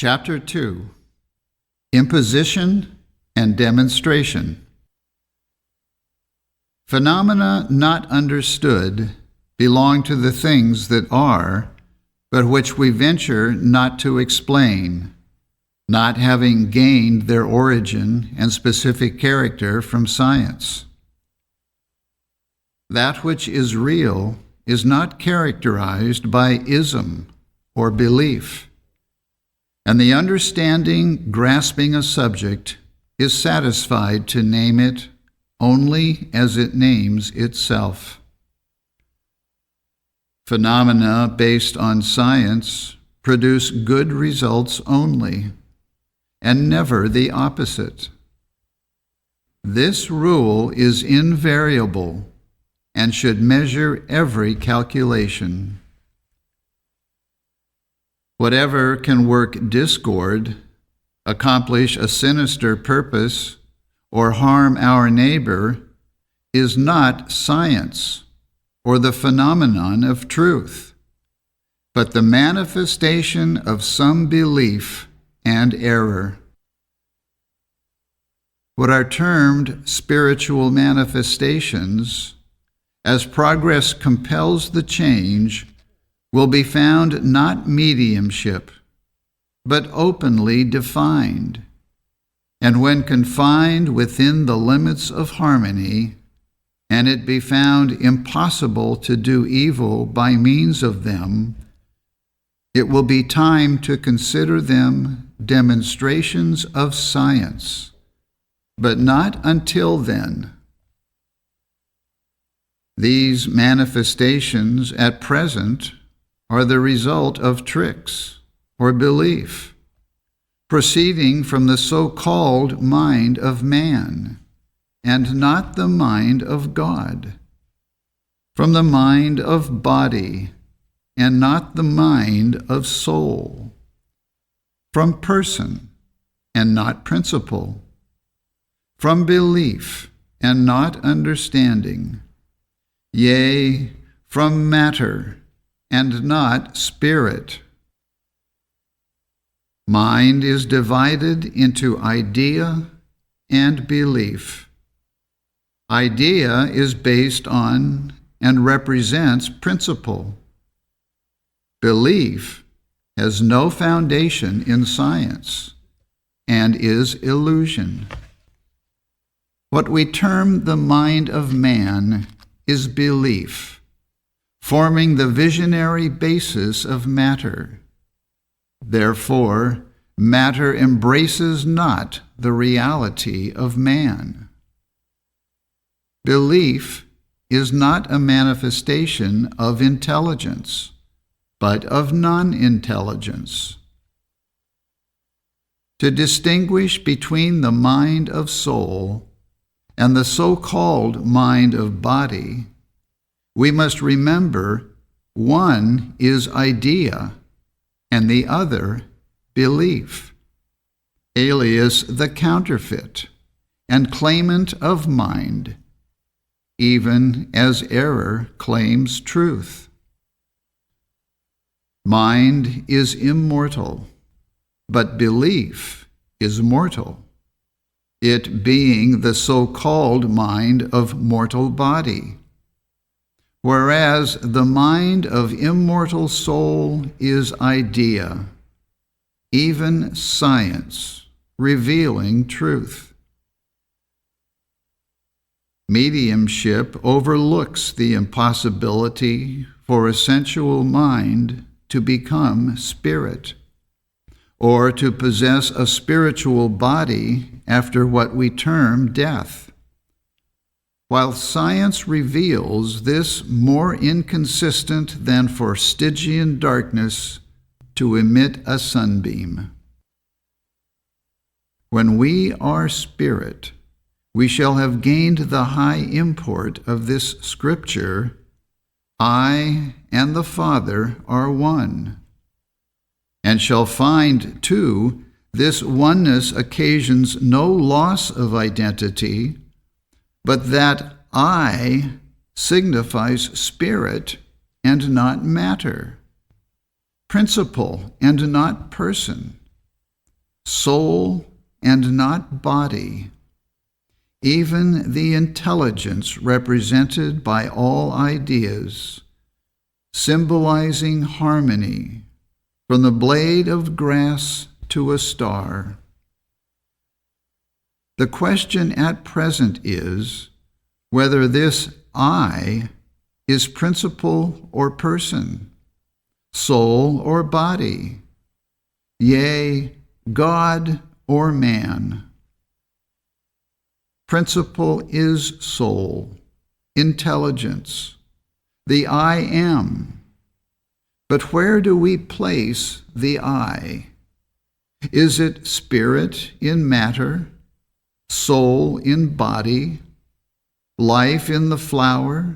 Chapter 2. Imposition and Demonstration. Phenomena not understood belong to the things that are, but which we venture not to explain, not having gained their origin and specific character from science. That which is real is not characterized by ism or belief, and the understanding grasping a subject is satisfied to name it only as it names itself. Phenomena based on science produce good results only, and never the opposite. This rule is invariable and should measure every calculation. Whatever can work discord, accomplish a sinister purpose, or harm our neighbor is not science or the phenomenon of truth, but the manifestation of some belief and error. What are termed spiritual manifestations, as progress compels the change, will be found not mediumship, but openly defined, and when confined within the limits of harmony, and it be found impossible to do evil by means of them, it will be time to consider them demonstrations of science, but not until then. These manifestations at present are the result of tricks or belief, proceeding from the so-called mind of man, and not the mind of God, from the mind of body, and not the mind of soul, from person, and not principle, from belief, and not understanding, yea, from matter, and not spirit. Mind is divided into idea and belief. Idea is based on and represents principle. Belief has no foundation in science and is illusion. What we term the mind of man is belief, forming the visionary basis of matter. Therefore, matter embraces not the reality of man. Belief is not a manifestation of intelligence, but of non-intelligence. To distinguish between the mind of soul and the so-called mind of body, we must remember one is idea and the other belief, alias the counterfeit and claimant of mind, even as error claims truth. Mind is immortal, but belief is mortal, it being the so-called mind of mortal body, whereas the mind of immortal soul is idea, even science, revealing truth. Mediumship overlooks the impossibility for a sensual mind to become spirit, or to possess a spiritual body after what we term death, while science reveals this more inconsistent than for Stygian darkness to emit a sunbeam. When we are spirit, we shall have gained the high import of this scripture, I and the Father are one, and shall find, too, this oneness occasions no loss of identity, but that I signifies spirit and not matter, principle and not person, soul and not body, even the intelligence represented by all ideas, symbolizing harmony from the blade of grass to a star. The question at present is whether this I is principle or person, soul or body, yea, God or man. Principle is soul, intelligence, the I am. But where do we place the I? Is it spirit in matter, soul in body, life in the flower,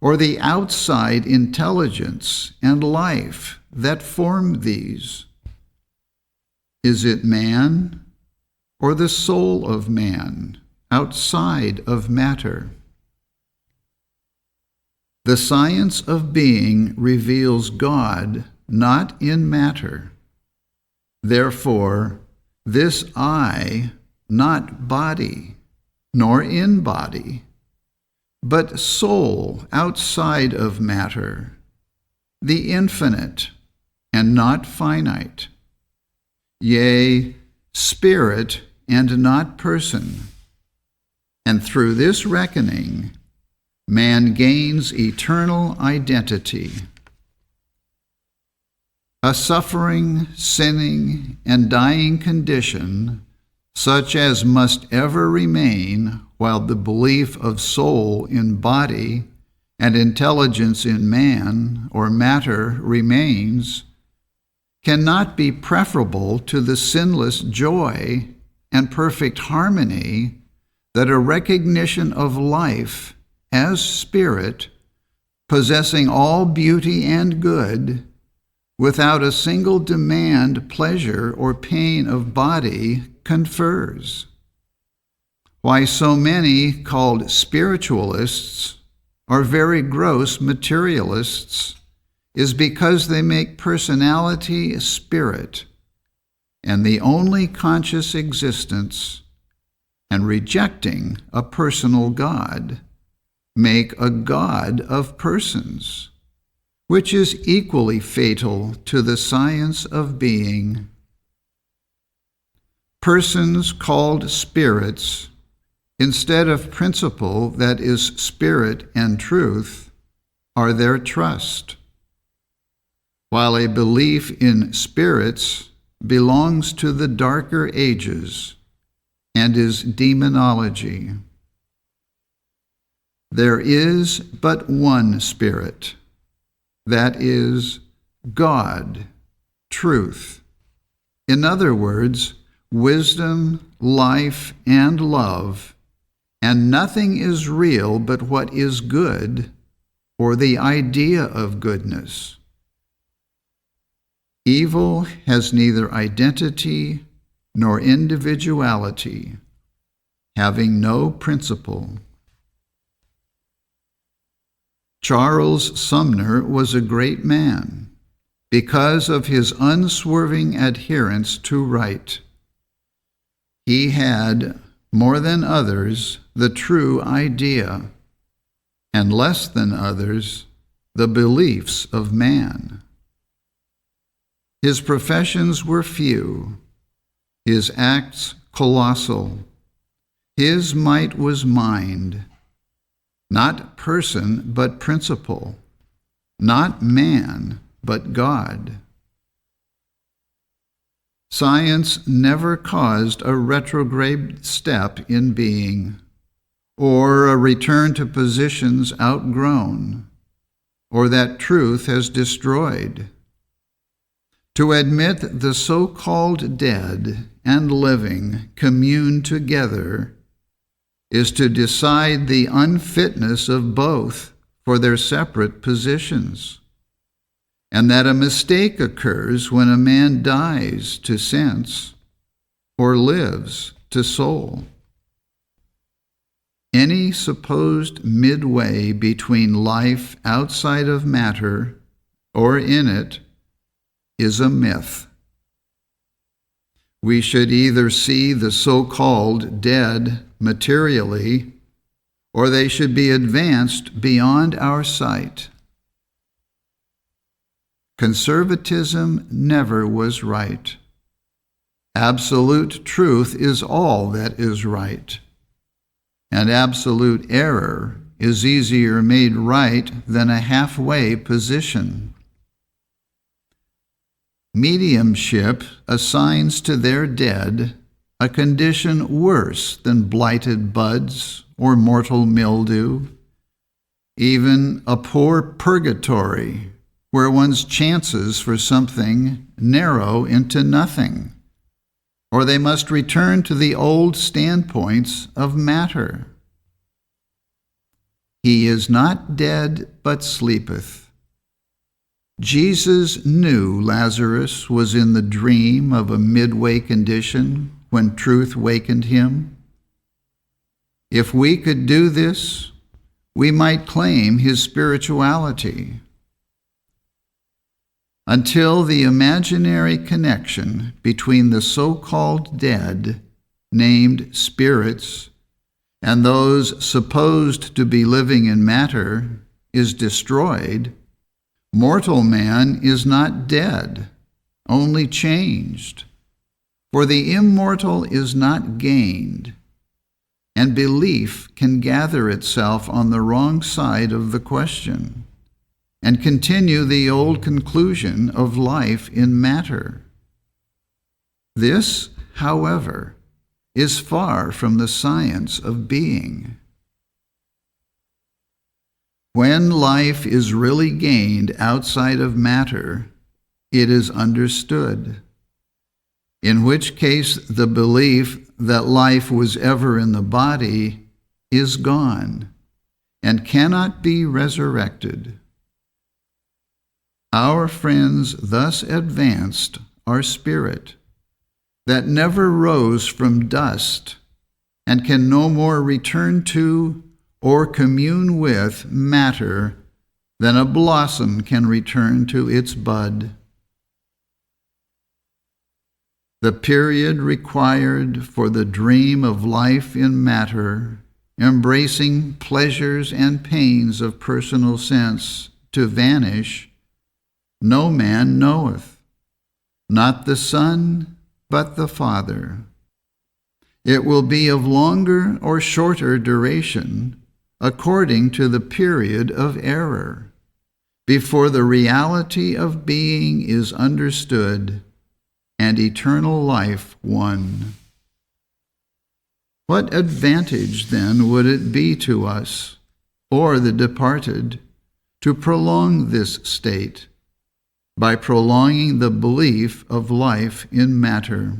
or the outside intelligence and life that form these? Is it man or the soul of man outside of matter? The science of being reveals God not in matter. Therefore, this I, not body, nor in body, but soul outside of matter, the infinite and not finite, yea, spirit and not person. And through this reckoning, man gains eternal identity. A suffering, sinning, and dying condition, such as must ever remain while the belief of soul in body and intelligence in man or matter remains, cannot be preferable to the sinless joy and perfect harmony that a recognition of life as spirit, possessing all beauty and good, without a single demand, pleasure, or pain of body, confers. Why so many called spiritualists are very gross materialists is because they make personality a spirit and the only conscious existence, and rejecting a personal God, make a God of persons, which is equally fatal to the science of being. Persons called spirits, instead of principle that is spirit and truth, are their trust, while a belief in spirits belongs to the darker ages and is demonology. There is but one Spirit, that is, God, truth. In other words, wisdom, life, and love, and nothing is real but what is good, or the idea of goodness. Evil has neither identity nor individuality, having no principle. Charles Sumner was a great man because of his unswerving adherence to right. He had, more than others, the true idea, and less than others, the beliefs of man. His professions were few, his acts colossal. His might was mind, not person but principle, not man but God. Science never caused a retrograde step in being, or a return to positions outgrown, or that truth has destroyed. To admit the so-called dead and living commune together is to decide the unfitness of both for their separate positions, and that a mistake occurs when a man dies to sense or lives to soul. Any supposed midway between life outside of matter or in it is a myth. We should either see the so-called dead materially, or they should be advanced beyond our sight. Conservatism never was right. Absolute truth is all that is right, and absolute error is easier made right than a halfway position. Mediumship assigns to their dead a condition worse than blighted buds or mortal mildew, even a poor purgatory where one's chances for something narrow into nothing, or they must return to the old standpoints of matter. He is not dead, but sleepeth. Jesus knew Lazarus was in the dream of a midway condition when truth wakened him. If we could do this, we might claim his spirituality. Until the imaginary connection between the so-called dead, named spirits, and those supposed to be living in matter is destroyed, mortal man is not dead, only changed. For the immortal is not gained, and belief can gather itself on the wrong side of the question and continue the old conclusion of life in matter. This, however, is far from the science of being. When life is really gained outside of matter, it is understood, in which case the belief that life was ever in the body is gone and cannot be resurrected. Our friends thus advanced our spirit, that never rose from dust and can no more return to or commune with matter than a blossom can return to its bud. The period required for the dream of life in matter, embracing pleasures and pains of personal sense, to vanish, no man knoweth, not the Son, but the Father. It will be of longer or shorter duration, according to the period of error, before the reality of being is understood and eternal life won. What advantage, then, would it be to us, or the departed, to prolong this state, by prolonging the belief of life in matter?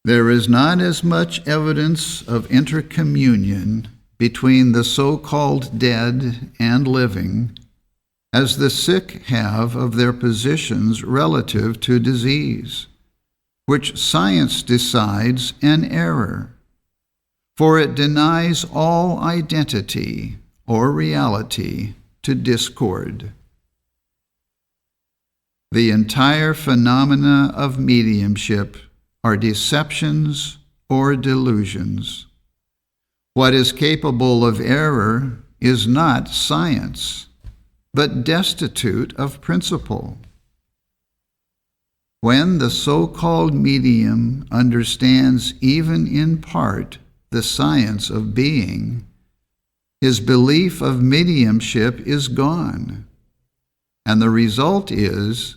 There is not as much evidence of intercommunion between the so-called dead and living as the sick have of their positions relative to disease, which science decides an error, for it denies all identity or reality to discord. The entire phenomena of mediumship are deceptions or delusions. What is capable of error is not science, but destitute of principle. When the so-called medium understands even in part the science of being, his belief of mediumship is gone, and the result is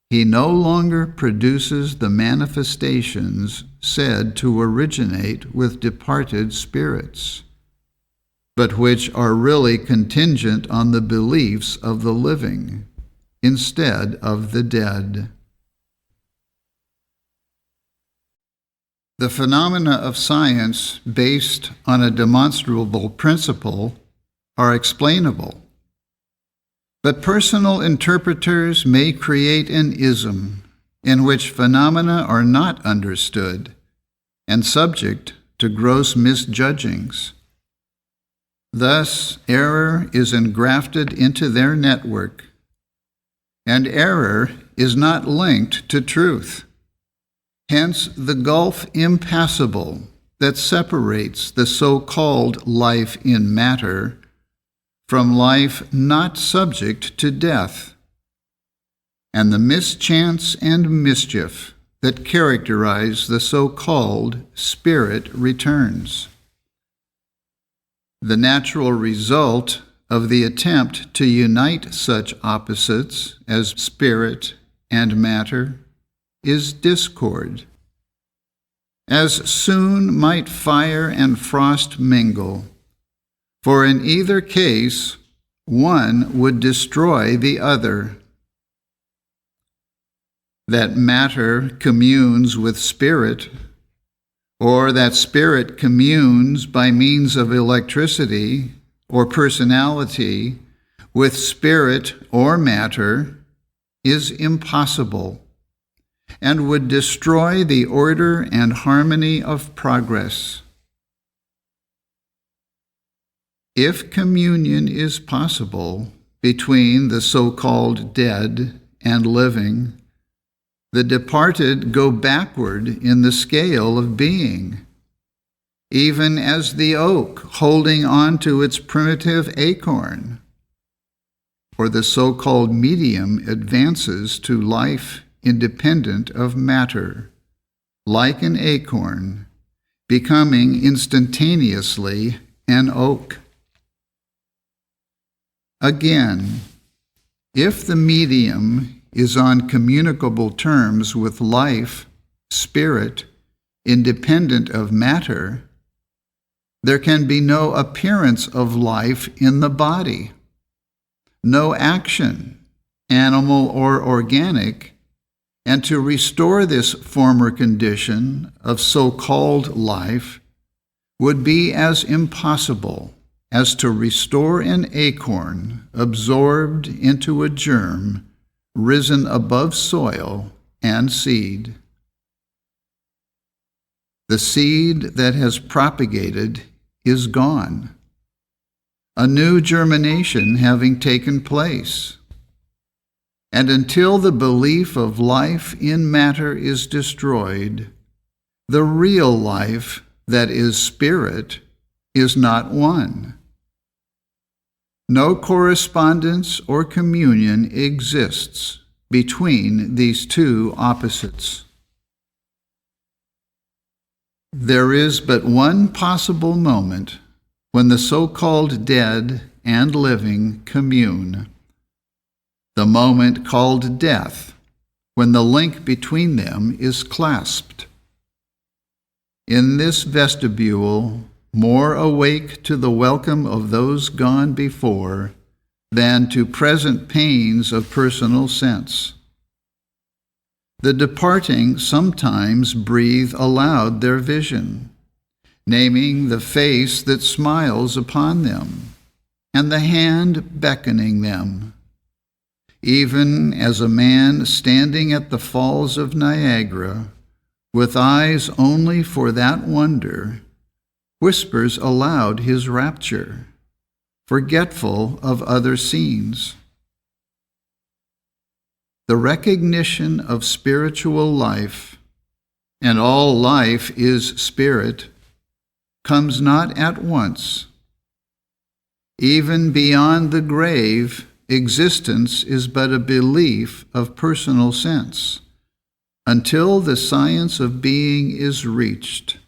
he no longer produces the manifestations said to originate with departed spirits, but which are really contingent on the beliefs of the living instead of the dead. The phenomena of science based on a demonstrable principle are explainable, but personal interpreters may create an ism in which phenomena are not understood and subject to gross misjudgings. Thus, error is engrafted into their network, and error is not linked to truth. Hence, the gulf impassable that separates the so-called life in matter from life not subject to death, and the mischance and mischief that characterize the so-called spirit returns. The natural result of the attempt to unite such opposites as spirit and matter is discord. As soon might fire and frost mingle, for in either case one would destroy the other. That matter communes with spirit, or that spirit communes by means of electricity or personality with spirit or matter, is impossible, and would destroy the order and harmony of progress. If communion is possible between the so-called dead and living, the departed go backward in the scale of being, even as the oak holding on to its primitive acorn, or the so-called medium advances to life independent of matter, like an acorn, becoming instantaneously an oak. Again, if the medium is on communicable terms with life, spirit, independent of matter, there can be no appearance of life in the body, no action, animal or organic, and to restore this former condition of so-called life would be as impossible as to restore an acorn absorbed into a germ risen above soil and seed. The seed that has propagated is gone, a new germination having taken place. And until the belief of life in matter is destroyed, the real life that is spirit is not one. No correspondence or communion exists between these two opposites. There is but one possible moment when the so-called dead and living commune, the moment called death, when the link between them is clasped. In this vestibule, more awake to the welcome of those gone before than to present pains of personal sense. The departing sometimes breathe aloud their vision, naming the face that smiles upon them, and the hand beckoning them, even as a man standing at the falls of Niagara, with eyes only for that wonder, whispers aloud his rapture, forgetful of other scenes. The recognition of spiritual life, and all life is spirit, comes not at once. Even beyond the grave, existence is but a belief of personal sense, until the science of being is reached.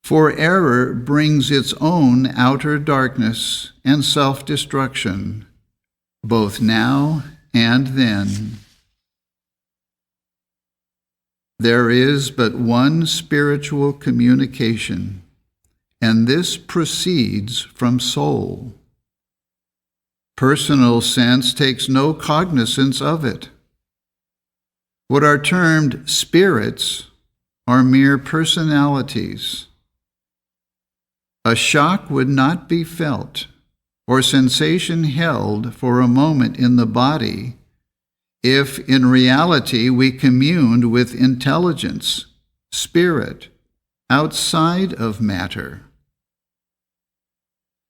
For error brings its own outer darkness and self-destruction, both now and then. There is but one spiritual communication, and this proceeds from soul. Personal sense takes no cognizance of it. What are termed spirits are mere personalities. A shock would not be felt, or sensation held for a moment in the body, if in reality we communed with intelligence, spirit, outside of matter.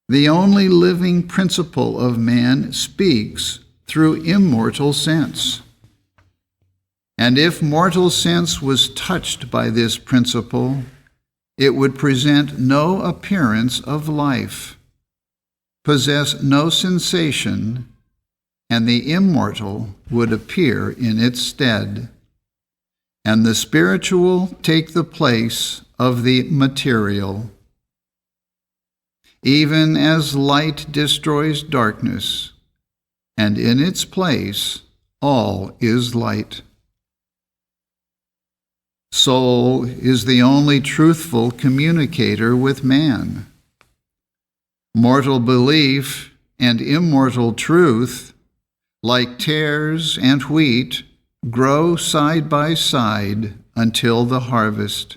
The only living principle of man speaks through immortal sense. And if mortal sense was touched by this principle, it would present no appearance of life, possess no sensation, and the immortal would appear in its stead, and the spiritual take the place of the material. Even as light destroys darkness, and in its place all is light. Soul is the only truthful communicator with man. Mortal belief and immortal truth, like tares and wheat, grow side by side until the harvest.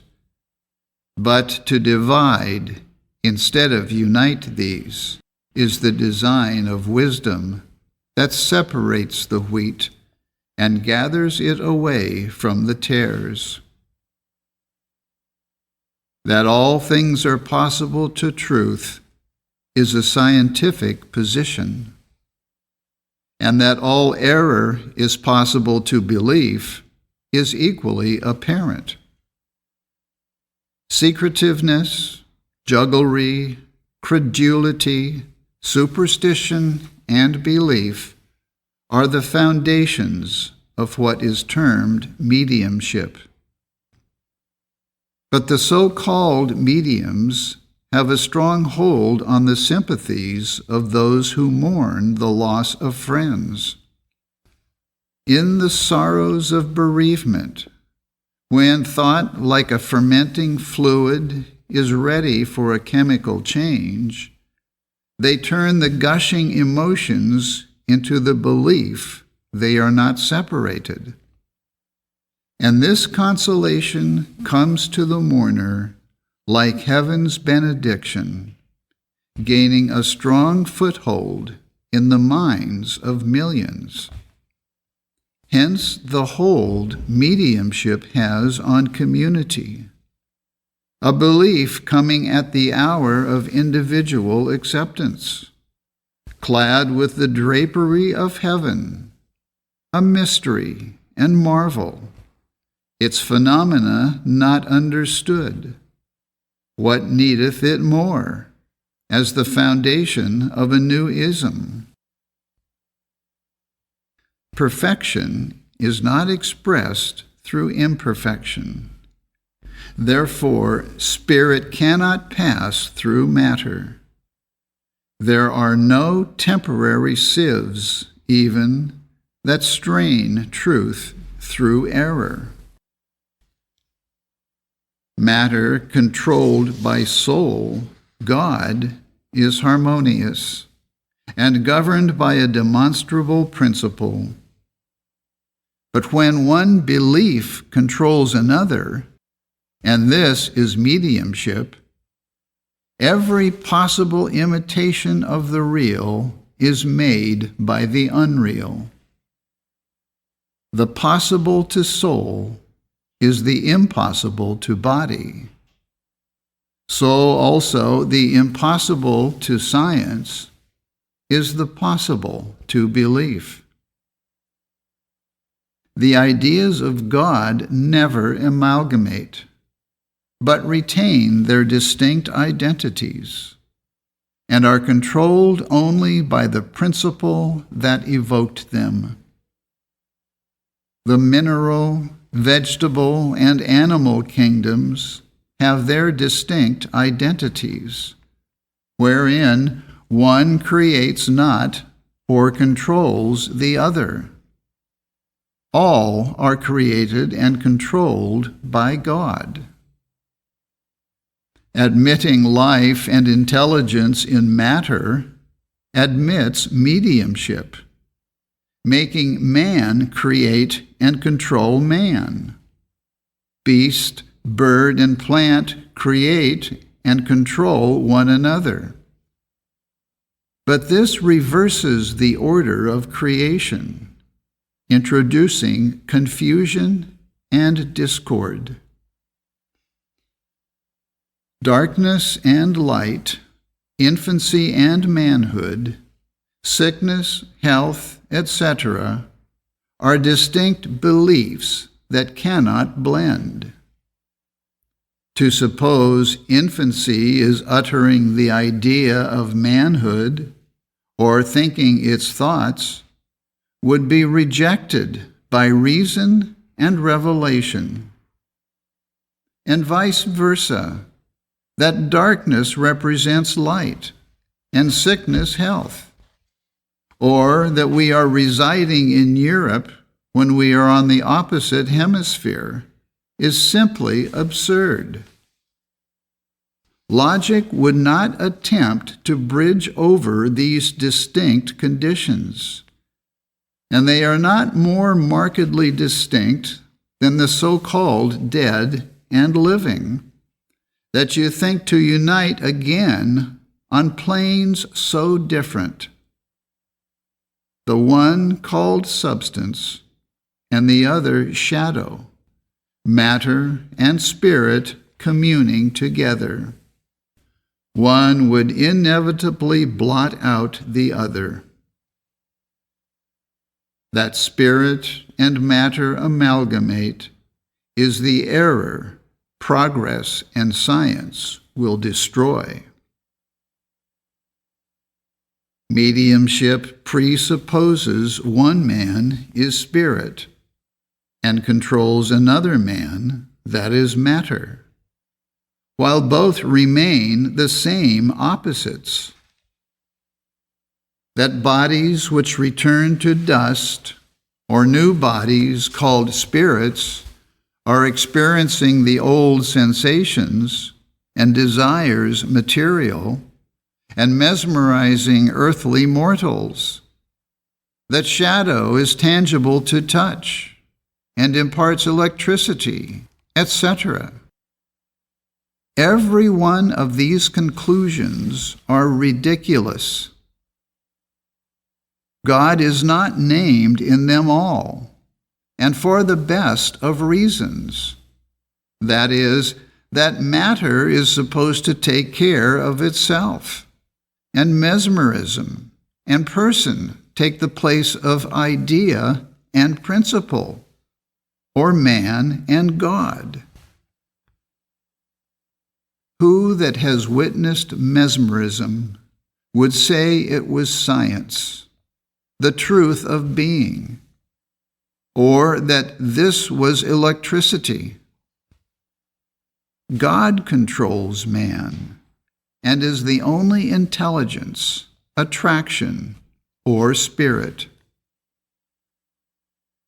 But to divide instead of unite these is the design of wisdom that separates the wheat and gathers it away from the tares. That all things are possible to truth is a scientific position, and that all error is possible to belief is equally apparent. Secretiveness, jugglery, credulity, superstition, and belief are the foundations of what is termed mediumship. But the so-called mediums have a strong hold on the sympathies of those who mourn the loss of friends. In the sorrows of bereavement, when thought like a fermenting fluid is ready for a chemical change, they turn the gushing emotions into the belief they are not separated. And this consolation comes to the mourner like heaven's benediction, gaining a strong foothold in the minds of millions. Hence the hold mediumship has on community, a belief coming at the hour of individual acceptance, clad with the drapery of heaven, a mystery and marvel, its phenomena not understood. What needeth it more, as the foundation of a new ism? Perfection is not expressed through imperfection. Therefore, spirit cannot pass through matter. There are no temporary sieves, even, that strain truth through error. Matter controlled by soul, God, is harmonious and governed by a demonstrable principle. But when one belief controls another, and this is mediumship, every possible imitation of the real is made by the unreal. The possible to soul is the impossible to body. So also the impossible to science is the possible to belief. The ideas of God never amalgamate, but retain their distinct identities, and are controlled only by the principle that evoked them. The mineral, vegetable, and animal kingdoms have their distinct identities, wherein one creates not or controls the other. All are created and controlled by God. Admitting life and intelligence in matter admits mediumship, making man create and control man. Beast, bird, and plant create and control one another. But this reverses the order of creation, introducing confusion and discord. Darkness and light, infancy and manhood, sickness, health, etc., are distinct beliefs that cannot blend. To suppose infancy is uttering the idea of manhood or thinking its thoughts would be rejected by reason and revelation. And vice versa, that darkness represents light and sickness health, or that we are residing in Europe when we are on the opposite hemisphere, is simply absurd. Logic would not attempt to bridge over these distinct conditions, and they are not more markedly distinct than the so-called dead and living, that you think to unite again on planes so different. The one called substance, and the other shadow, matter and spirit communing together. One would inevitably blot out the other. That spirit and matter amalgamate is the error progress and science will destroy. Mediumship presupposes one man is spirit and controls another man, that is matter, while both remain the same opposites. That bodies which return to dust, or new bodies called spirits, are experiencing the old sensations and desires material and mesmerizing earthly mortals. That shadow is tangible to touch and imparts electricity, etc. Every one of these conclusions are ridiculous. God is not named in them all, and for the best of reasons. That is, that matter is supposed to take care of itself, and mesmerism and person take the place of idea and principle, or man and God. Who that has witnessed mesmerism would say it was science, the truth of being, or that this was electricity? God controls man and is the only intelligence, attraction, or spirit.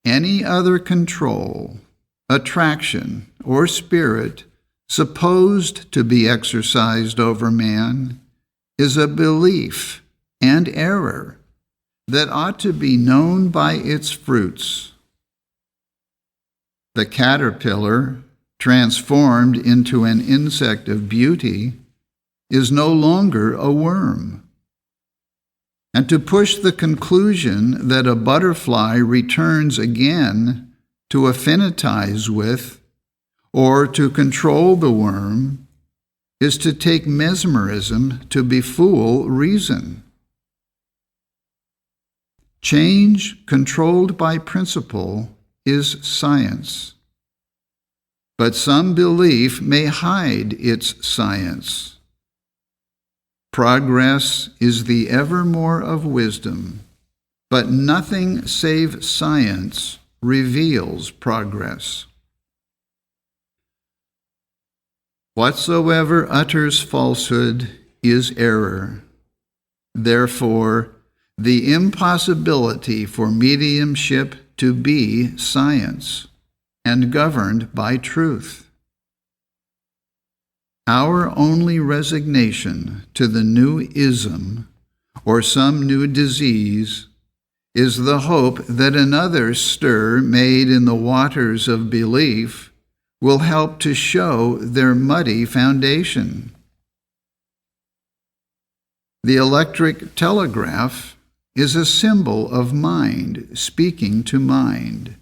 Any other control, attraction, or spirit supposed to be exercised over man is a belief and error that ought to be known by its fruits. The caterpillar, transformed into an insect of beauty, is no longer a worm. And to push the conclusion that a butterfly returns again to affinitize with, or to control the worm, is to take mesmerism to befool reason. Change controlled by principle is science, but some belief may hide its science. Progress is the evermore of wisdom, but nothing save science reveals progress. Whatsoever utters falsehood is error. Therefore, the impossibility for mediumship to be science and governed by truth. Our only resignation to the new ism or some new disease is the hope that another stir made in the waters of belief will help to show their muddy foundation. The electric telegraph is a symbol of mind speaking to mind,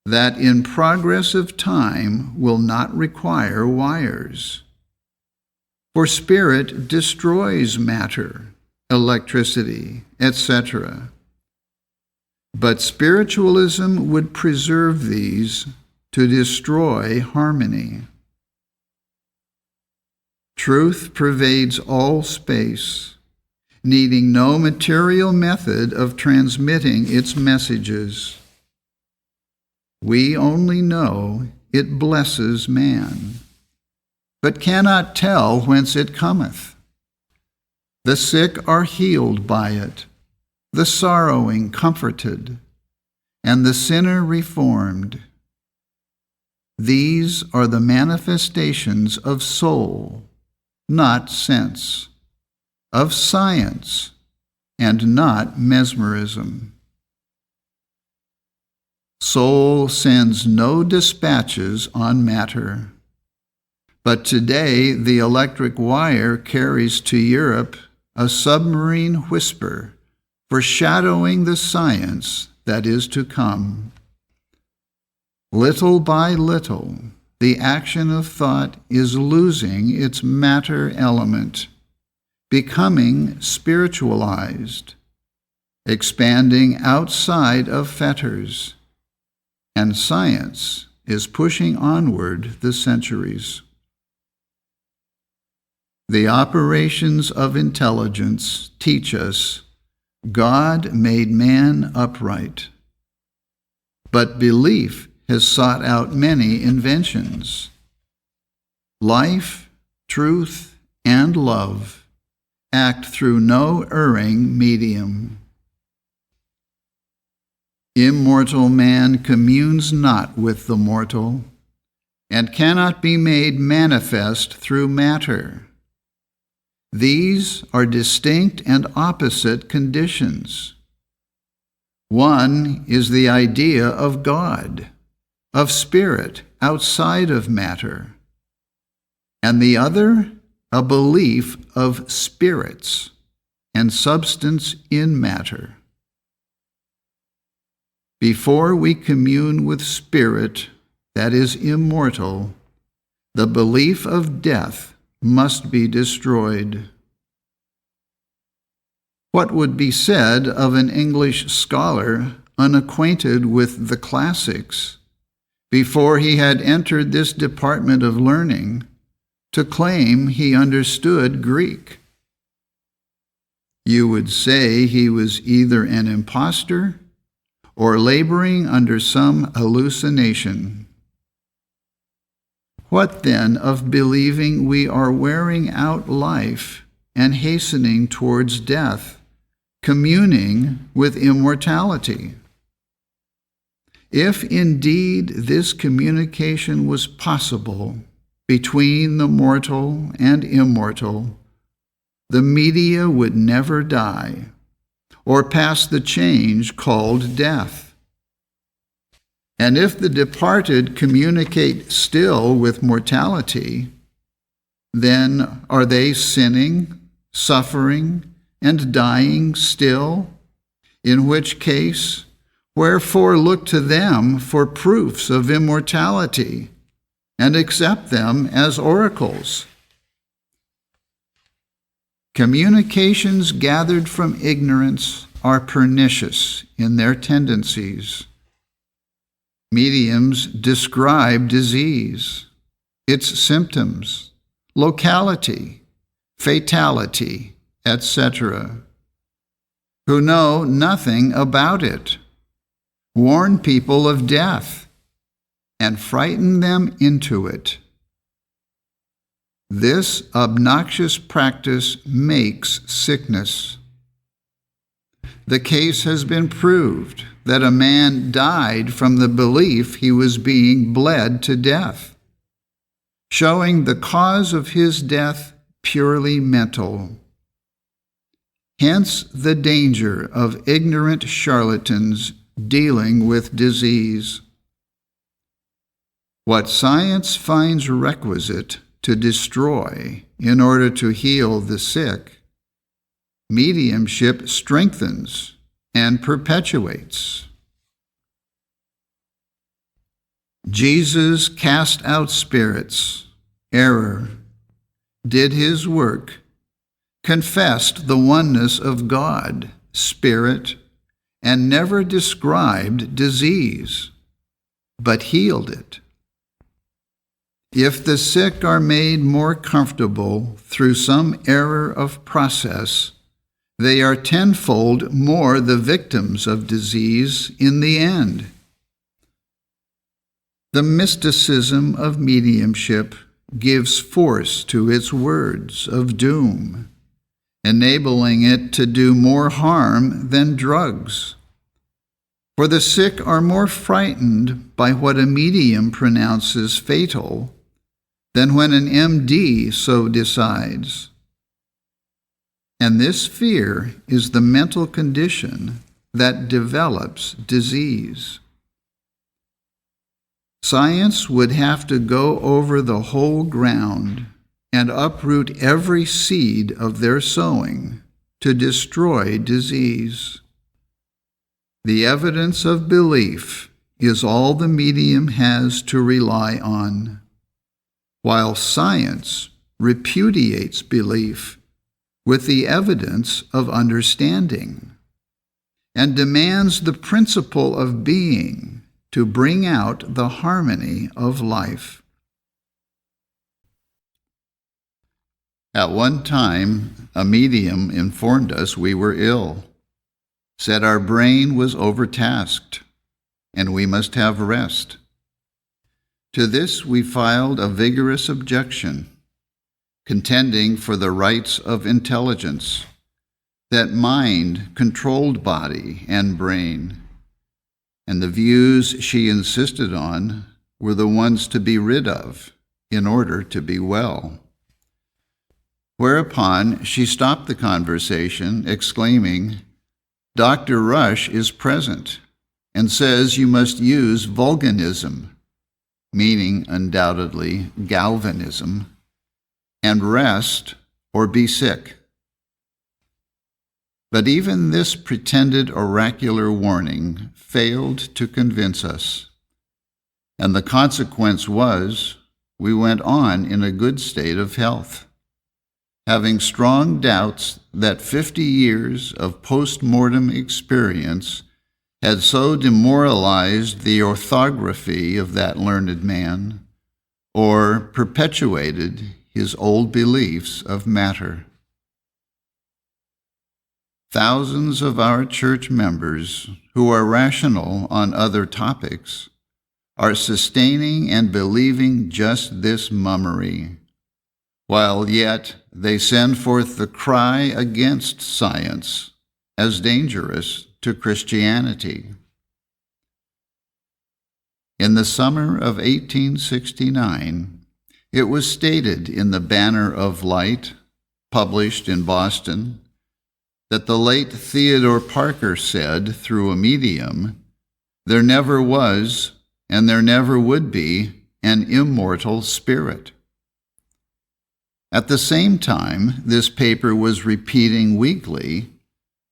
that in progress of time will not require wires. For spirit destroys matter, electricity, etc. But spiritualism would preserve these to destroy harmony. Truth pervades all space, needing no material method of transmitting its messages. We only know it blesses man, but cannot tell whence it cometh. The sick are healed by it, the sorrowing comforted, and the sinner reformed. These are the manifestations of soul, not sense, of science, and not mesmerism. Soul sends no dispatches on matter, but today the electric wire carries to Europe a submarine whisper foreshadowing the science that is to come. Little by little, the action of thought is losing its matter element, becoming spiritualized, expanding outside of fetters, and science is pushing onward the centuries. The operations of intelligence teach us God made man upright, but belief has sought out many inventions. Life, truth, and love act through no erring medium. Immortal man communes not with the mortal, and cannot be made manifest through matter. These are distinct and opposite conditions. One is the idea of God, of spirit outside of matter, and the other, a belief of spirits and substance in matter. Before we commune with spirit that is immortal, the belief of death must be destroyed. What would be said of an English scholar unacquainted with the classics before he had entered this department of learning to claim he understood Greek? You would say he was either an impostor or laboring under some hallucination. What then of believing we are wearing out life and hastening towards death, communing with immortality? If indeed this communication was possible between the mortal and immortal, the media would never die or pass the change called death. And if the departed communicate still with mortality, then are they sinning, suffering, and dying still? In which case, wherefore look to them for proofs of immortality, and accept them as oracles? Communications gathered from ignorance are pernicious in their tendencies. Mediums describe disease, its symptoms, locality, fatality, etc., who know nothing about it, warn people of death, and frighten them into it. This obnoxious practice makes sickness. The case has been proved that a man died from the belief he was being bled to death, showing the cause of his death purely mental. Hence the danger of ignorant charlatans dealing with disease. What science finds requisite to destroy in order to heal the sick, mediumship strengthens and perpetuates. Jesus cast out spirits, error, did his work, confessed the oneness of God, spirit, and never described disease, but healed it If the sick are made more comfortable through some error of process, they are tenfold more the victims of disease in the end. The mysticism of mediumship gives force to its words of doom, enabling it to do more harm than drugs. For the sick are more frightened by what a medium pronounces fatal than when an MD so decides. And this fear is the mental condition that develops disease. Science would have to go over the whole ground and uproot every seed of their sowing to destroy disease. The evidence of belief is all the medium has to rely on, while science repudiates belief with the evidence of understanding, and demands the principle of being to bring out the harmony of life. At one time, a medium informed us we were ill, said our brain was overtasked, and we must have rest. To this we filed a vigorous objection, contending for the rights of intelligence, that mind controlled body and brain, and the views she insisted on were the ones to be rid of in order to be well. Whereupon she stopped the conversation, exclaiming, "Dr. Rush is present and says you must use vulganism," meaning undoubtedly galvanism, "and rest or be sick." But even this pretended oracular warning failed to convince us, and the consequence was we went on in a good state of health, having strong doubts that 50 years of post-mortem experience had so demoralized the orthography of that learned man, or perpetuated his old beliefs of matter. Thousands of our church members, who are rational on other topics, are sustaining and believing just this mummery, while yet they send forth the cry against science as dangerous to Christianity. In the summer of 1869, it was stated in the Banner of Light, published in Boston, that the late Theodore Parker said through a medium, "There never was and there never would be an immortal spirit." At the same time, this paper was repeating weekly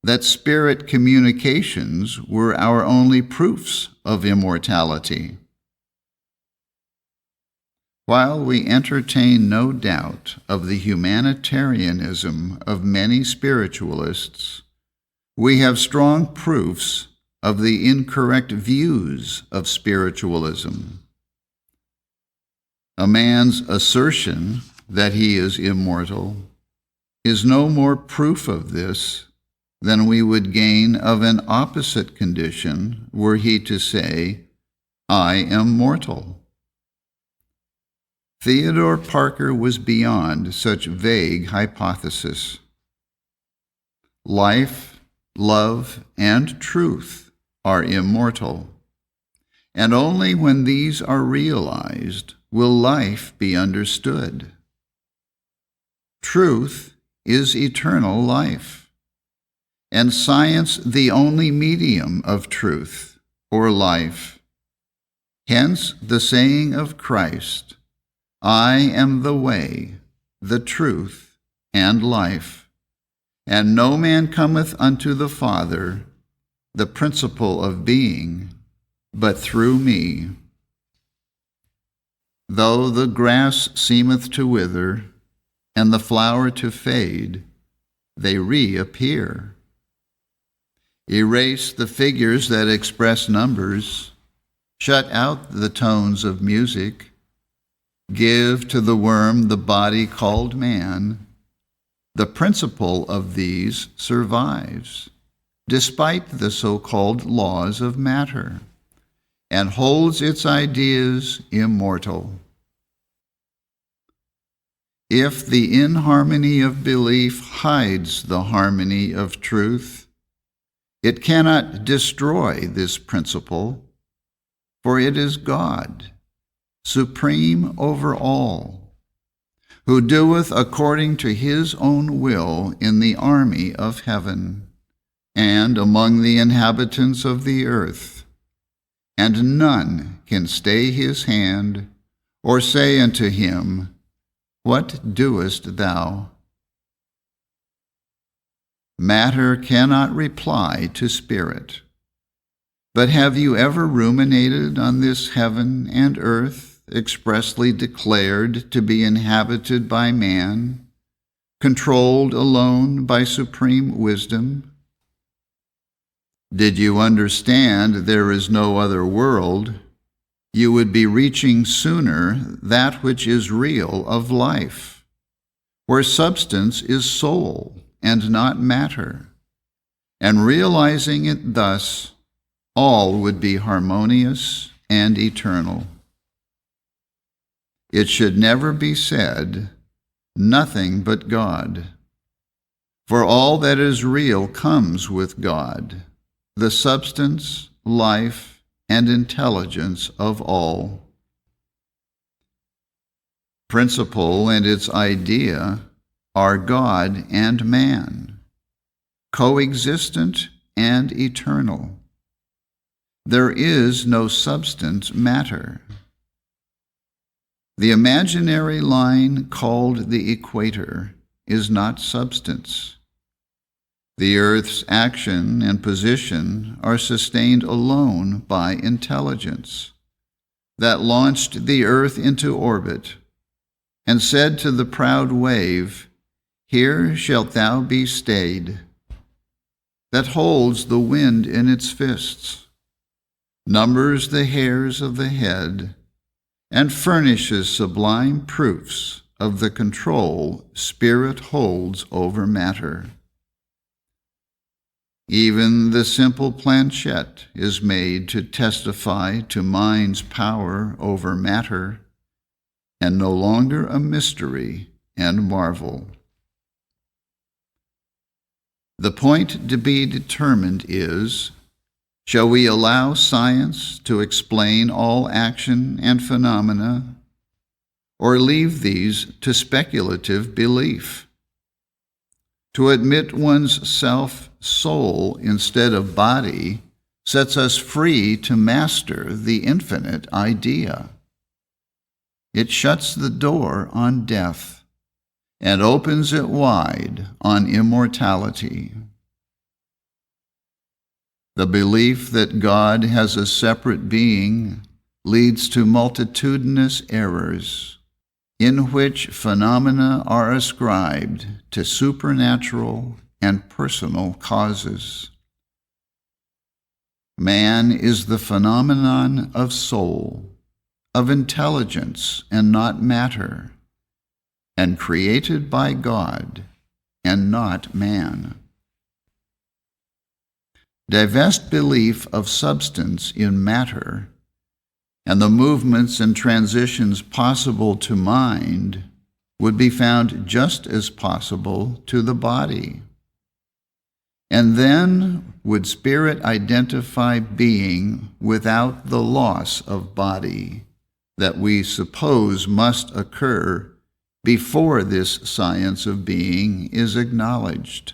that spirit communications were our only proofs of immortality. While we entertain no doubt of the humanitarianism of many spiritualists, we have strong proofs of the incorrect views of spiritualism. A man's assertion that he is immortal is no more proof of this than we would gain of an opposite condition were he to say, "I am mortal." Theodore Parker was beyond such vague hypothesis. Life, love, and truth are immortal, and only when these are realized will life be understood. Truth is eternal life, and science the only medium of truth or life. Hence the saying of Christ, "I am the way, the truth, and life, and no man cometh unto the Father," the principle of being, "but through me." Though the grass seemeth to wither, and the flower to fade, they reappear. Erase the figures that express numbers, shut out the tones of music, give to the worm the body called man, the principle of these survives, despite the so-called laws of matter, and holds its ideas immortal. If the inharmony of belief hides the harmony of truth, it cannot destroy this principle, for it is God, supreme over all, who doeth according to his own will in the army of heaven, and among the inhabitants of the earth, and none can stay his hand, or say unto him, What doest thou? Matter cannot reply to spirit. But have you ever ruminated on this heaven and earth expressly declared to be inhabited by man, controlled alone by supreme wisdom? Did you understand there is no other world, you would be reaching sooner that which is real of life, where substance is soul and not matter, and realizing it thus, all would be harmonious and eternal. It should never be said, nothing but God, for all that is real comes with God, the substance, life, and intelligence of all. Principle and its idea are God and man, coexistent and eternal. There is no substance matter. The imaginary line called the equator is not substance. The earth's action and position are sustained alone by intelligence that launched the earth into orbit and said to the proud wave, Here shalt thou be stayed, that holds the wind in its fists, numbers the hairs of the head, and furnishes sublime proofs of the control spirit holds over matter. Even the simple planchette is made to testify to mind's power over matter, and no longer a mystery and marvel. The point to be determined is, shall we allow science to explain all action and phenomena, or leave these to speculative belief? To admit one's self-soul instead of body sets us free to master the infinite idea. It shuts the door on death and opens it wide on immortality. The belief that God has a separate being leads to multitudinous errors, in which phenomena are ascribed to supernatural and personal causes. Man is the phenomenon of soul, of intelligence and not matter, and created by God and not man. Divest belief of substance in matter, and the movements and transitions possible to mind would be found just as possible to the body. And then would spirit identify being without the loss of body that we suppose must occur before this science of being is acknowledged.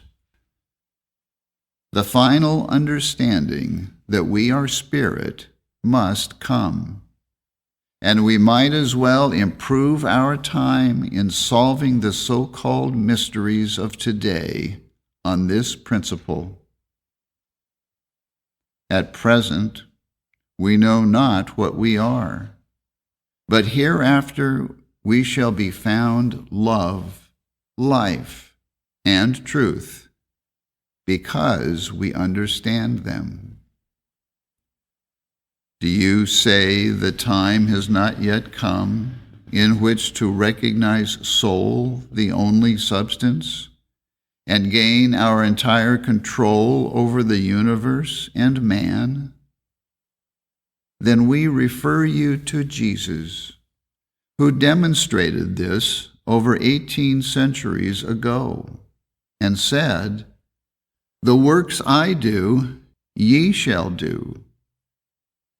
The final understanding that we are spirit must come, and we might as well improve our time in solving the so-called mysteries of today on this principle. At present, we know not what we are, but hereafter we shall be found love, life, and truth, because we understand them. Do you say the time has not yet come in which to recognize soul, the only substance, and gain our entire control over the universe and man? Then we refer you to Jesus, who demonstrated this over 18 centuries ago, and said, "The works I do, ye shall do.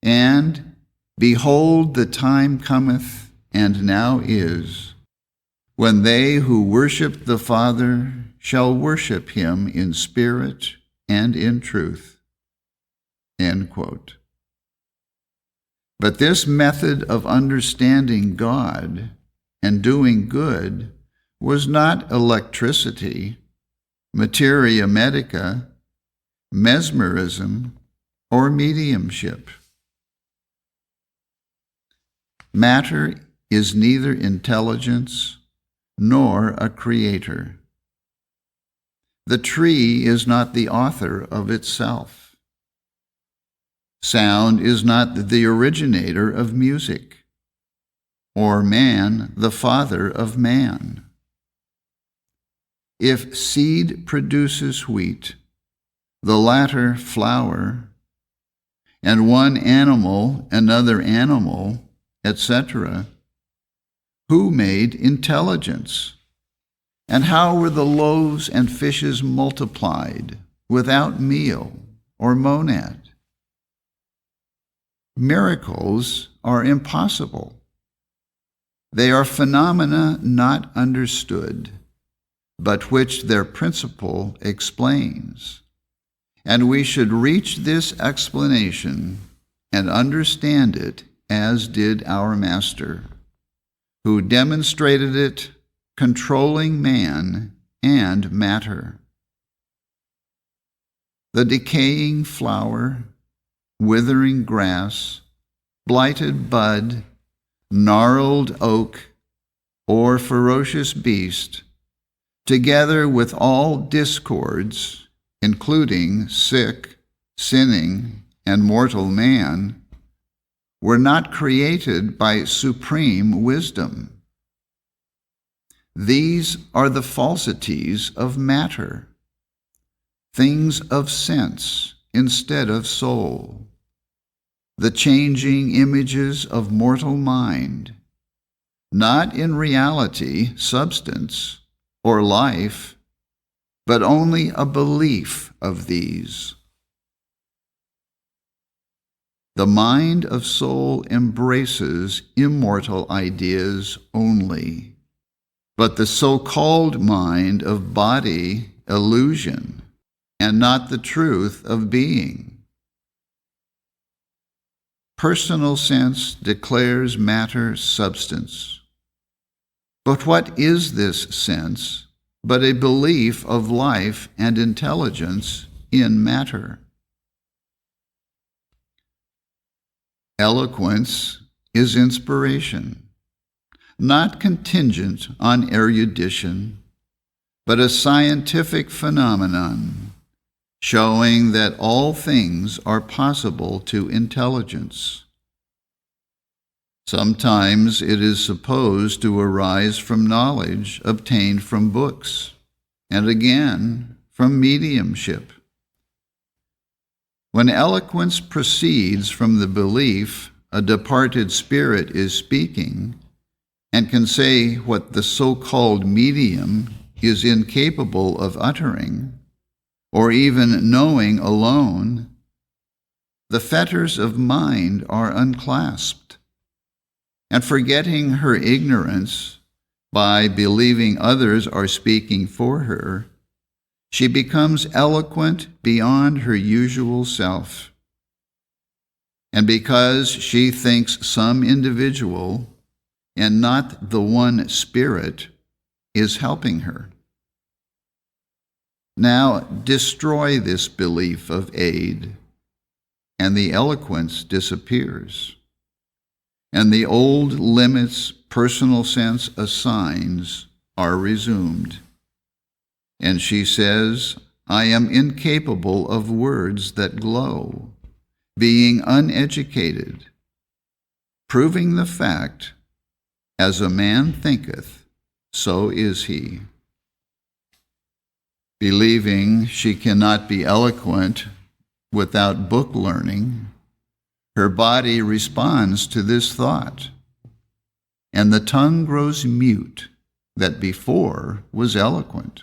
And, behold, the time cometh, and now is, when they who worship the Father shall worship him in spirit and in truth." End quote. But this method of understanding God and doing good was not electricity, materia medica, mesmerism, or mediumship. Matter is neither intelligence nor a creator. The tree is not the author of itself. Sound is not the originator of music, or man the father of man. If seed produces wheat, the latter flour, and one animal another animal, etc., who made intelligence? And how were the loaves and fishes multiplied without meal or monad? Miracles are impossible. They are phenomena not understood, but which their principle explains. And we should reach this explanation and understand it as did our Master, who demonstrated it controlling man and matter. The decaying flower, withering grass, blighted bud, gnarled oak, or ferocious beast, together with all discords, including sick, sinning, and mortal man, were not created by supreme wisdom. These are the falsities of matter, things of sense instead of soul, the changing images of mortal mind, not in reality, substance, or life, but only a belief of these. The mind of soul embraces immortal ideas only, but the so-called mind of body illusion, and not the truth of being. Personal sense declares matter substance. But what is this sense but a belief of life and intelligence in matter? Eloquence is inspiration, not contingent on erudition, but a scientific phenomenon showing that all things are possible to intelligence. Sometimes it is supposed to arise from knowledge obtained from books, and again from mediumship. When eloquence proceeds from the belief a departed spirit is speaking and can say what the so-called medium is incapable of uttering, or even knowing alone, the fetters of mind are unclasped, and forgetting her ignorance by believing others are speaking for her, she becomes eloquent beyond her usual self. And because she thinks some individual, and not the one spirit, is helping her. Now destroy this belief of aid, and the eloquence disappears, and the old limits personal sense assigns are resumed. And she says, I am incapable of words that glow, being uneducated, proving the fact As a man thinketh, so is he. Believing she cannot be eloquent without book learning, her body responds to this thought, and the tongue grows mute that before was eloquent,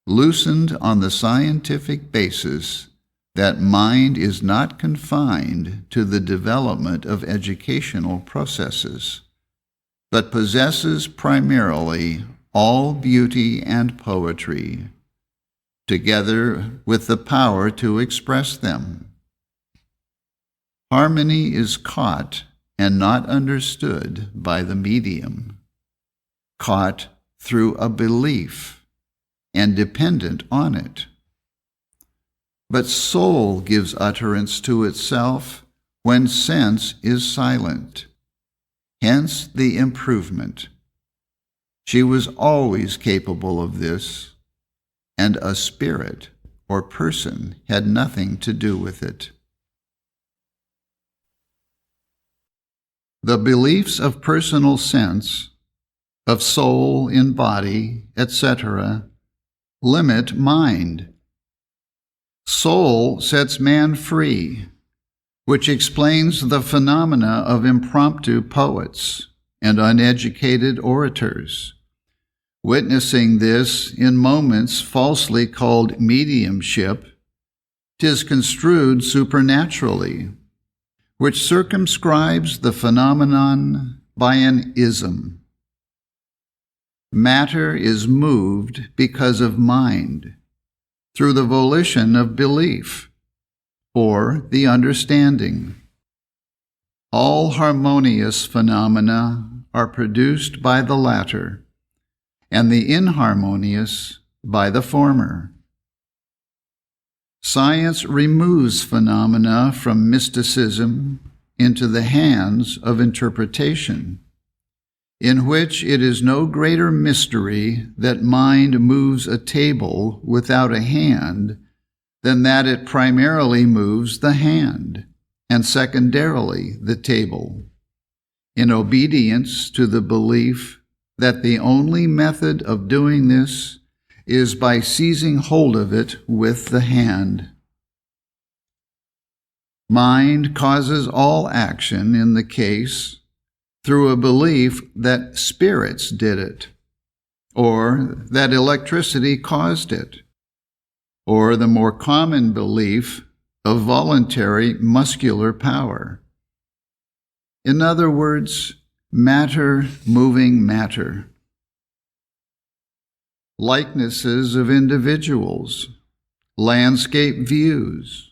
loosened on the scientific basis that mind is not confined to the development of educational processes, but possesses primarily all beauty and poetry, together with the power to express them. Harmony is caught and not understood by the medium, caught through a belief and dependent on it. But soul gives utterance to itself when sense is silent, hence the improvement. She was always capable of this, and a spirit or person had nothing to do with it. The beliefs of personal sense, of soul in body, etc., limit mind. Soul sets man free, which explains the phenomena of impromptu poets and uneducated orators. Witnessing this in moments falsely called mediumship, 'tis construed supernaturally, which circumscribes the phenomenon by an ism. Matter is moved because of mind, through the volition of belief, or the understanding. All harmonious phenomena are produced by the latter, and the inharmonious by the former. Science removes phenomena from mysticism into the hands of interpretation, in which it is no greater mystery that mind moves a table without a hand than that it primarily moves the hand, and secondarily the table, in obedience to the belief that the only method of doing this is by seizing hold of it with the hand. Mind causes all action in the case through a belief that spirits did it, or that electricity caused it, or the more common belief of voluntary muscular power. In other words, matter moving matter. Likenesses of individuals, landscape views,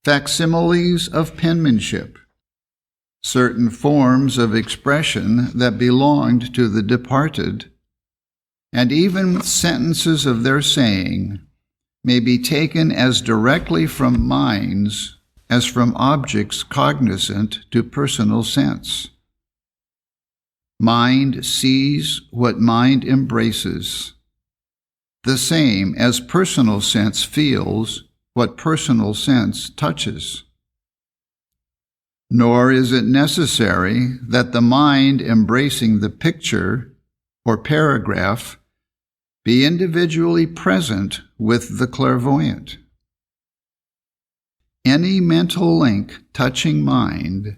facsimiles of penmanship, certain forms of expression that belonged to the departed, and even sentences of their saying may be taken as directly from minds as from objects cognizant to personal sense. Mind sees what mind embraces, the same as personal sense feels what personal sense touches. Nor is it necessary that the mind embracing the picture or paragraph be individually present with the clairvoyant. Any mental link touching mind,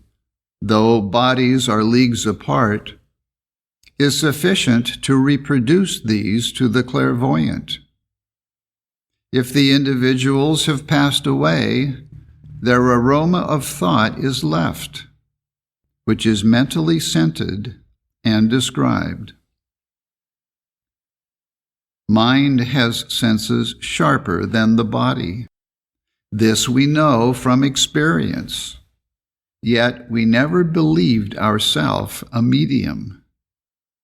though bodies are leagues apart, is sufficient to reproduce these to the clairvoyant. If the individuals have passed away, their aroma of thought is left, which is mentally scented and described. Mind has senses sharper than the body. This we know from experience, yet we never believed ourselves a medium,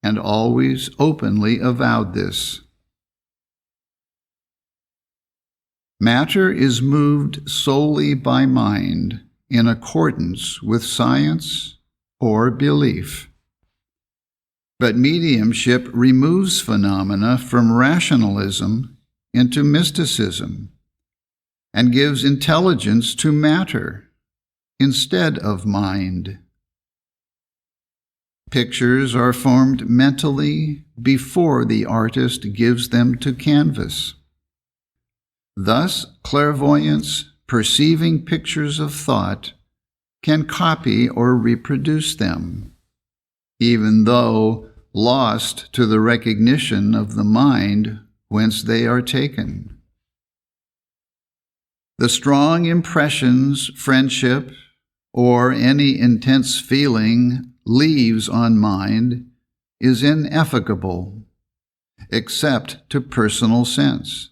and always openly avowed this. Matter is moved solely by mind in accordance with science or belief. But mediumship removes phenomena from rationalism into mysticism and gives intelligence to matter instead of mind. Pictures are formed mentally before the artist gives them to canvas. Thus, clairvoyants, perceiving pictures of thought, can copy or reproduce them, even though lost to the recognition of the mind whence they are taken. The strong impressions friendship or any intense feeling leaves on mind is ineffaceable, except to personal sense.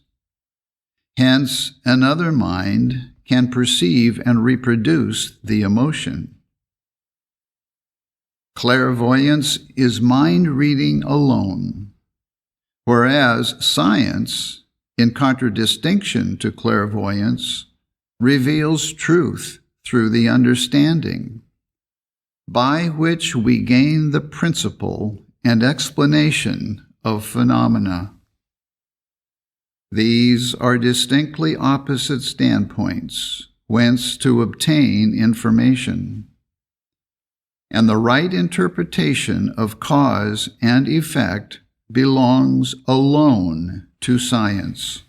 Hence, another mind can perceive and reproduce the emotion. Clairvoyance is mind reading alone, whereas science, in contradistinction to clairvoyance, reveals truth through the understanding, by which we gain the principle and explanation of phenomena. These are distinctly opposite standpoints whence to obtain information, and the right interpretation of cause and effect belongs alone to science.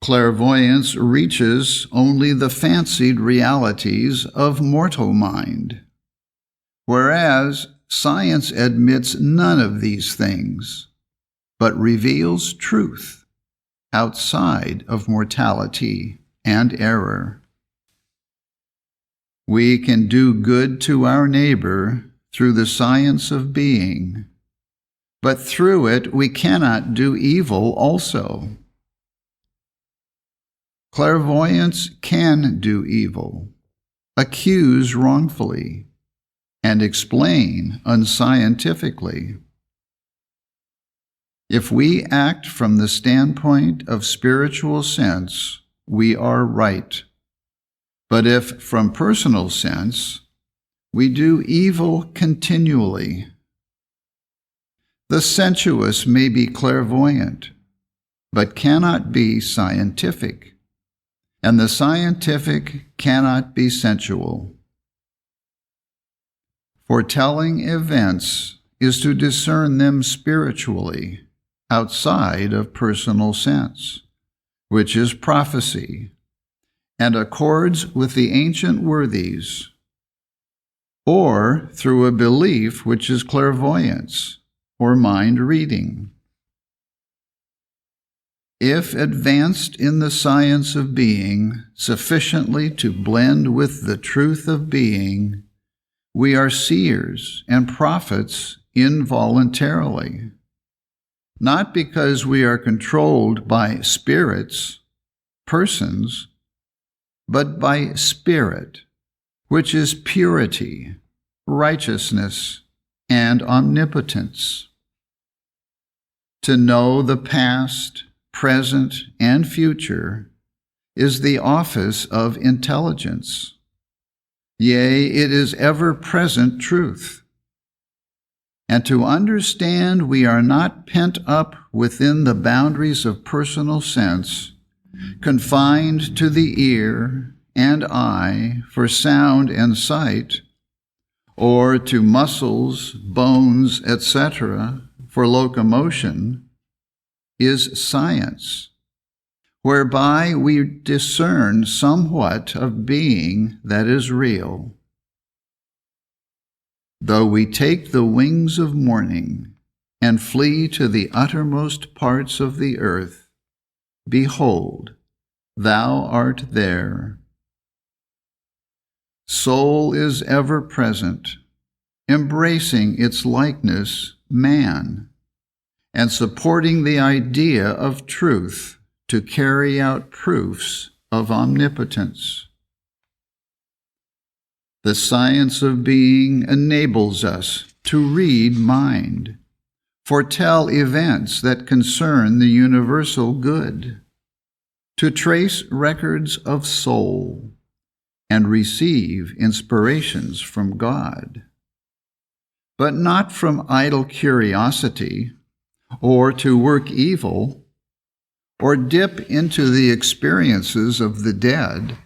Clairvoyance reaches only the fancied realities of mortal mind, whereas science admits none of these things, but reveals truth outside of mortality and error. We can do good to our neighbor through the science of being, but through it we cannot do evil also. Clairvoyance can do evil, accuse wrongfully, and explain unscientifically. If we act from the standpoint of spiritual sense, we are right. But if from personal sense, we do evil continually. The sensuous may be clairvoyant, but cannot be scientific, and the scientific cannot be sensual. Foretelling events is to discern them spiritually, outside of personal sense, which is prophecy, and accords with the ancient worthies, or through a belief which is clairvoyance, or mind reading. If advanced in the science of being sufficiently to blend with the truth of being, we are seers and prophets involuntarily, not because we are controlled by spirits, persons, but by spirit, which is purity, righteousness, and omnipotence. To know the past, present, and future is the office of intelligence. Yea, it is ever-present truth. And to understand we are not pent up within the boundaries of personal sense, confined to the ear and eye for sound and sight, or to muscles, bones, etc., for locomotion, is science, whereby we discern somewhat of being that is real. Though we take the wings of morning and flee to the uttermost parts of the earth, behold, thou art there. Soul is ever present, embracing its likeness, man, and supporting the idea of truth to carry out proofs of omnipotence. The science of being enables us to read mind, foretell events that concern the universal good, to trace records of soul, and receive inspirations from God, but not from idle curiosity, or to work evil, or dip into the experiences of the dead,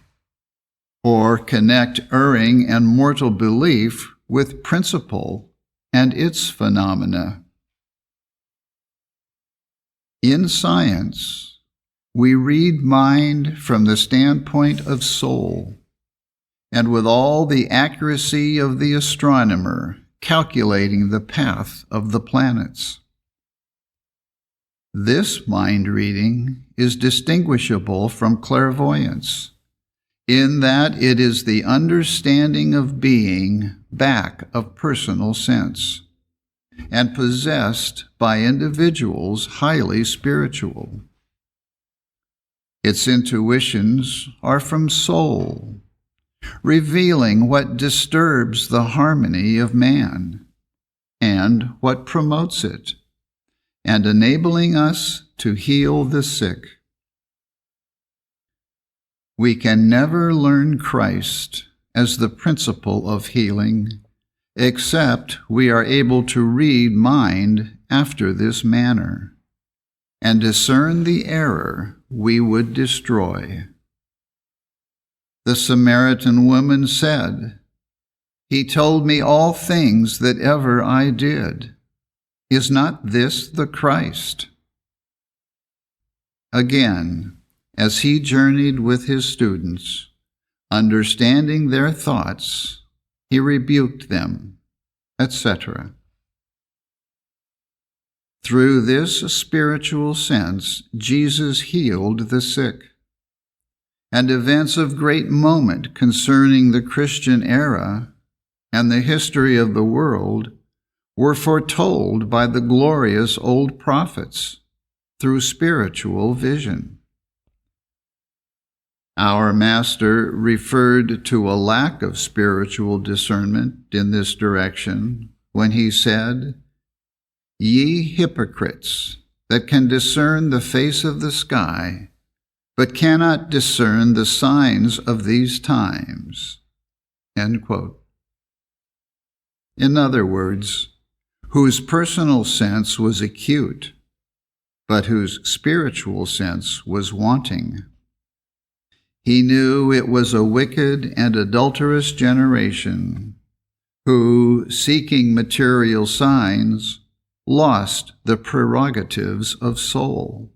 or connect erring and mortal belief with principle and its phenomena. In science, we read mind from the standpoint of soul, and with all the accuracy of the astronomer calculating the path of the planets. This mind reading is distinguishable from clairvoyance, in that it is the understanding of being back of personal sense, and possessed by individuals highly spiritual. Its intuitions are from soul, revealing what disturbs the harmony of man and what promotes it, and enabling us to heal the sick. We can never learn Christ as the principle of healing, except we are able to read mind after this manner, and discern the error we would destroy. The Samaritan woman said, "He told me all things that ever I did. Is not this the Christ?" Again, as he journeyed with his students, understanding their thoughts, he rebuked them, etc. Through this spiritual sense, Jesus healed the sick, and events of great moment concerning the Christian era and the history of the world were foretold by the glorious old prophets through spiritual vision. Our Master referred to a lack of spiritual discernment in this direction when he said, "Ye hypocrites, that can discern the face of the sky, but cannot discern the signs of these times." End quote. In other words, whose personal sense was acute, but whose spiritual sense was wanting. He knew it was a wicked and adulterous generation who, seeking material signs, lost the prerogatives of soul.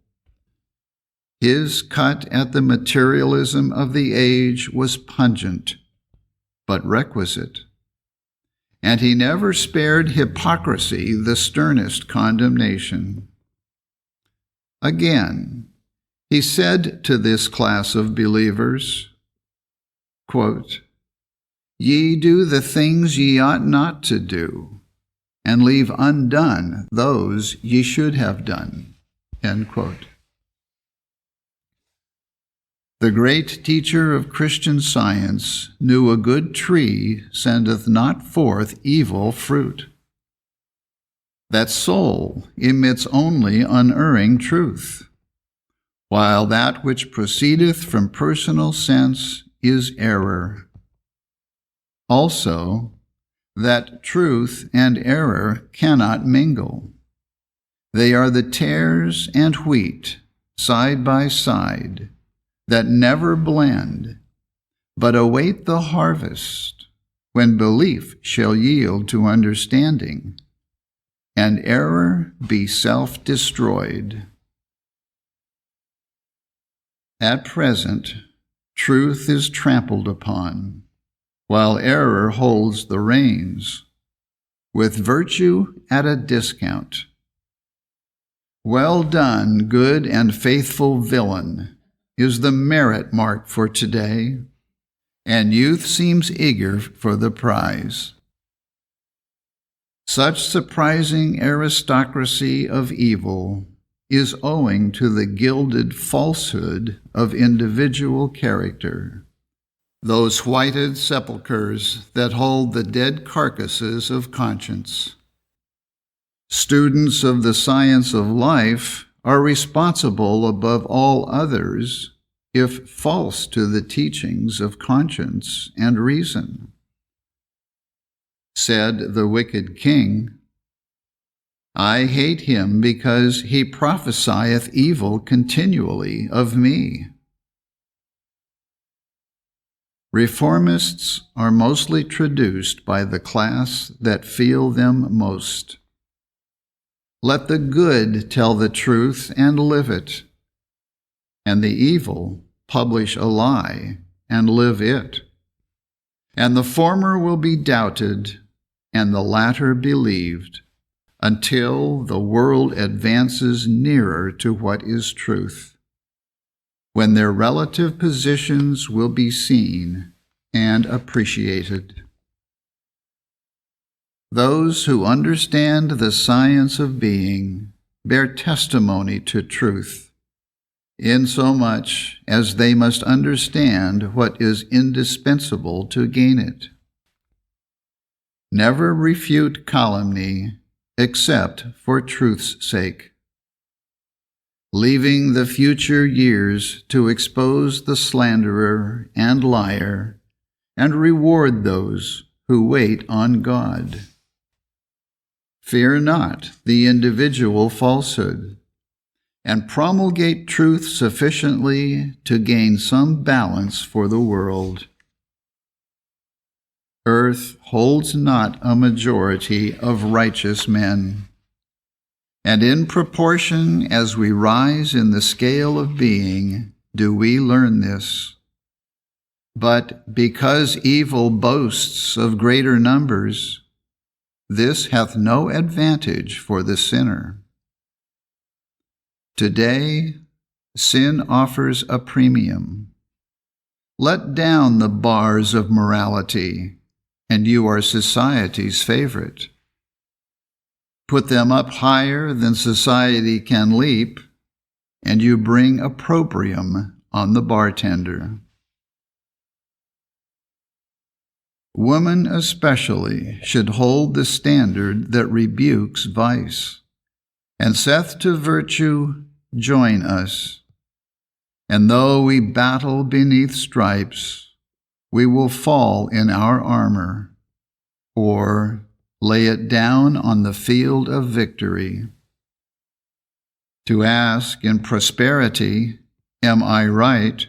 His cut at the materialism of the age was pungent, but requisite, and he never spared hypocrisy the sternest condemnation. Again, he said to this class of believers, quote, "Ye do the things ye ought not to do, and leave undone those ye should have done." End quote. The great teacher of Christian Science knew a good tree sendeth not forth evil fruit, that soul emits only unerring truth, while that which proceedeth from personal sense is error. Also, that truth and error cannot mingle. They are the tares and wheat, side by side, that never blend, but await the harvest, when belief shall yield to understanding, and error be self-destroyed. At present, truth is trampled upon, while error holds the reins, with virtue at a discount. "Well done, good and faithful villain," is the merit mark for today, and youth seems eager for the prize. Such surprising aristocracy of evil is owing to the gilded falsehood of individual character, those whited sepulchres that hold the dead carcasses of conscience. Students of the science of life are responsible above all others if false to the teachings of conscience and reason. Said the wicked king, "I hate him because he prophesieth evil continually of me." Reformists are mostly traduced by the class that feel them most. Let the good tell the truth and live it, and the evil publish a lie and live it. And the former will be doubted, and the latter believed, until the world advances nearer to what is truth, when their relative positions will be seen and appreciated. Those who understand the science of being bear testimony to truth, insomuch as they must understand what is indispensable to gain it. Never refute calumny except for truth's sake, leaving the future years to expose the slanderer and liar, and reward those who wait on God. Fear not the individual falsehood, and promulgate truth sufficiently to gain some balance for the world. Earth holds not a majority of righteous men, and in proportion as we rise in the scale of being, do we learn this. But because evil boasts of greater numbers, this hath no advantage for the sinner. Today, sin offers a premium. Let down the bars of morality, and you are society's favorite. Put them up higher than society can leap, and you bring opprobrium on the bartender. Woman especially should hold the standard that rebukes vice, and saith to virtue, join us. And though we battle beneath stripes, we will fall in our armor, or lay it down on the field of victory. To ask in prosperity, am I right,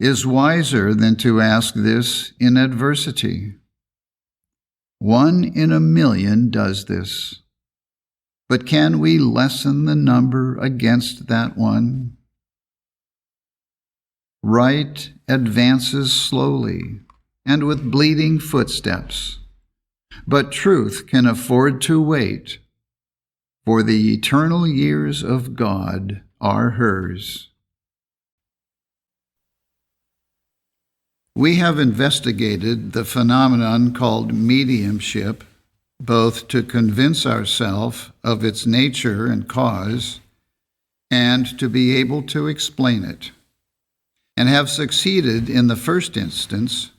is wiser than to ask this in adversity. 1 in a million does this. But can we lessen the number against that one? Right advances slowly and with bleeding footsteps, but truth can afford to wait, for the eternal years of God are hers. We have investigated the phenomenon called mediumship, both to convince ourselves of its nature and cause, and to be able to explain it, and have succeeded in the first instance,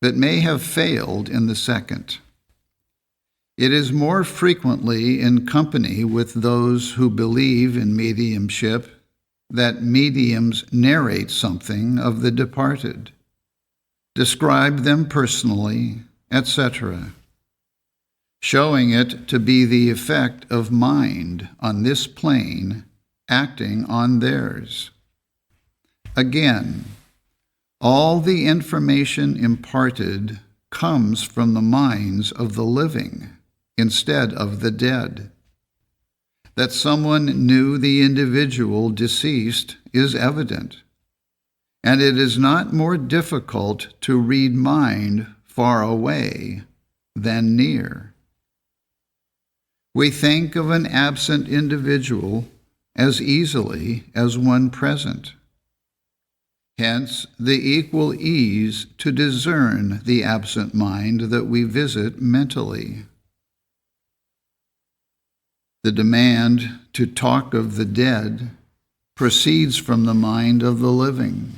but may have failed in the second. It is more frequently in company with those who believe in mediumship that mediums narrate something of the departed, describe them personally, etc., showing it to be the effect of mind on this plane acting on theirs. Again, all the information imparted comes from the minds of the living instead of the dead. That someone knew the individual deceased is evident, and it is not more difficult to read mind far away than near. We think of an absent individual as easily as one present. Hence, the equal ease to discern the absent mind that we visit mentally. The demand to talk of the dead proceeds from the mind of the living,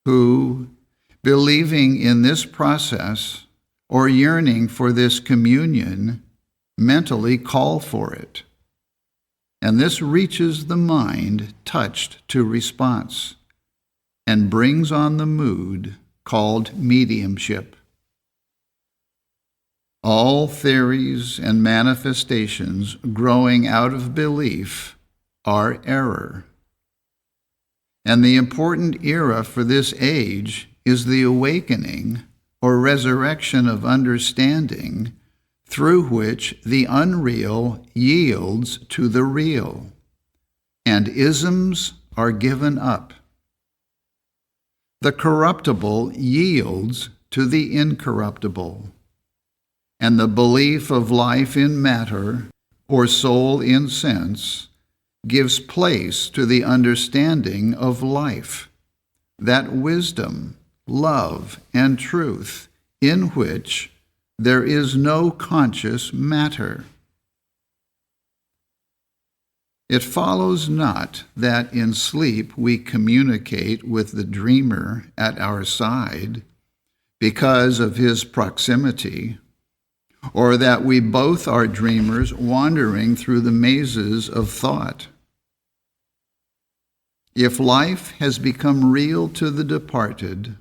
who, believing in this process or yearning for this communion, mentally call for it. And this reaches the mind touched to response and brings on the mood called mediumship. All theories and manifestations growing out of belief are error. And the important era for this age is the awakening or resurrection of understanding through which the unreal yields to the real, and isms are given up. The corruptible yields to the incorruptible, and the belief of life in matter or soul in sense gives place to the understanding of life, that wisdom, love, and truth in which there is no conscious matter. It follows not that in sleep we communicate with the dreamer at our side because of his proximity, or that we both are dreamers wandering through the mazes of thought. If life has become real to the departed,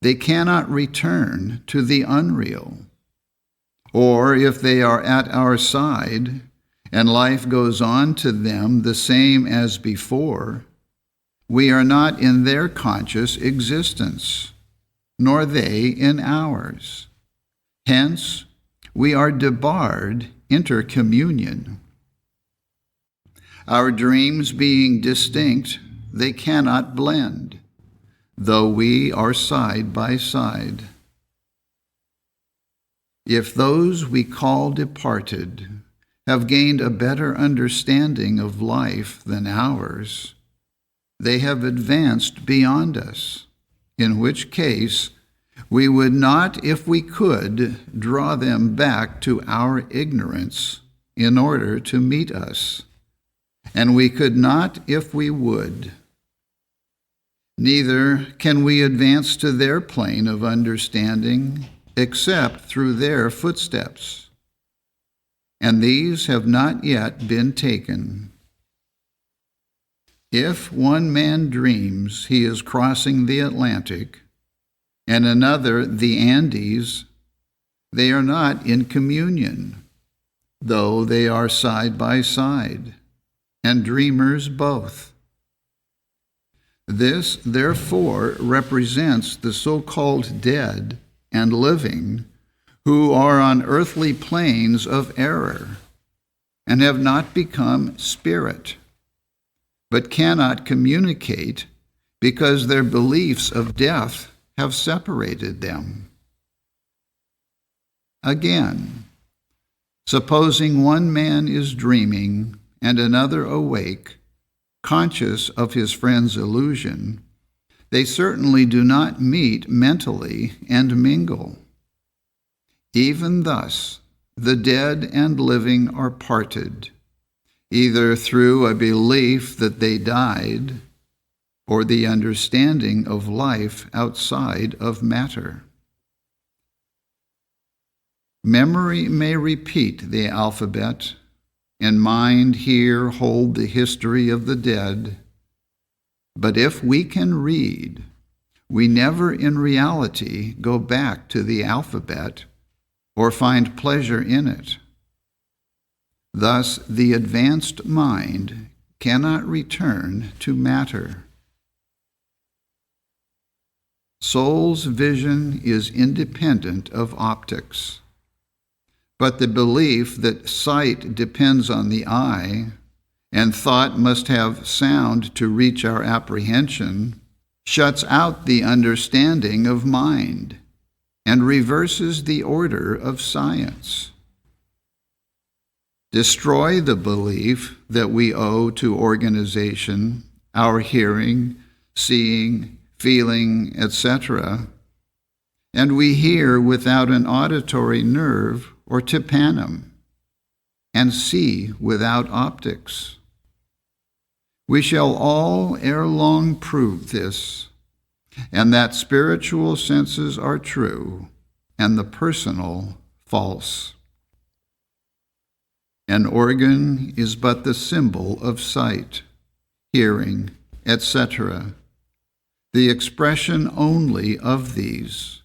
they cannot return to the unreal. Or if they are at our side, and life goes on to them the same as before, we are not in their conscious existence, nor they in ours. Hence, we are debarred intercommunion. Our dreams being distinct, they cannot blend, though we are side by side. If those we call departed have gained a better understanding of life than ours, they have advanced beyond us, in which case we would not, if we could, draw them back to our ignorance in order to meet us, and we could not if we would. Neither can we advance to their plane of understanding except through their footsteps, and these have not yet been taken. If one man dreams he is crossing the Atlantic, and another the Andes, they are not in communion, though they are side by side, and dreamers both. This, therefore, represents the so-called dead and living who are on earthly planes of error and have not become spirit, but cannot communicate because their beliefs of death have separated them. Again, supposing one man is dreaming and another awake, conscious of his friend's illusion, they certainly do not meet mentally and mingle. Even thus, the dead and living are parted, either through a belief that they died or the understanding of life outside of matter. Memory may repeat the alphabet, and mind here hold the history of the dead, but if we can read, we never in reality go back to the alphabet or find pleasure in it. Thus, the advanced mind cannot return to matter. Soul's vision is independent of optics, but the belief that sight depends on the eye and thought must have sound to reach our apprehension shuts out the understanding of mind and reverses the order of science. Destroy the belief that we owe to organization our hearing, seeing, feeling, etc., and we hear without an auditory nerve or tympanum, and see without optics. We shall all ere long prove this, and that spiritual senses are true, and the personal false. An organ is but the symbol of sight, hearing, etc., the expression only of these,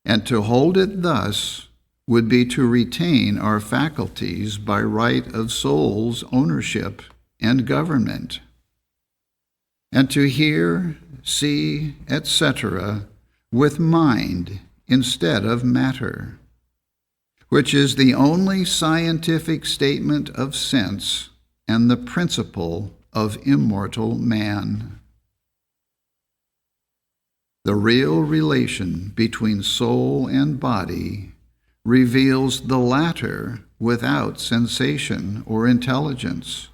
and to hold it thus would be to retain our faculties by right of soul's ownership and government. and to hear, see, etc., with mind instead of matter, which is the only scientific statement of sense and the principle of immortal man. The real relation between soul and body reveals the latter without sensation or intelligence,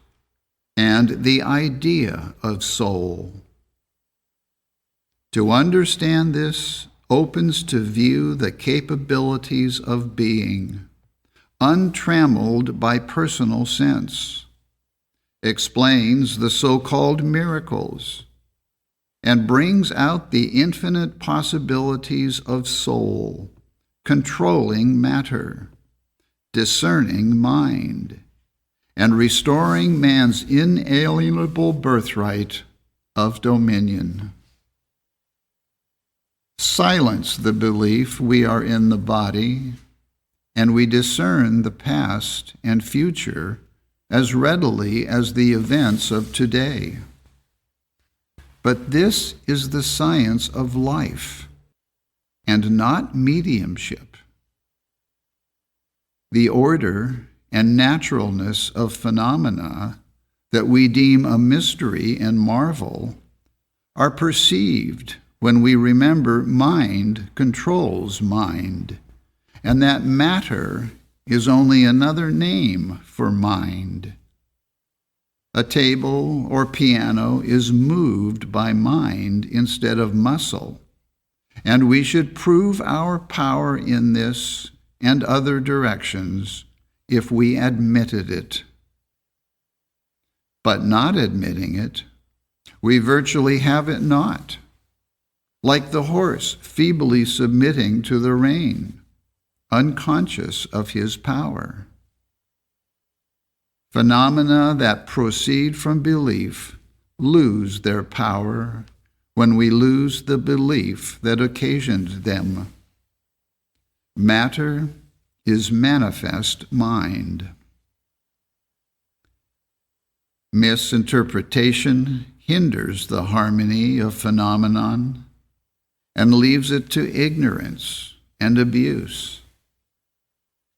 and the idea of soul. To understand this opens to view the capabilities of being, untrammeled by personal sense, explains the so-called miracles, and brings out the infinite possibilities of soul, controlling matter, discerning mind, and restoring man's inalienable birthright of dominion. Silence the belief we are in the body, and we discern the past and future as readily as the events of today. But this is the science of life, and not mediumship. The order and naturalness of phenomena that we deem a mystery and marvel are perceived when we remember mind controls mind, and that matter is only another name for mind. A table or piano is moved by mind instead of muscle, and we should prove our power in this and other directions if we admitted it. But not admitting it, we virtually have it not, like the horse feebly submitting to the rein, unconscious of his power. Phenomena that proceed from belief lose their power when we lose the belief that occasioned them. Matter is manifest mind. Misinterpretation hinders the harmony of phenomenon and leaves it to ignorance and abuse.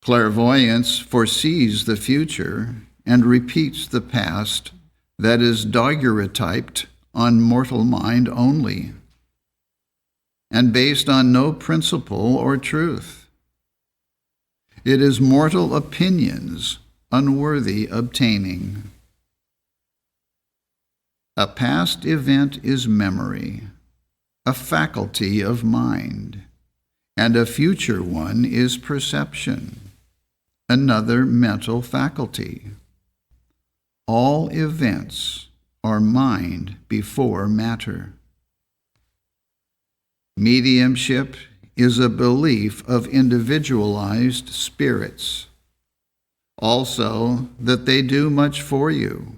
Clairvoyance foresees the future and repeats the past that is daguerreotyped on mortal mind only, and based on no principle or truth. It is mortal opinions unworthy obtaining. A past event is memory, a faculty of mind, and a future one is perception, another mental faculty. All events are mind before matter. Mediumship is a belief of individualized spirits, also that they do much for you,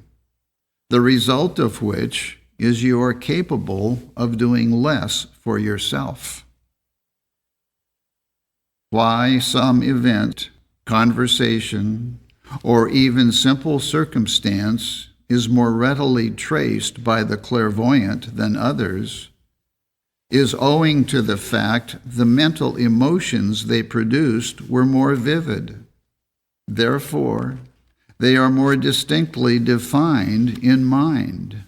the result of which is you are capable of doing less for yourself. Why some event, conversation, or even simple circumstance is more readily traced by the clairvoyant than others is owing to the fact the mental emotions they produced were more vivid. Therefore, they are more distinctly defined in mind.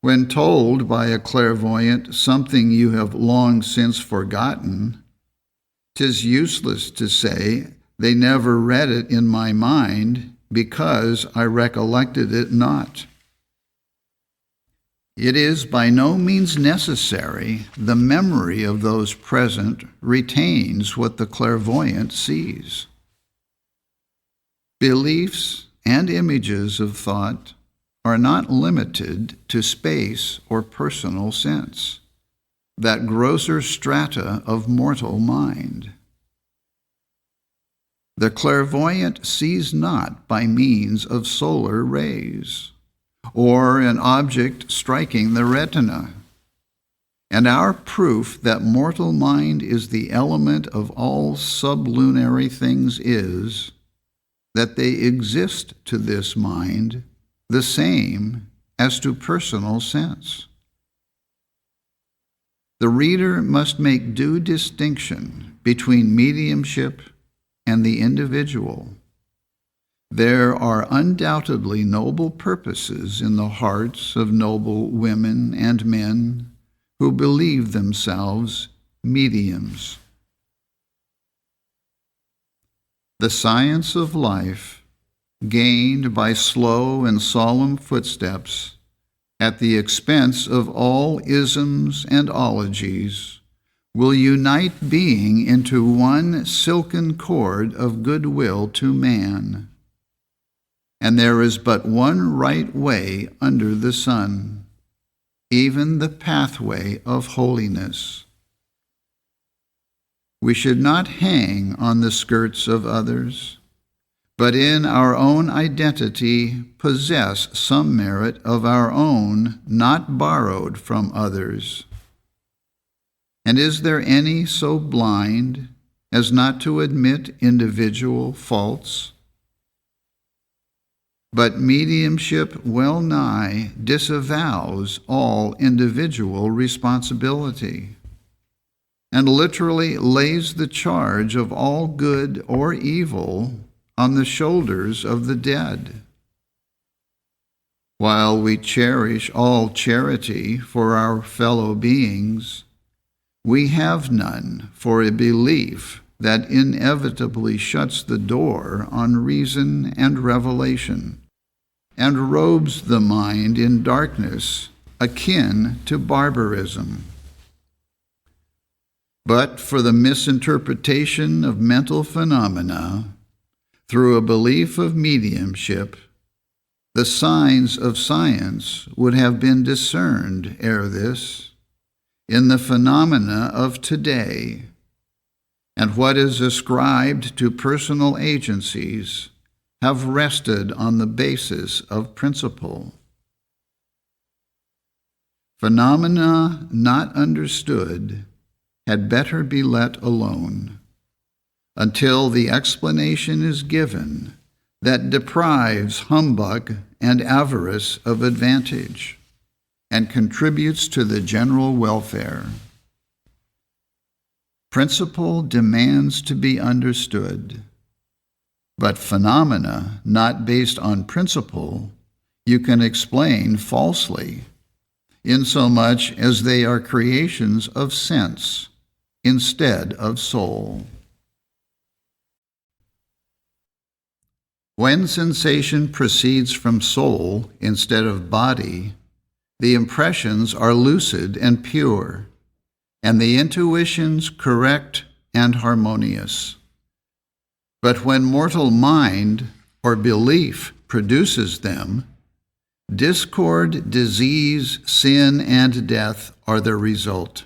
When told by a clairvoyant something you have long since forgotten, 'tis useless to say, "They never read it in my mind, because I recollected it not." It is by no means necessary the memory of those present retains what the clairvoyant sees. Beliefs and images of thought are not limited to space or personal sense, that grosser strata of mortal mind. The clairvoyant sees not by means of solar rays, or an object striking the retina. And our proof that mortal mind is the element of all sublunary things is that they exist to this mind the same as to personal sense. The reader must make due distinction between mediumship and the individual. There are undoubtedly noble purposes in the hearts of noble women and men who believe themselves mediums. The science of life, gained by slow and solemn footsteps, at the expense of all isms and ologies, will unite being into one silken cord of goodwill to man. And there is but one right way under the sun, even the pathway of holiness. We should not hang on the skirts of others, but in our own identity possess some merit of our own, not borrowed from others. And is there any so blind as not to admit individual faults? But mediumship well nigh disavows all individual responsibility, and literally lays the charge of all good or evil on the shoulders of the dead. While we cherish all charity for our fellow beings, we have none for a belief that inevitably shuts the door on reason and revelation, and robes the mind in darkness akin to barbarism. But for the misinterpretation of mental phenomena through a belief of mediumship, the signs of science would have been discerned ere this in the phenomena of today, and what is ascribed to personal agencies have rested on the basis of principle. Phenomena not understood had better be let alone until the explanation is given that deprives humbug and avarice of advantage and contributes to the general welfare. Principle demands to be understood, but phenomena not based on principle you can explain falsely, insomuch as they are creations of sense instead of soul. When sensation proceeds from soul instead of body, the impressions are lucid and pure, and the intuitions correct and harmonious. But when mortal mind or belief produces them, discord, disease, sin, and death are the result.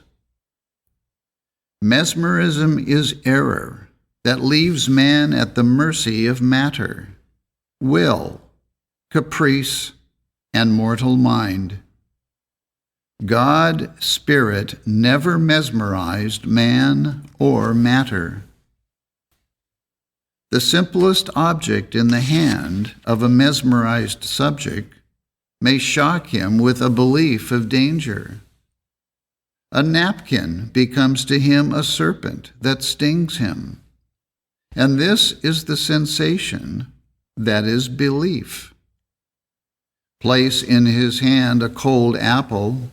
Mesmerism is error that leaves man at the mercy of matter, will, caprice, and mortal mind. God, Spirit, never mesmerized man or matter. The simplest object in the hand of a mesmerized subject may shock him with a belief of danger. A napkin becomes to him a serpent that stings him. And this is the sensation that is belief. Place in his hand a cold apple,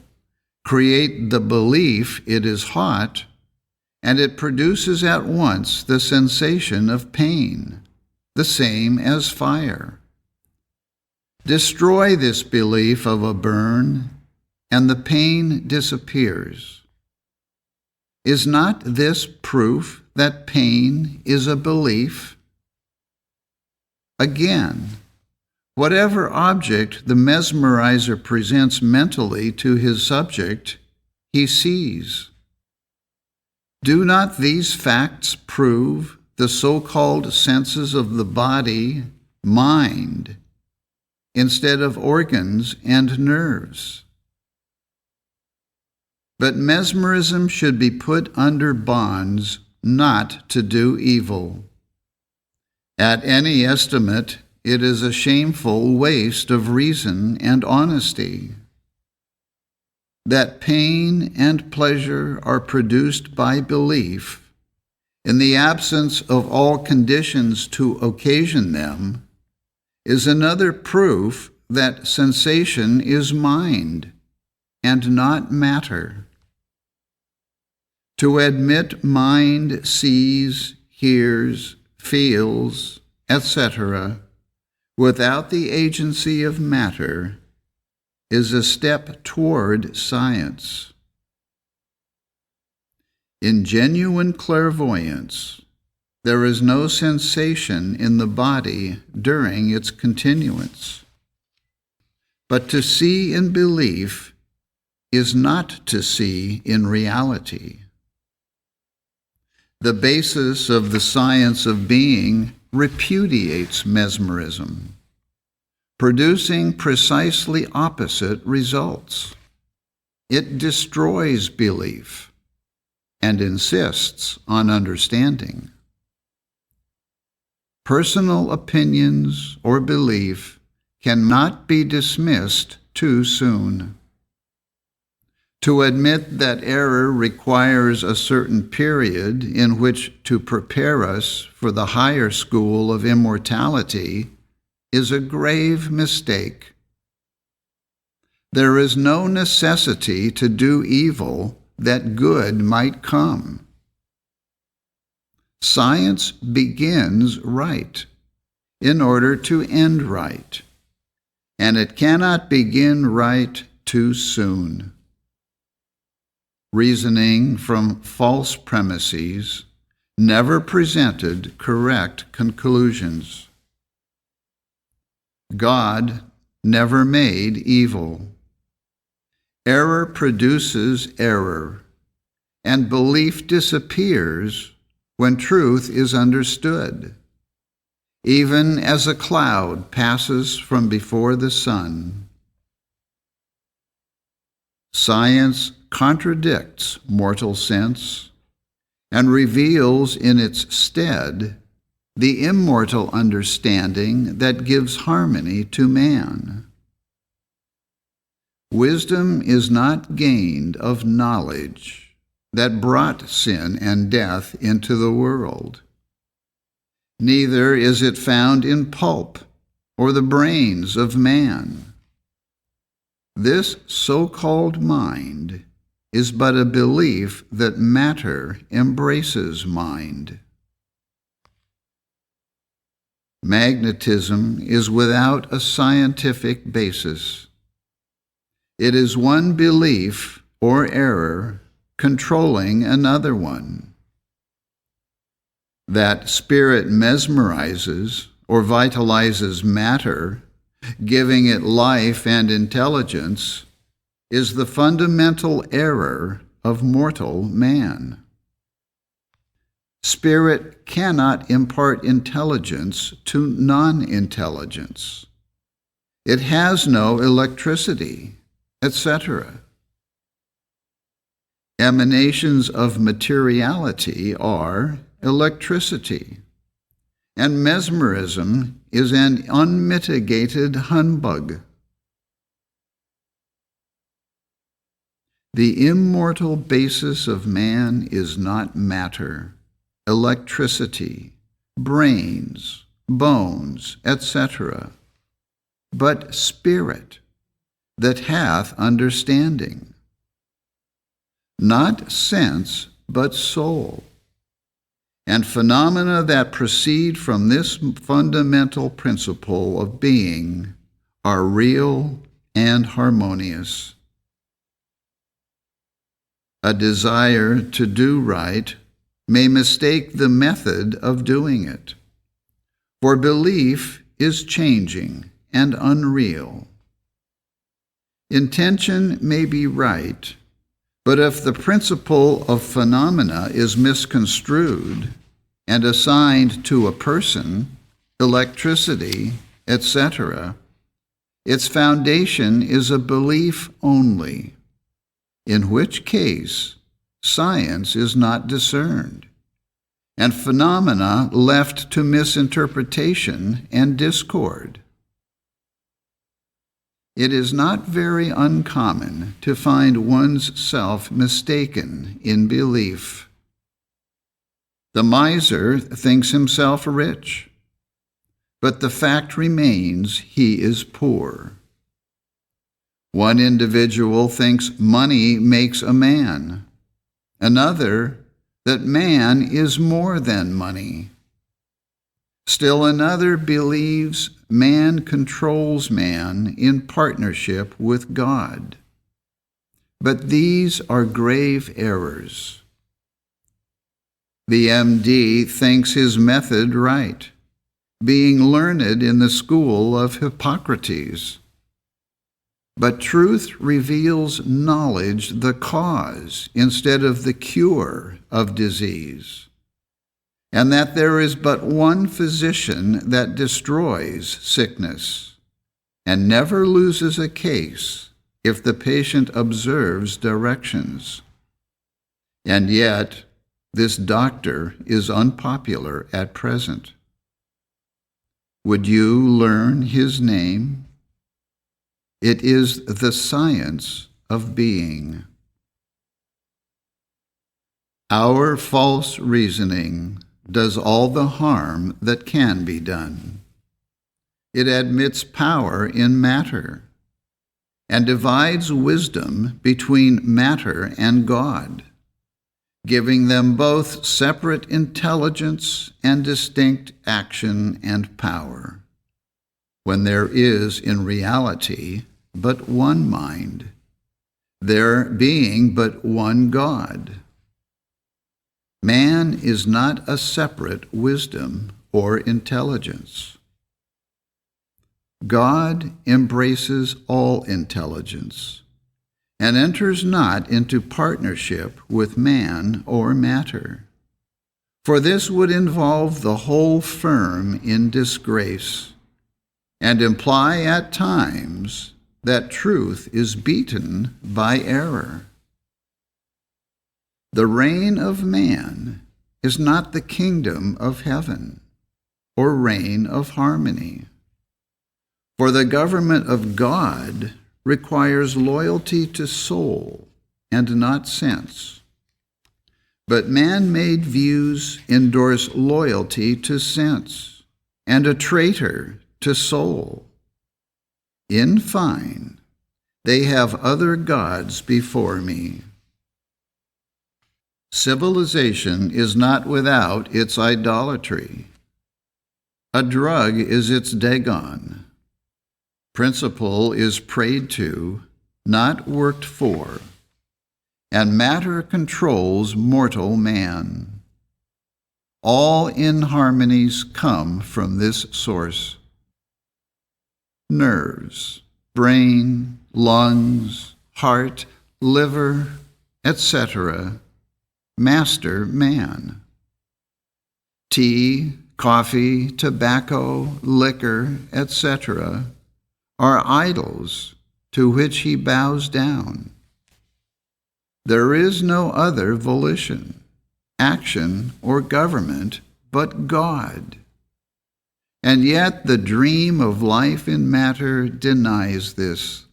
create the belief it is hot, and it produces at once the sensation of pain, the same as fire. Destroy this belief of a burn, and the pain disappears. Is not this proof that pain is a belief? Again, whatever object the mesmerizer presents mentally to his subject, he sees. Do not these facts prove the so-called senses of the body, mind, instead of organs and nerves? But mesmerism should be put under bonds not to do evil. At any estimate, it is a shameful waste of reason and honesty. That pain and pleasure are produced by belief, in the absence of all conditions to occasion them, is another proof that sensation is mind and not matter. To admit mind sees, hears, feels, etc., without the agency of matter is a step toward science. In genuine clairvoyance, there is no sensation in the body during its continuance. But to see in belief is not to see in reality. The basis of the science of being repudiates mesmerism, producing precisely opposite results. It destroys belief and insists on understanding. Personal opinions or belief cannot be dismissed too soon. To admit that error requires a certain period in which to prepare us for the higher school of immortality is a grave mistake. There is no necessity to do evil that good might come. Science begins right in order to end right, and it cannot begin right too soon. Reasoning from false premises never presented correct conclusions. God never made evil. Error produces error, and belief disappears when truth is understood, even as a cloud passes from before the sun. Science contradicts mortal sense and reveals in its stead the immortal understanding that gives harmony to man. Wisdom is not gained of knowledge that brought sin and death into the world. Neither is it found in pulp or the brains of man. This so-called mind is but a belief that matter embraces mind. Magnetism is without a scientific basis. It is one belief or error controlling another one. That spirit mesmerizes or vitalizes matter, giving it life and intelligence, is the fundamental error of mortal man. Spirit cannot impart intelligence to non-intelligence. It has no electricity, etc. Emanations of materiality are electricity, and mesmerism is an unmitigated humbug. The immortal basis of man is not matter, electricity, brains, bones, etc., but spirit that hath understanding. Not sense, but soul. And phenomena that proceed from this fundamental principle of being are real and harmonious. A desire to do right may mistake the method of doing it, for belief is changing and unreal. Intention may be right, but if the principle of phenomena is misconstrued and assigned to a person, electricity, etc., its foundation is a belief only, in which case science is not discerned, and phenomena left to misinterpretation and discord. It is not very uncommon to find one's self mistaken in belief. The miser thinks himself rich, but the fact remains he is poor. One individual thinks money makes a man, another that man is more than money. Still another believes man controls man in partnership with God. But these are grave errors. The MD thinks his method right, being learned in the school of Hippocrates. But truth reveals knowledge the cause instead of the cure of disease, and that there is but one physician that destroys sickness and never loses a case if the patient observes directions. And yet, this doctor is unpopular at present. Would you learn his name? It is the science of being. Our false reasoning does all the harm that can be done. It admits power in matter and divides wisdom between matter and God, giving them both separate intelligence and distinct action and power, when there is in reality but one mind, there being but one God. Man is not a separate wisdom or intelligence. God embraces all intelligence and enters not into partnership with man or matter, for this would involve the whole firm in disgrace and imply at times that truth is beaten by error. The reign of man is not the kingdom of heaven or reign of harmony, for the government of God requires loyalty to soul and not sense. But man-made views endorse loyalty to sense and a traitor to soul. In fine, they have other gods before me. Civilization is not without its idolatry. A drug is its Dagon. Principle is prayed to, not worked for, and matter controls mortal man. All inharmonies come from this source. Nerves, brain, lungs, heart, liver, etc., master man. Tea, coffee, tobacco, liquor, etc., are idols to which he bows down. There is no other volition, action, or government but God. And yet the dream of life in matter denies this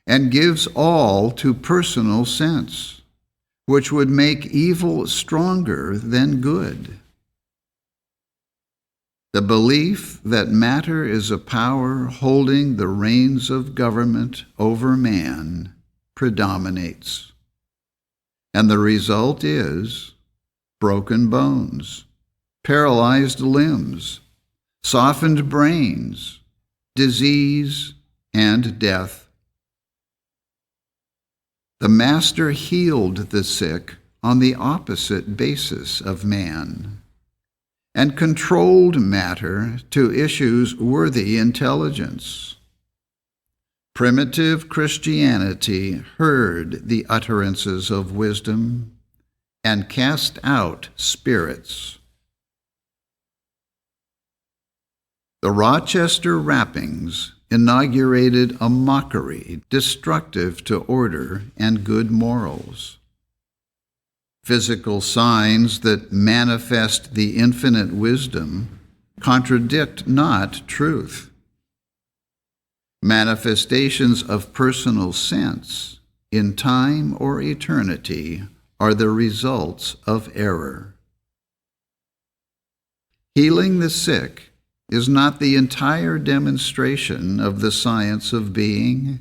and gives all to personal sense, which would make evil stronger than good. The belief that matter is a power holding the reins of government over man predominates, and the result is broken bones, paralyzed limbs, softened brains, disease, and death. The Master healed the sick on the opposite basis of man, and controlled matter to issues worthy intelligence. Primitive Christianity heard the utterances of wisdom and cast out spirits. The Rochester rappings inaugurated a mockery destructive to order and good morals. Physical signs that manifest the infinite wisdom contradict not truth. Manifestations of personal sense in time or eternity are the results of error. Healing the sick is not the entire demonstration of the science of being,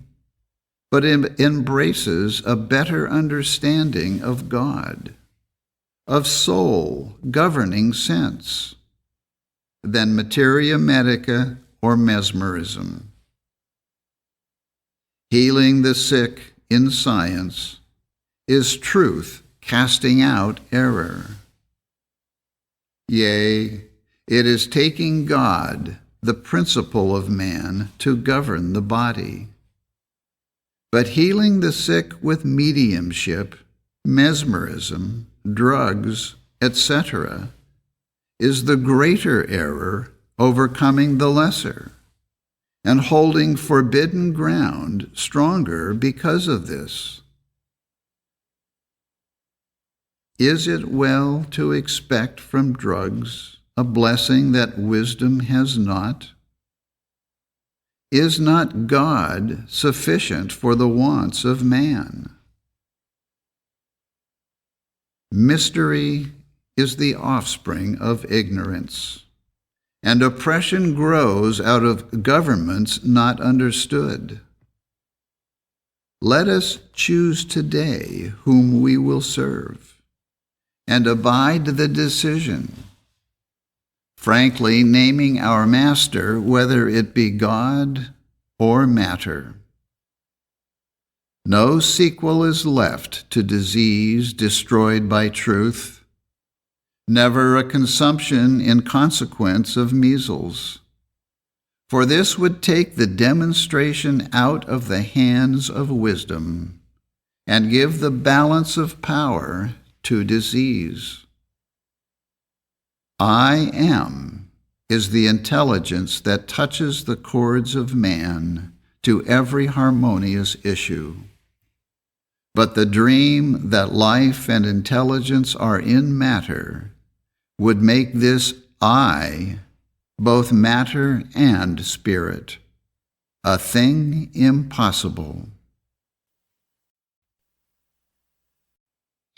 but embraces a better understanding of God, of soul governing sense, than materia medica or mesmerism. Healing the sick in science is truth casting out error. Yea, it is taking God, the principle of man, to govern the body. But healing the sick with mediumship, mesmerism, drugs, etc., is the greater error overcoming the lesser, and holding forbidden ground stronger because of this. Is it well to expect from drugs a blessing that wisdom has not? Is not God sufficient for the wants of man? Mystery is the offspring of ignorance, and oppression grows out of governments not understood. Let us choose today whom we will serve, and abide the decision, frankly naming our master, whether it be God or matter. No sequel is left to disease destroyed by truth, never a consumption in consequence of measles. For this would take the demonstration out of the hands of wisdom, and give the balance of power to disease. I am is the intelligence that touches the chords of man to every harmonious issue. But the dream that life and intelligence are in matter would make this I both matter and spirit, a thing impossible.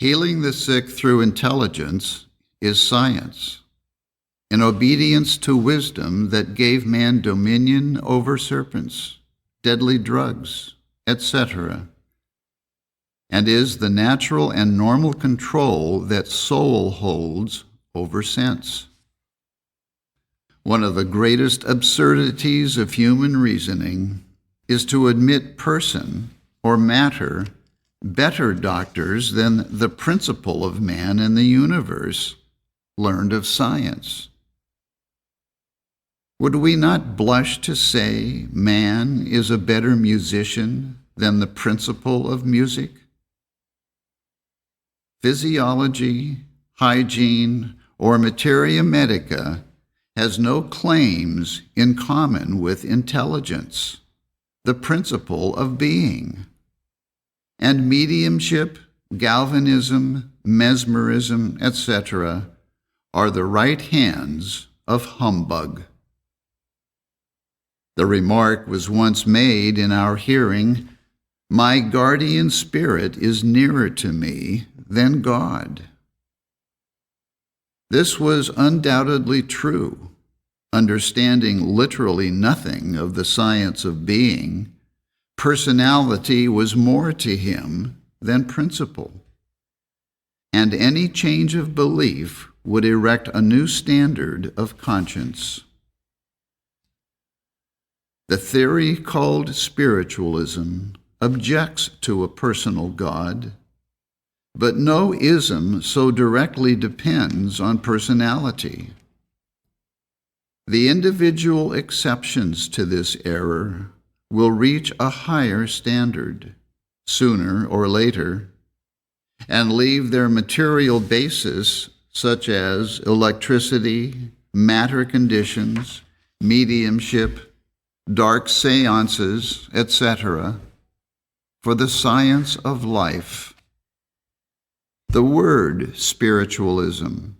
Healing the sick through intelligence is science, in obedience to wisdom that gave man dominion over serpents, deadly drugs, etc., and is the natural and normal control that soul holds over sense. One of the greatest absurdities of human reasoning is to admit person or matter better doctors than the principle of man in the universe learned of science. Would we not blush to say man is a better musician than the principle of music? Physiology, hygiene, or materia medica has no claims in common with intelligence, the principle of being. And mediumship, galvanism, mesmerism, etc., are the right hands of humbug. The remark was once made in our hearing, "My guardian spirit is nearer to me than God." This was undoubtedly true. Understanding literally nothing of the science of being, personality was more to him than principle. And any change of belief would erect a new standard of conscience. The theory called spiritualism objects to a personal God, but no ism so directly depends on personality. The individual exceptions to this error will reach a higher standard, sooner or later, and leave their material basis, such as electricity, matter conditions, mediumship, dark seances, etc., for the science of life. The word spiritualism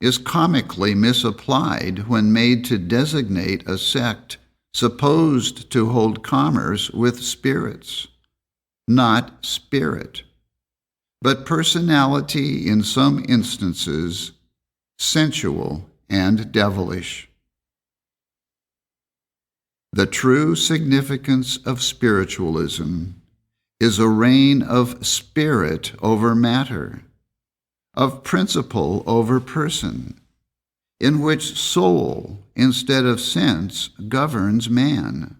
is comically misapplied when made to designate a sect supposed to hold commerce with spirits, not spirit, but personality in some instances, sensual and devilish. The true significance of spiritualism is a reign of spirit over matter, of principle over person, in which soul instead of sense governs man.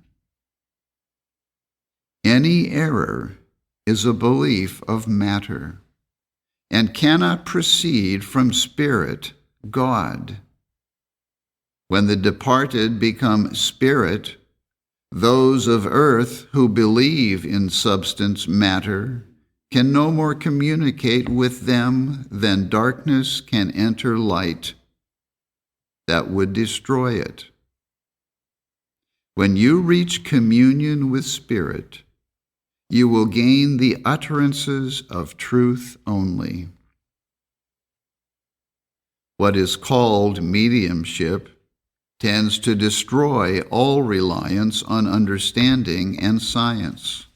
Any error is a belief of matter, and cannot proceed from spirit, God. When the departed become spirit, those of earth who believe in substance matter can no more communicate with them than darkness can enter light. That would destroy it. When you reach communion with Spirit, you will gain the utterances of truth only. What is called mediumship tends to destroy all reliance on understanding and science.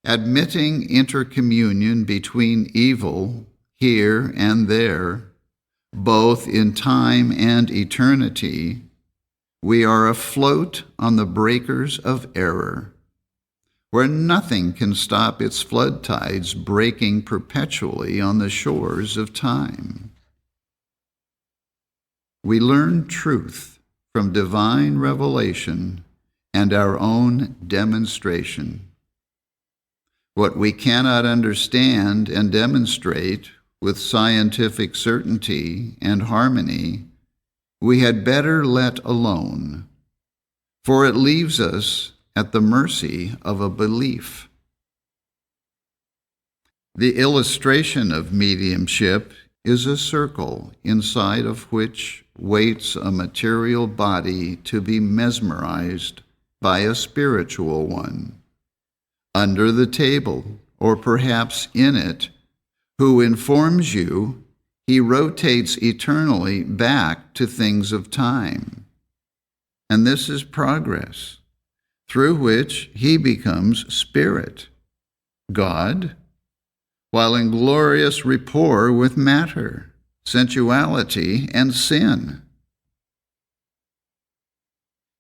Admitting intercommunion between evil, here and there, both in time and eternity, we are afloat on the breakers of error, where nothing can stop its flood tides breaking perpetually on the shores of time. We learn truth from divine revelation and our own demonstration. What we cannot understand and demonstrate with scientific certainty and harmony, we had better let alone, for it leaves us at the mercy of a belief. The illustration of mediumship is a circle inside of which waits a material body to be mesmerized by a spiritual one, under the table or perhaps in it, who informs you he rotates eternally back to things of time. And this is progress, through which he becomes spirit, God, while in glorious rapport with matter, sensuality, and sin.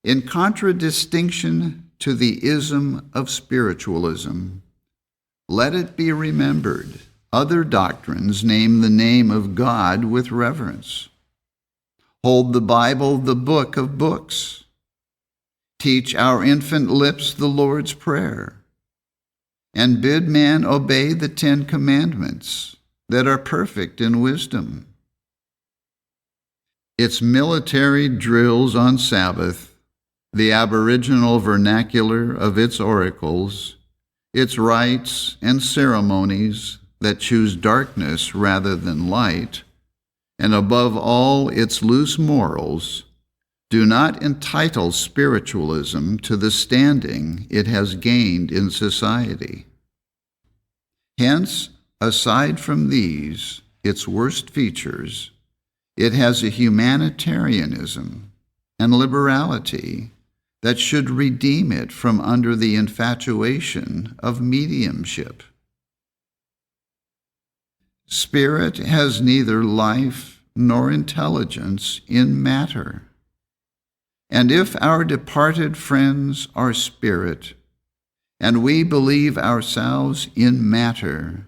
In contradistinction to the ism of spiritualism, let it be remembered, other doctrines name the name of God with reverence, hold the Bible the book of books, teach our infant lips the Lord's Prayer, and bid man obey the 10 Commandments that are perfect in wisdom. Its military drills on Sabbath, the aboriginal vernacular of its oracles, its rites and ceremonies that choose darkness rather than light, and above all its loose morals, do not entitle spiritualism to the standing it has gained in society. Hence, aside from these, its worst features, it has a humanitarianism and liberality that should redeem it from under the infatuation of mediumship. Spirit has neither life nor intelligence in matter. And if our departed friends are spirit, and we believe ourselves in matter,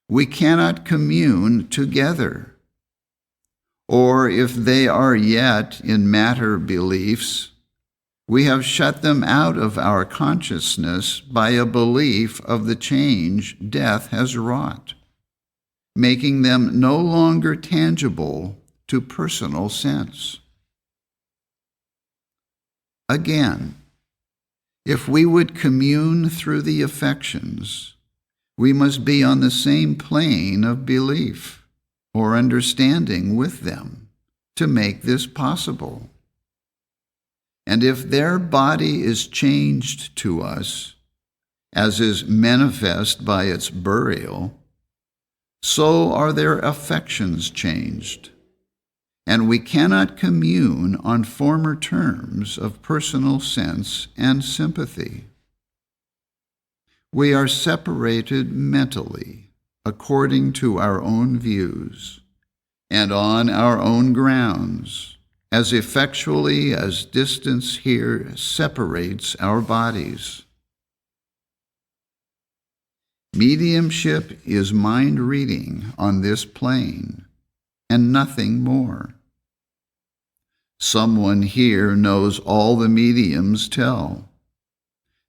we cannot commune together. Or if they are yet in matter beliefs, we have shut them out of our consciousness by a belief of the change death has wrought, making them no longer tangible to personal sense. Again, if we would commune through the affections, we must be on the same plane of belief or understanding with them to make this possible. And if their body is changed to us, as is manifest by its burial, so are their affections changed, and we cannot commune on former terms of personal sense and sympathy. We are separated mentally according to our own views and on our own grounds, as effectually as distance here separates our bodies. Mediumship is mind reading on this plane, and nothing more. Someone here knows all the mediums tell.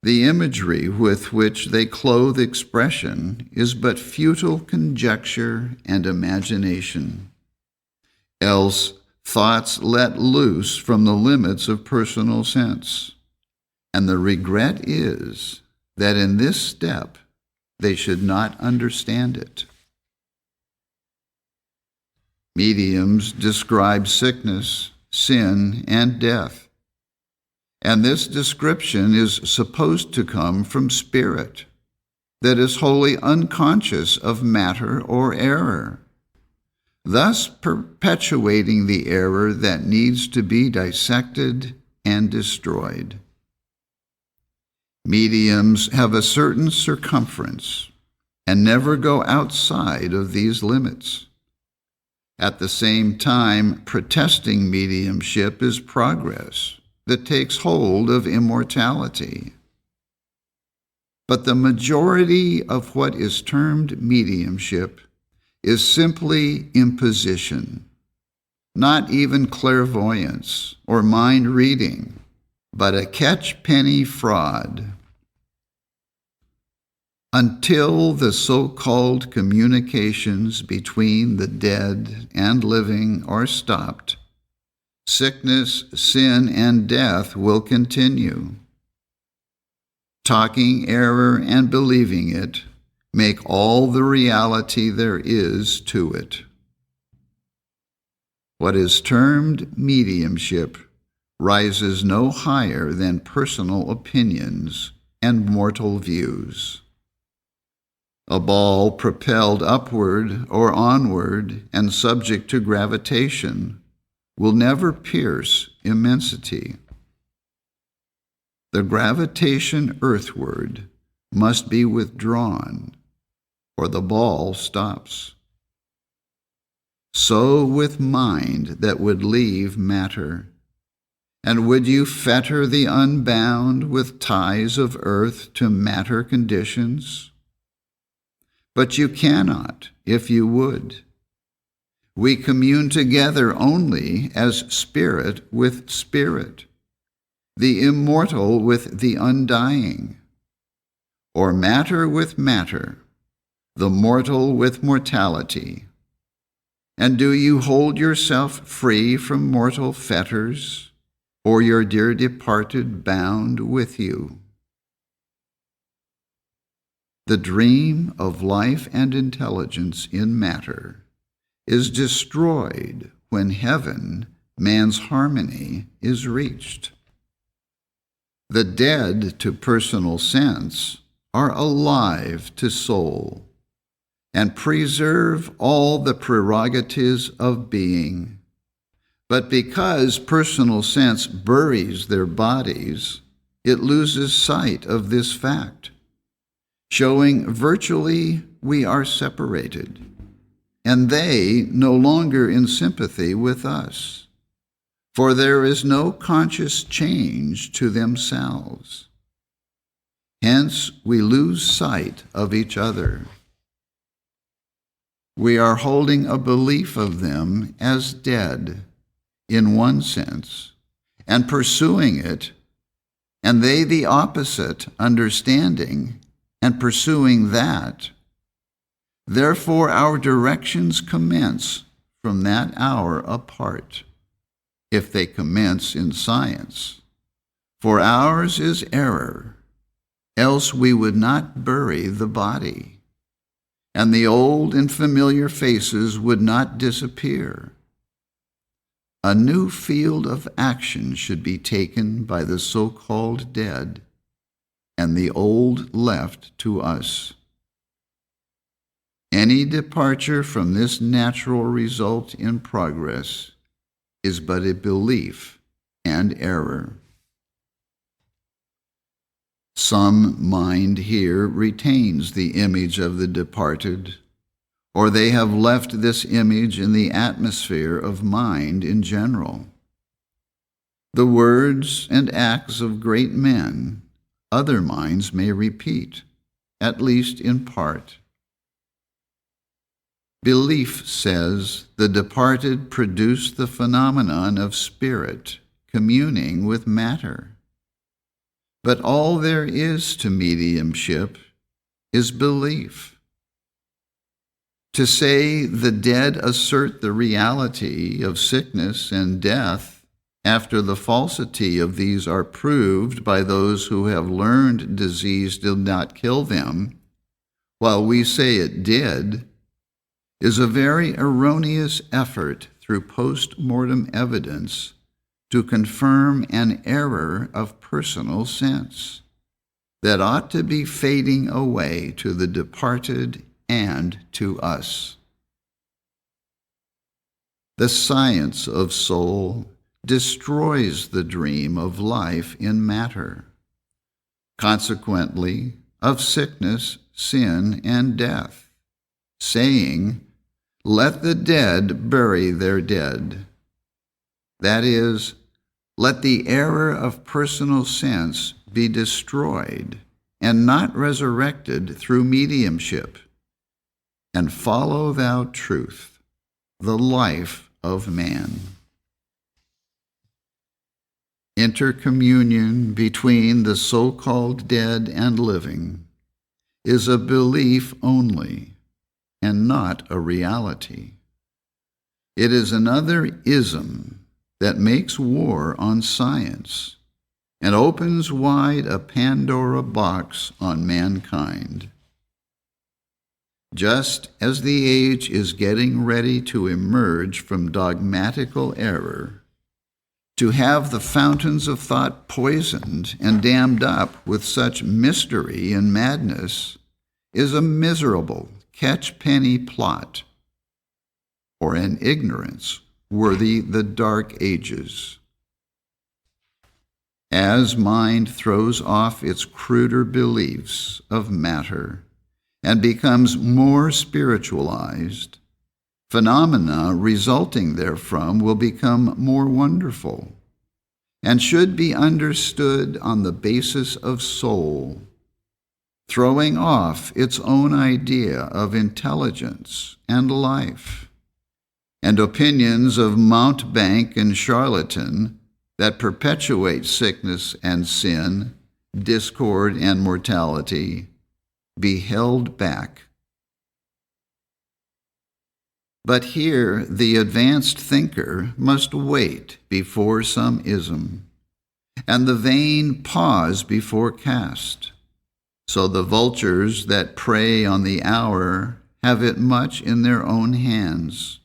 The imagery with which they clothe expression is but futile conjecture and imagination, else thoughts let loose from the limits of personal sense, and the regret is that in this step they should not understand it. Mediums describe sickness, sin, and death, and this description is supposed to come from spirit that is wholly unconscious of matter or error, thus perpetuating the error that needs to be dissected and destroyed. Mediums have a certain circumference and never go outside of these limits. At the same time, protesting mediumship is progress that takes hold of immortality. But the majority of what is termed mediumship is simply imposition, not even clairvoyance or mind reading, but a catch-penny fraud. Until the so-called communications between the dead and living are stopped, sickness, sin, and death will continue. Talking error and believing it make all the reality there is to it. What is termed mediumship rises no higher than personal opinions and mortal views. A ball propelled upward or onward and subject to gravitation will never pierce immensity. The gravitation earthward must be withdrawn, or the ball stops. So with mind that would leave matter. And would you fetter the unbound with ties of earth to matter conditions? But you cannot, if you would. We commune together only as spirit with spirit, the immortal with the undying, or matter with matter, the mortal with mortality. And do you hold yourself free from mortal fetters, or your dear departed bound with you? The dream of life and intelligence in matter is destroyed when heaven, man's harmony, is reached. The dead to personal sense are alive to soul and preserve all the prerogatives of being. But because personal sense buries their bodies, it loses sight of this fact, showing virtually we are separated, and they no longer in sympathy with us, for there is no conscious change to themselves. Hence, we lose sight of each other. We are holding a belief of them as dead, in one sense, and pursuing it, and they the opposite, understanding and pursuing that. Therefore, our directions commence from that hour apart, if they commence in science. For ours is error, else we would not bury the body, and the old and familiar faces would not disappear. A new field of action should be taken by the so-called dead, and the old left to us. Any departure from this natural result in progress is but a belief and error. Some mind here retains the image of the departed, or they have left this image in the atmosphere of mind in general. The words and acts of great men other minds may repeat, at least in part. Belief says the departed produced the phenomenon of spirit communing with matter. But all there is to mediumship is belief. To say the dead assert the reality of sickness and death after the falsity of these are proved by those who have learned disease did not kill them, while we say it did, is a very erroneous effort through post-mortem evidence to confirm an error of personal sense that ought to be fading away to the departed and to us. The science of soul destroys the dream of life in matter, consequently of sickness, sin, and death, saying, "Let the dead bury their dead." That is, let the error of personal sense be destroyed and not resurrected through mediumship, and follow thou truth, the life of man. Intercommunion between the so-called dead and living is a belief only, and not a reality. It is another ism that makes war on science and opens wide a Pandora box on mankind. Just as the age is getting ready to emerge from dogmatical error, to have the fountains of thought poisoned and dammed up with such mystery and madness is a miserable catch-penny plot, or an ignorance worthy the dark ages. As mind throws off its cruder beliefs of matter and becomes more spiritualized, phenomena resulting therefrom will become more wonderful and should be understood on the basis of soul, throwing off its own idea of intelligence and life, and opinions of mountebank and charlatan that perpetuate sickness and sin, discord and mortality, be held back. But here the advanced thinker must wait before some ism, and the vain pause before cast. So the vultures that prey on the hour have it much in their own hands.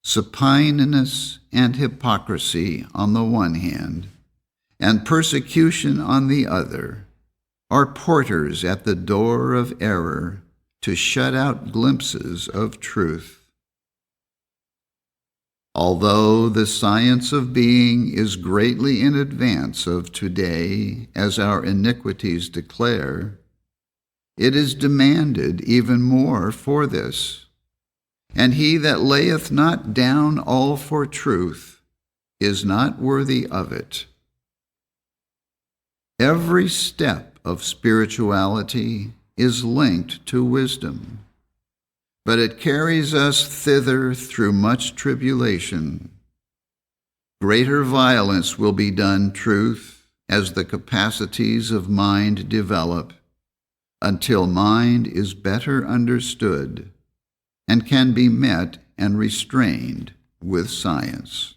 Supineness and hypocrisy on the one hand, and persecution on the other, are porters at the door of error to shut out glimpses of truth. Although the science of being is greatly in advance of today, as our iniquities declare, it is demanded even more for this. And he that layeth not down all for truth is not worthy of it. Every step of spirituality is linked to wisdom, but it carries us thither through much tribulation. Greater violence will be done truth as the capacities of mind develop, until mind is better understood and can be met and restrained with science.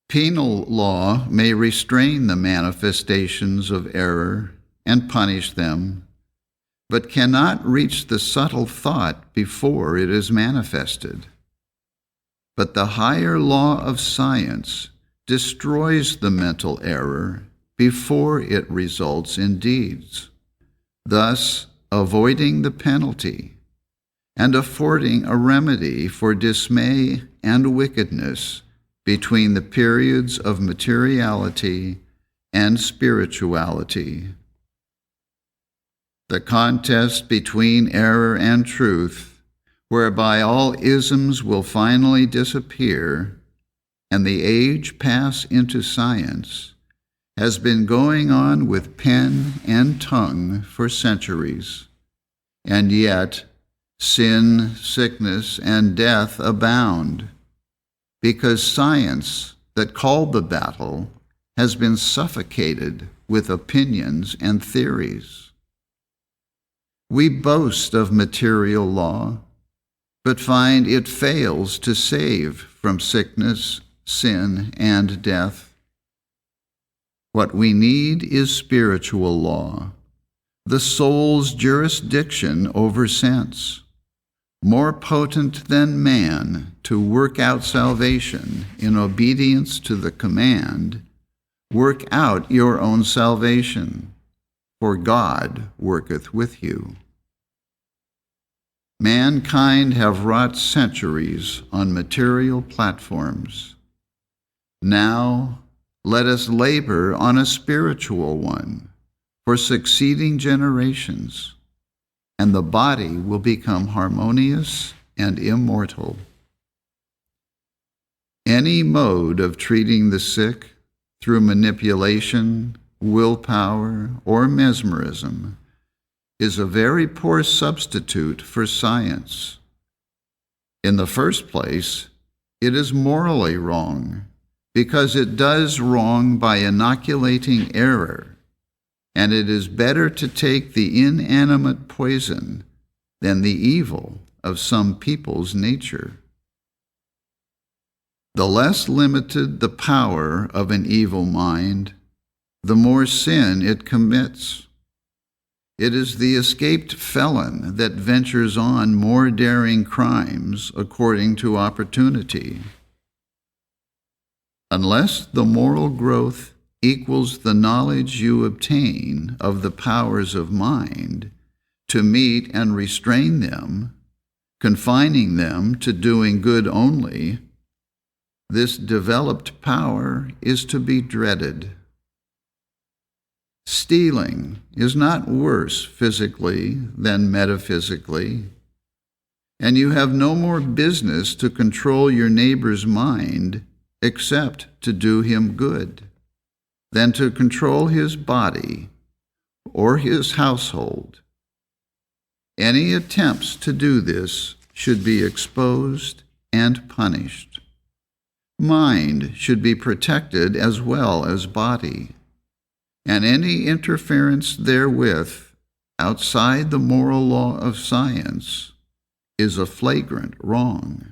Penal law may restrain the manifestations of error and punish them, but cannot reach the subtle thought before it is manifested. But the higher law of science destroys the mental error before it results in deeds, thus avoiding the penalty and affording a remedy for dismay and wickedness between the periods of materiality and spirituality. The contest between error and truth, whereby all isms will finally disappear and the age pass into science, has been going on with pen and tongue for centuries, and yet sin, sickness, and death abound, because science that called the battle has been suffocated with opinions and theories. We boast of material law, but find it fails to save from sickness, sin, and death. What we need is spiritual law, the soul's jurisdiction over sense, more potent than man to work out salvation in obedience to the command, "Work out your own salvation, for God worketh with you." Mankind have wrought centuries on material platforms. Now, let us labor on a spiritual one for succeeding generations, and the body will become harmonious and immortal. Any mode of treating the sick through manipulation, willpower, or mesmerism is a very poor substitute for science. In the first place, it is morally wrong, because it does wrong by inoculating error, and it is better to take the inanimate poison than the evil of some people's nature. The less limited the power of an evil mind, the more sin it commits. It is the escaped felon that ventures on more daring crimes according to opportunity. Unless the moral growth equals the knowledge you obtain of the powers of mind to meet and restrain them, confining them to doing good only, this developed power is to be dreaded. Stealing is not worse physically than metaphysically, and you have no more business to control your neighbor's mind except to do him good than to control his body or his household. Any attempts to do this should be exposed and punished. Mind should be protected as well as body, and any interference therewith outside the moral law of science is a flagrant wrong.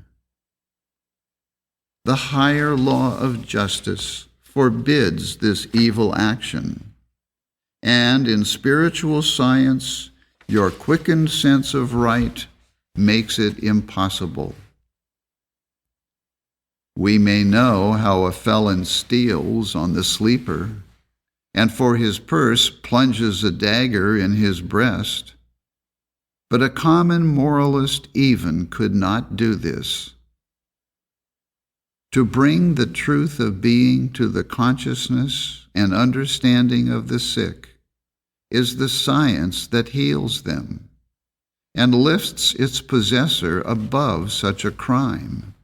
The higher law of justice forbids this evil action, and in spiritual science, your quickened sense of right makes it impossible. We may know how a felon steals on the sleeper, and for his purse plunges a dagger in his breast, but a common moralist even could not do this. To bring the truth of being to the consciousness and understanding of the sick is the science that heals them and lifts its possessor above such a crime.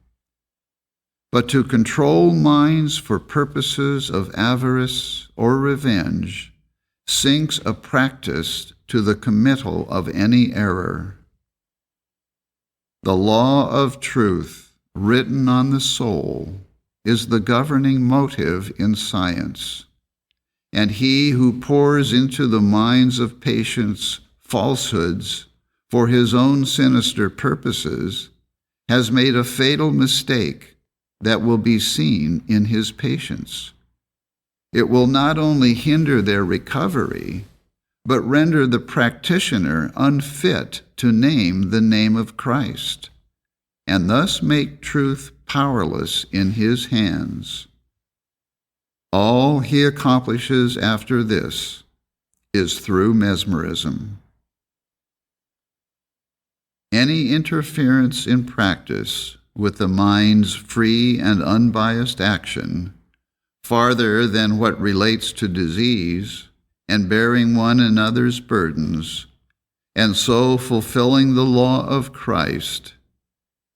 But to control minds for purposes of avarice or revenge sinks a practice to the committal of any error. The law of truth written on the soul is the governing motive in science, and he who pours into the minds of patients falsehoods for his own sinister purposes has made a fatal mistake that will be seen in his patients. It will not only hinder their recovery, but render the practitioner unfit to name the name of Christ, and thus make truth powerless in his hands. All he accomplishes after this is through mesmerism. Any interference in practice with the mind's free and unbiased action, farther than what relates to disease, and bearing one another's burdens, and so fulfilling the law of Christ,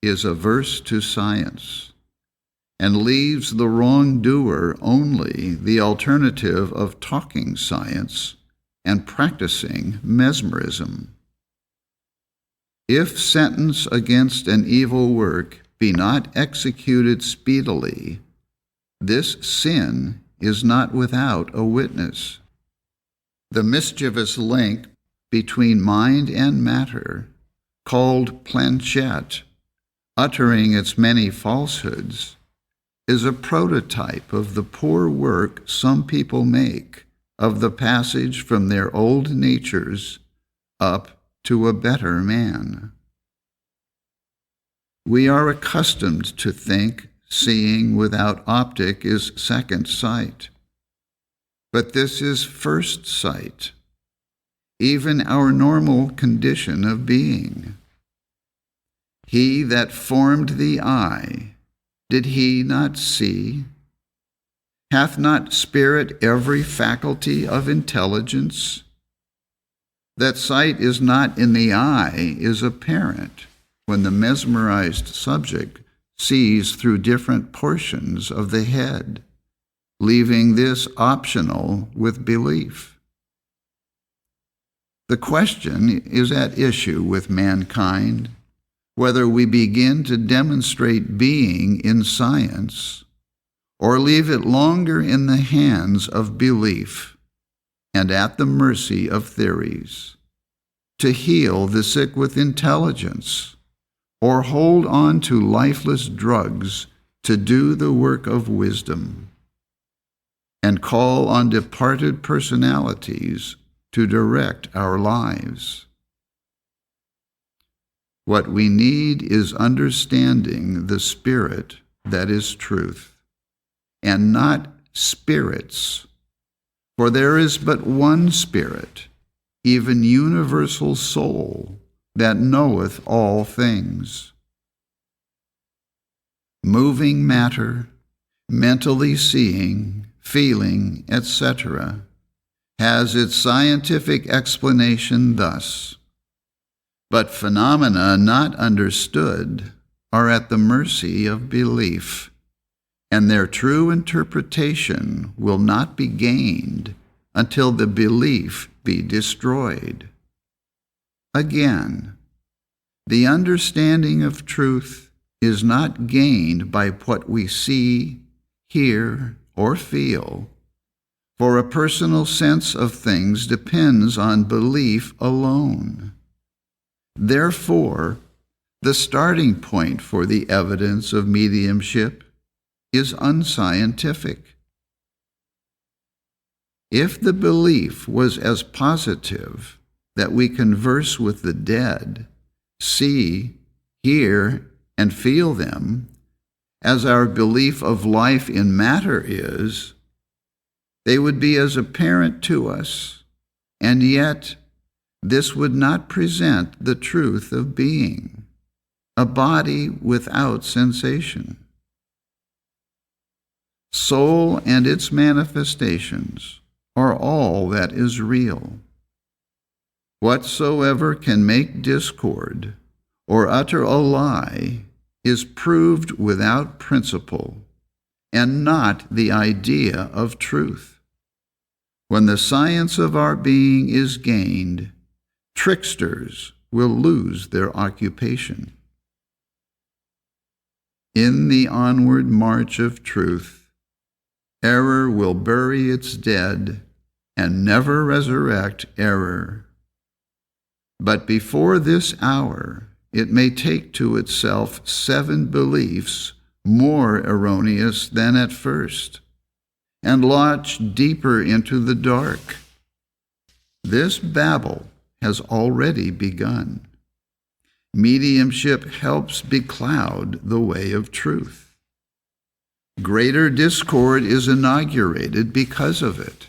is averse to science, and leaves the wrongdoer only the alternative of talking science and practicing mesmerism. If sentence against an evil work be not executed speedily, this sin is not without a witness. The mischievous link between mind and matter, called planchette, uttering its many falsehoods, is a prototype of the poor work some people make of the passage from their old natures up to a better man. We are accustomed to think seeing without optic is second sight. But this is first sight, even our normal condition of being. He that formed the eye, did he not see? Hath not spirit every faculty of intelligence? That sight is not in the eye is apparent when the mesmerized subject sees through different portions of the head, leaving this optional with belief. The question is at issue with mankind, whether we begin to demonstrate being in science or leave it longer in the hands of belief and at the mercy of theories, to heal the sick with intelligence, or hold on to lifeless drugs to do the work of wisdom, and call on departed personalities to direct our lives. What we need is understanding the Spirit that is truth, and not spirits, for there is but one Spirit, even universal soul, that knoweth all things. Moving matter, mentally seeing, feeling, etc., has its scientific explanation thus: but phenomena not understood are at the mercy of belief, and their true interpretation will not be gained until the belief be destroyed. Again, the understanding of truth is not gained by what we see, hear, or feel, for a personal sense of things depends on belief alone. Therefore, the starting point for the evidence of mediumship is unscientific. If the belief was as positive that we converse with the dead, see, hear, and feel them, as our belief of life in matter is, they would be as apparent to us, and yet this would not present the truth of being, a body without sensation. Soul and its manifestations are all that is real. Whatsoever can make discord or utter a lie is proved without principle and not the idea of truth. When the science of our being is gained, tricksters will lose their occupation. In the onward march of truth, error will bury its dead and never resurrect error. But before this hour, it may take to itself 7 beliefs more erroneous than at first, and launch deeper into the dark. This babble has already begun. Mediumship helps becloud the way of truth. Greater discord is inaugurated because of it.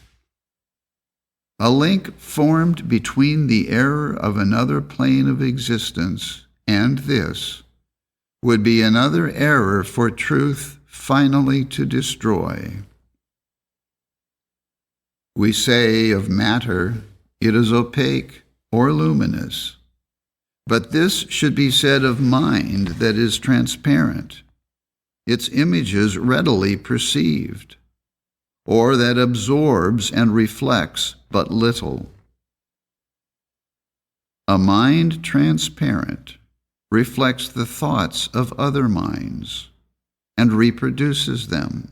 A link formed between the error of another plane of existence and this would be another error for truth finally to destroy. We say of matter, it is opaque or luminous, but this should be said of mind that is transparent, its images readily perceived, or that absorbs and reflects but little. A mind transparent reflects the thoughts of other minds and reproduces them,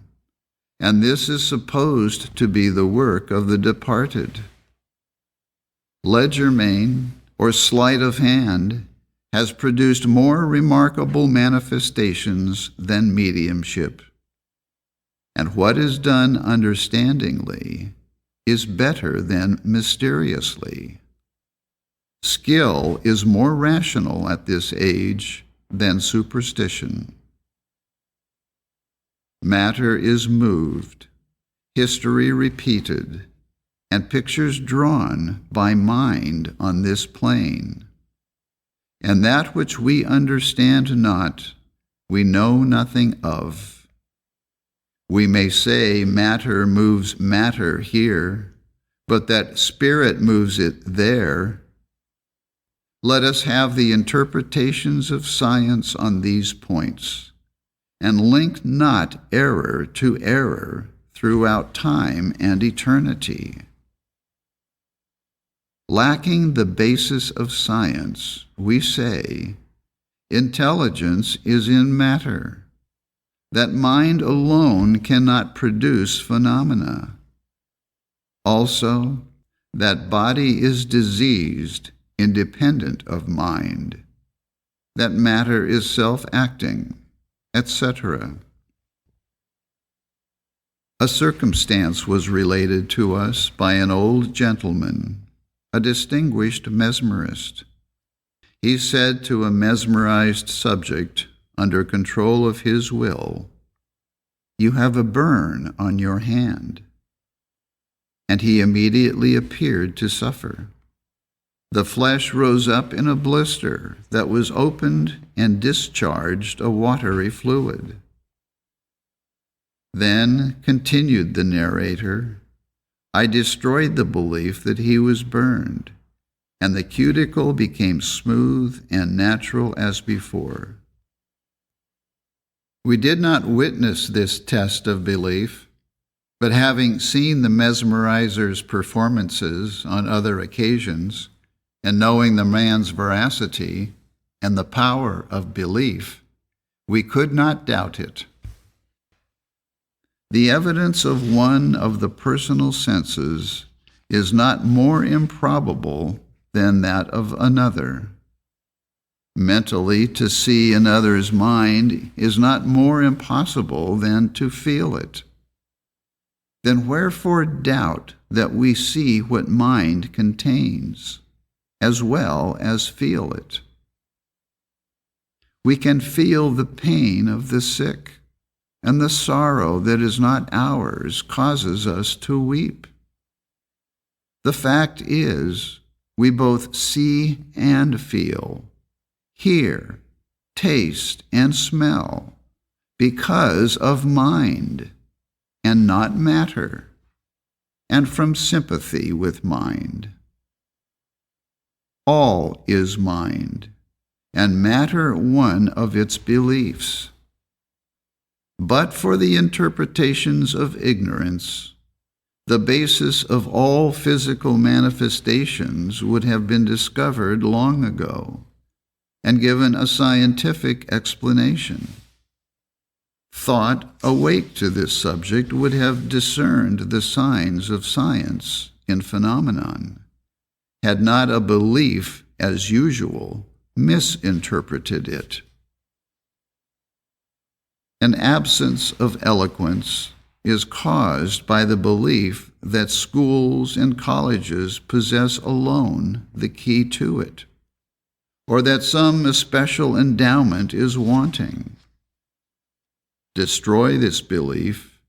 and this is supposed to be the work of the departed. Legerdemain, or sleight of hand, has produced more remarkable manifestations than mediumship. And what is done understandingly is better than mysteriously. Skill is more rational at this age than superstition. Matter is moved, history repeated, and pictures drawn by mind on this plane. And that which we understand not, we know nothing of. We may say matter moves matter here, but that spirit moves it there. Let us have the interpretations of science on these points, and link not error to error throughout time and eternity. Lacking the basis of science, we say, intelligence is in matter, that mind alone cannot produce phenomena. Also, that body is diseased, independent of mind, that matter is self-acting, etc. A circumstance was related to us by an old gentleman, a distinguished mesmerist. He said to a mesmerized subject, under control of his will, "You have a burn on your hand." And he immediately appeared to suffer. The flesh rose up in a blister that was opened and discharged a watery fluid. Then, continued the narrator, I destroyed the belief that he was burned, and the cuticle became smooth and natural as before. We did not witness this test of belief, but having seen the mesmerizer's performances on other occasions, and knowing the man's veracity and the power of belief, we could not doubt it. The evidence of one of the personal senses is not more improbable than that of another. Mentally, to see another's mind is not more impossible than to feel it. Then wherefore doubt that we see what mind contains, as well as feel it? We can feel the pain of the sick, and the sorrow that is not ours causes us to weep. The fact is, we both see and feel, hear, taste, and smell because of mind, and not matter, and from sympathy with mind. All is mind, and matter one of its beliefs. But for the interpretations of ignorance, the basis of all physical manifestations would have been discovered long ago and given a scientific explanation. Thought awake to this subject would have discerned the signs of science in phenomenon, had not a belief, as usual, misinterpreted it. An absence of eloquence is caused by the belief that schools and colleges possess alone the key to it, or that some especial endowment is wanting. Destroy this belief,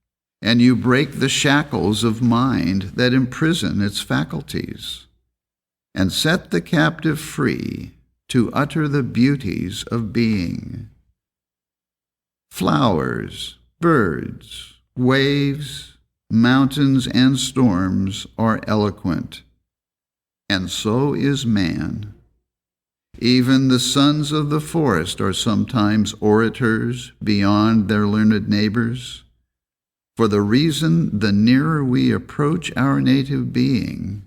and you break the shackles of mind that imprison its faculties, and set the captive free to utter the beauties of being. Flowers, birds, waves, mountains, and storms are eloquent, and so is man. Even the sons of the forest are sometimes orators beyond their learned neighbors, for the reason the nearer we approach our native being,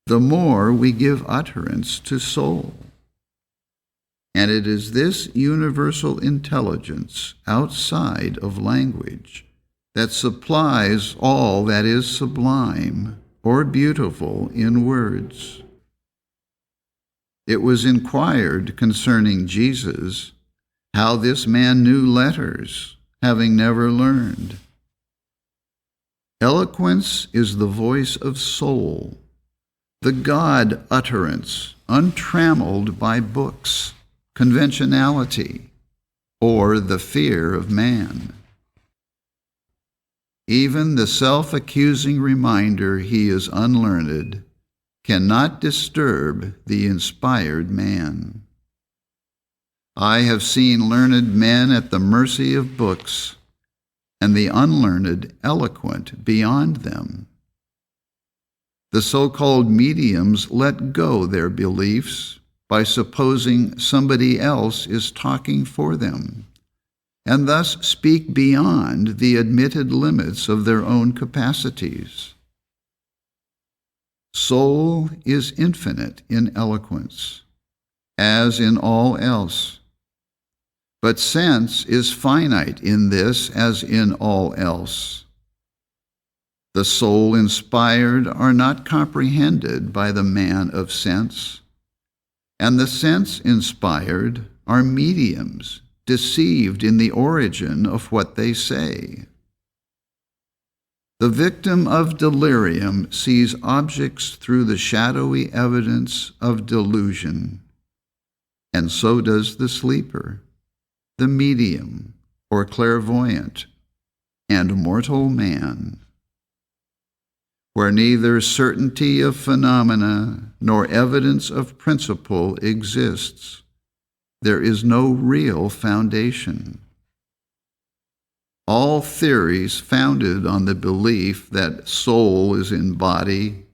the more we give utterance to soul. And it is this universal intelligence outside of language that supplies all that is sublime or beautiful in words. It was inquired concerning Jesus how this man knew letters, having never learned. Eloquence is the voice of soul, the God utterance, untrammeled by books, conventionality, or the fear of man. Even the self-accusing reminder he is unlearned cannot disturb the inspired man. I have seen learned men at the mercy of books, and the unlearned eloquent beyond them. The so-called mediums let go their beliefs by supposing somebody else is talking for them, and thus speak beyond the admitted limits of their own capacities. Soul is infinite in eloquence, as in all else, but sense is finite in this as in all else. The soul-inspired are not comprehended by the man of sense, and the sense-inspired are mediums, deceived in the origin of what they say. The victim of delirium sees objects through the shadowy evidence of delusion, and so does the sleeper, the medium, or clairvoyant, and mortal man. Where neither certainty of phenomena nor evidence of principle exists, there is no real foundation. All theories founded on the belief that soul is in body,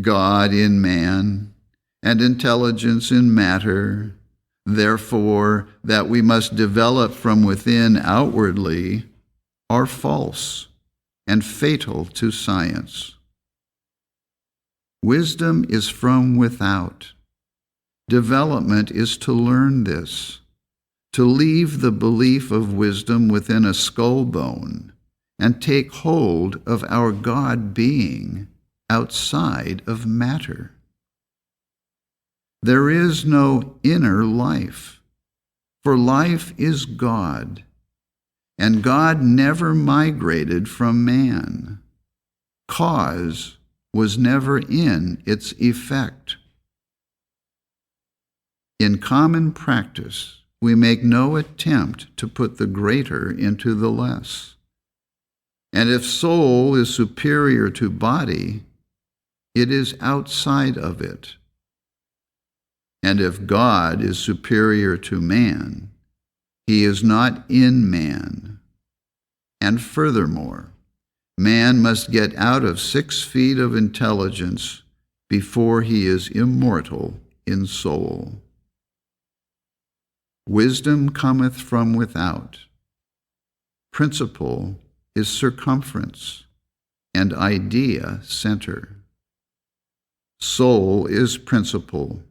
God in man, and intelligence in matter, therefore that we must develop from within outwardly, are false and fatal to science. Wisdom is from without. Development is to learn this, to leave the belief of wisdom within a skull bone and take hold of our God being outside of matter. There is no inner life, for life is God, and God never migrated from man. Cause was never in its effect. In common practice, we make no attempt to put the greater into the less. And if soul is superior to body, it is outside of it. And if God is superior to man, he is not in man. And furthermore, man must get out of 6 feet of intelligence before he is immortal in soul. Wisdom cometh from without. Principle is circumference, and idea center. Soul is principle,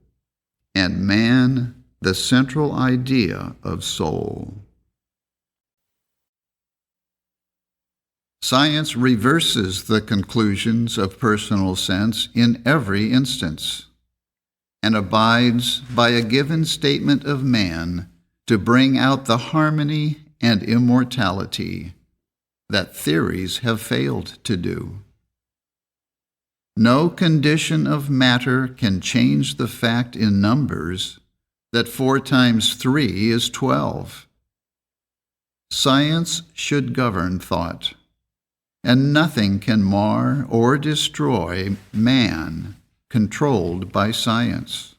and man the central idea of soul. Science reverses the conclusions of personal sense in every instance, and abides by a given statement of man to bring out the harmony and immortality that theories have failed to do. No condition of matter can change the fact in numbers that 4 times 3 is 12. Science should govern thought, and nothing can mar or destroy man controlled by science.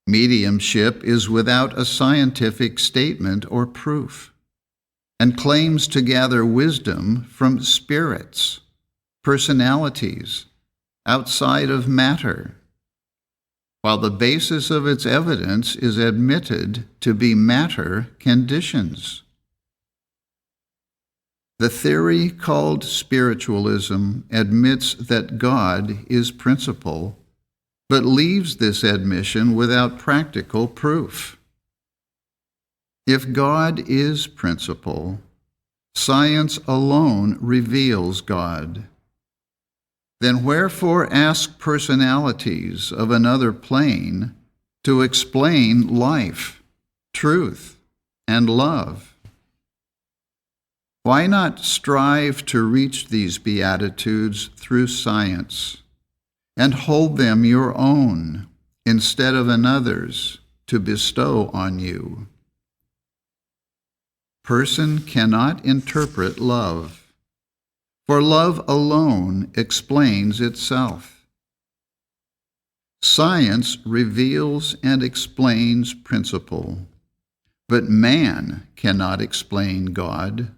Mediumship is without a scientific statement or proof, and claims to gather wisdom from spirits, personalities, outside of matter, while the basis of its evidence is admitted to be matter conditions. The theory called spiritualism admits that God is principle, but leaves this admission without practical proof. If God is principle, science alone reveals God. Then wherefore ask personalities of another plane to explain life, truth, and love? Why not strive to reach these beatitudes through science, and hold them your own instead of another's to bestow on you? Person cannot interpret love, for love alone explains itself. Science reveals and explains principle, but man cannot explain God.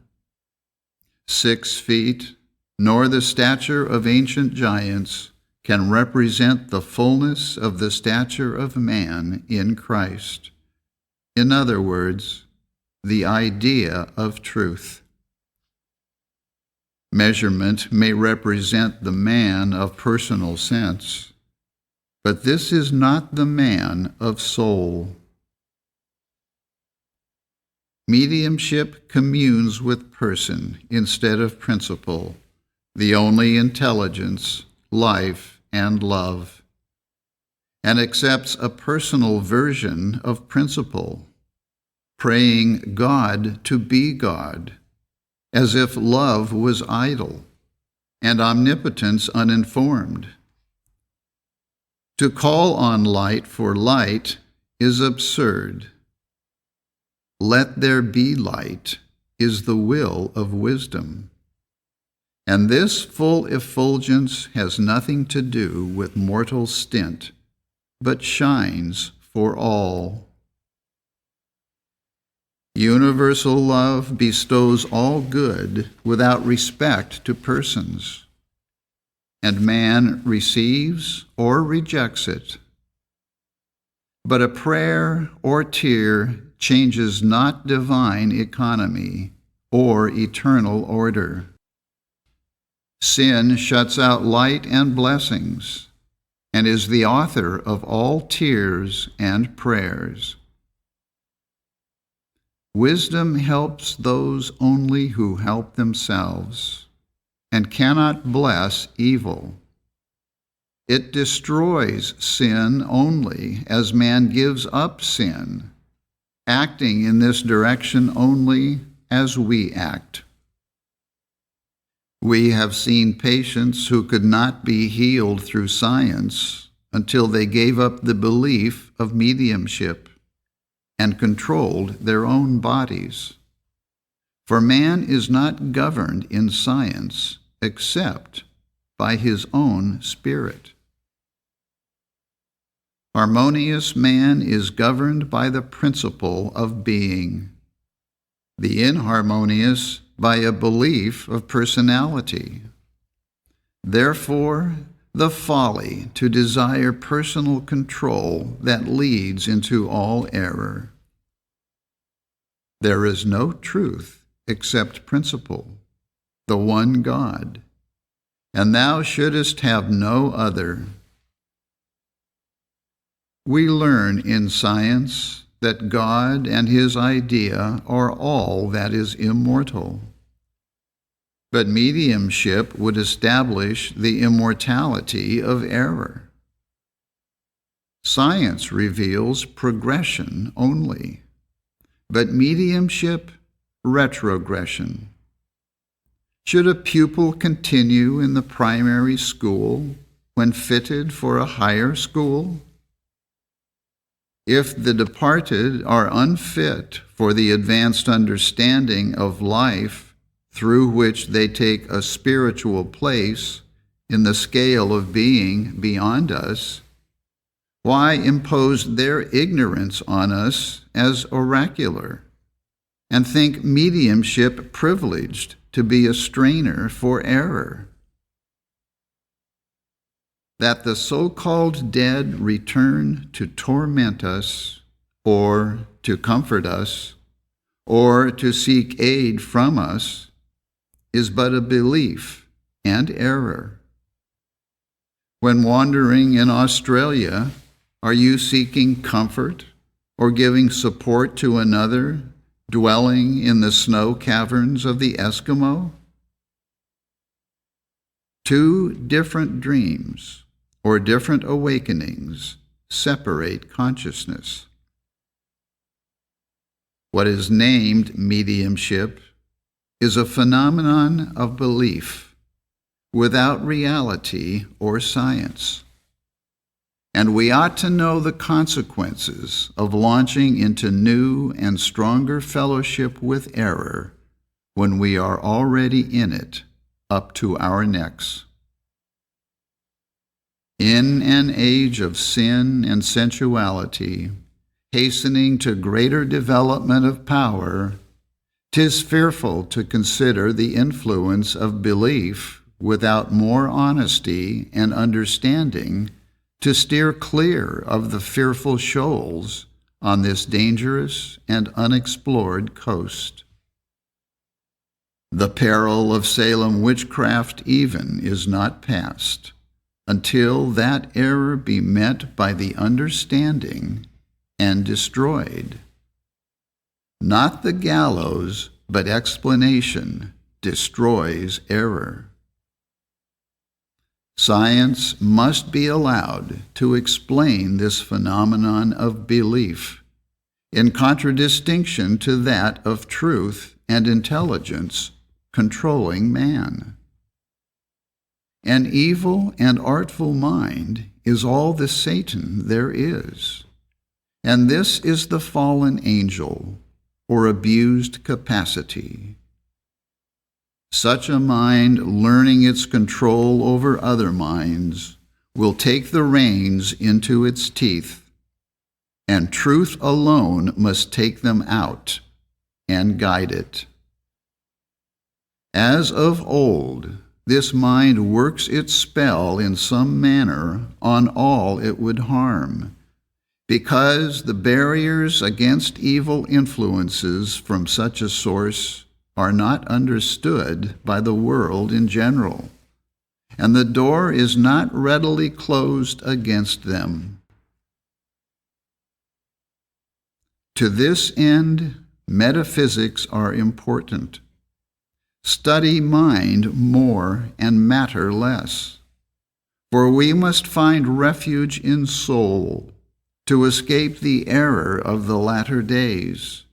6 feet, nor the stature of ancient giants can represent the fullness of the stature of man in Christ. In other words, the idea of truth. Measurement may represent the man of personal sense, but this is not the man of soul. Mediumship communes with person instead of principle, the only intelligence, life, and love, and accepts a personal version of principle, praying God to be God, as if love was idle and omnipotence uninformed. To call on light for light is absurd. Let there be light is the will of wisdom. And this full effulgence has nothing to do with mortal stint, but shines for all. Universal love bestows all good without respect to persons, and man receives or rejects it. But a prayer or tear changes not divine economy or eternal order. Sin shuts out light and blessings, and is the author of all tears and prayers. Wisdom helps those only who help themselves, and cannot bless evil. It destroys sin only as man gives up sin, acting in this direction only as we act. We have seen patients who could not be healed through science until they gave up the belief of mediumship and controlled their own bodies. For man is not governed in science except by his own spirit. Harmonious man is governed by the principle of being, the inharmonious by a belief of personality. Therefore, the folly to desire personal control that leads into all error. There is no truth except principle, the one God, and thou shouldest have no other. We learn in science that God and his idea are all that is immortal. But mediumship would establish the immortality of error. Science reveals progression only, but mediumship, retrogression. Should a pupil continue in the primary school when fitted for a higher school? If the departed are unfit for the advanced understanding of life through which they take a spiritual place in the scale of being beyond us, why impose their ignorance on us as oracular, and think mediumship privileged to be a strainer for error? That the so-called dead return to torment us, or to comfort us, or to seek aid from us, is but a belief and error. When wandering in Australia, are you seeking comfort or giving support to another dwelling in the snow caverns of the Eskimo? Two different dreams or different awakenings separate consciousness. What is named mediumship is a phenomenon of belief without reality or science. And we ought to know the consequences of launching into new and stronger fellowship with error when we are already in it up to our necks. In an age of sin and sensuality, hastening to greater development of power, 'tis fearful to consider the influence of belief without more honesty and understanding to steer clear of the fearful shoals on this dangerous and unexplored coast. The peril of Salem witchcraft even is not past, until that error be met by the understanding and destroyed. Not the gallows, but explanation destroys error. Science must be allowed to explain this phenomenon of belief, in contradistinction to that of truth and intelligence controlling man. An evil and artful mind is all the Satan there is, and this is the fallen angel, or abused capacity. Such a mind, learning its control over other minds, will take the reins into its teeth, and truth alone must take them out and guide it. As of old, this mind works its spell in some manner on all it would harm, because the barriers against evil influences from such a source are not understood by the world in general, and the door is not readily closed against them. To this end, metaphysics are important. Study mind more and matter less, for we must find refuge in soul to escape the error of the latter days.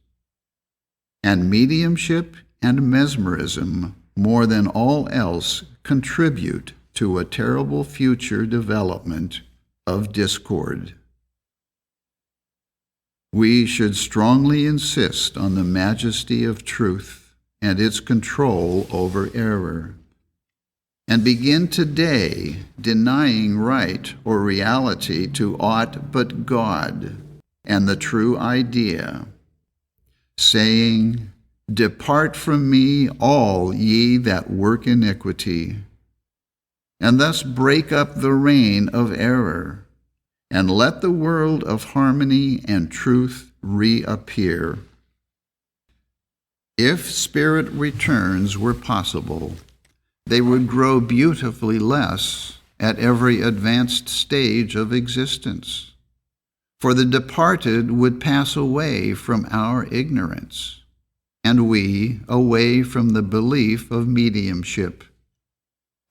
And mediumship and mesmerism, more than all else, contribute to a terrible future development of discord. We should strongly insist on the majesty of truth and its control over error, and begin today denying right or reality to aught but God and the true idea, saying, "Depart from me, all ye that work iniquity," and thus break up the reign of error, and let the world of harmony and truth reappear. If spirit returns were possible, they would grow beautifully less at every advanced stage of existence, for the departed would pass away from our ignorance, and we away from the belief of mediumship,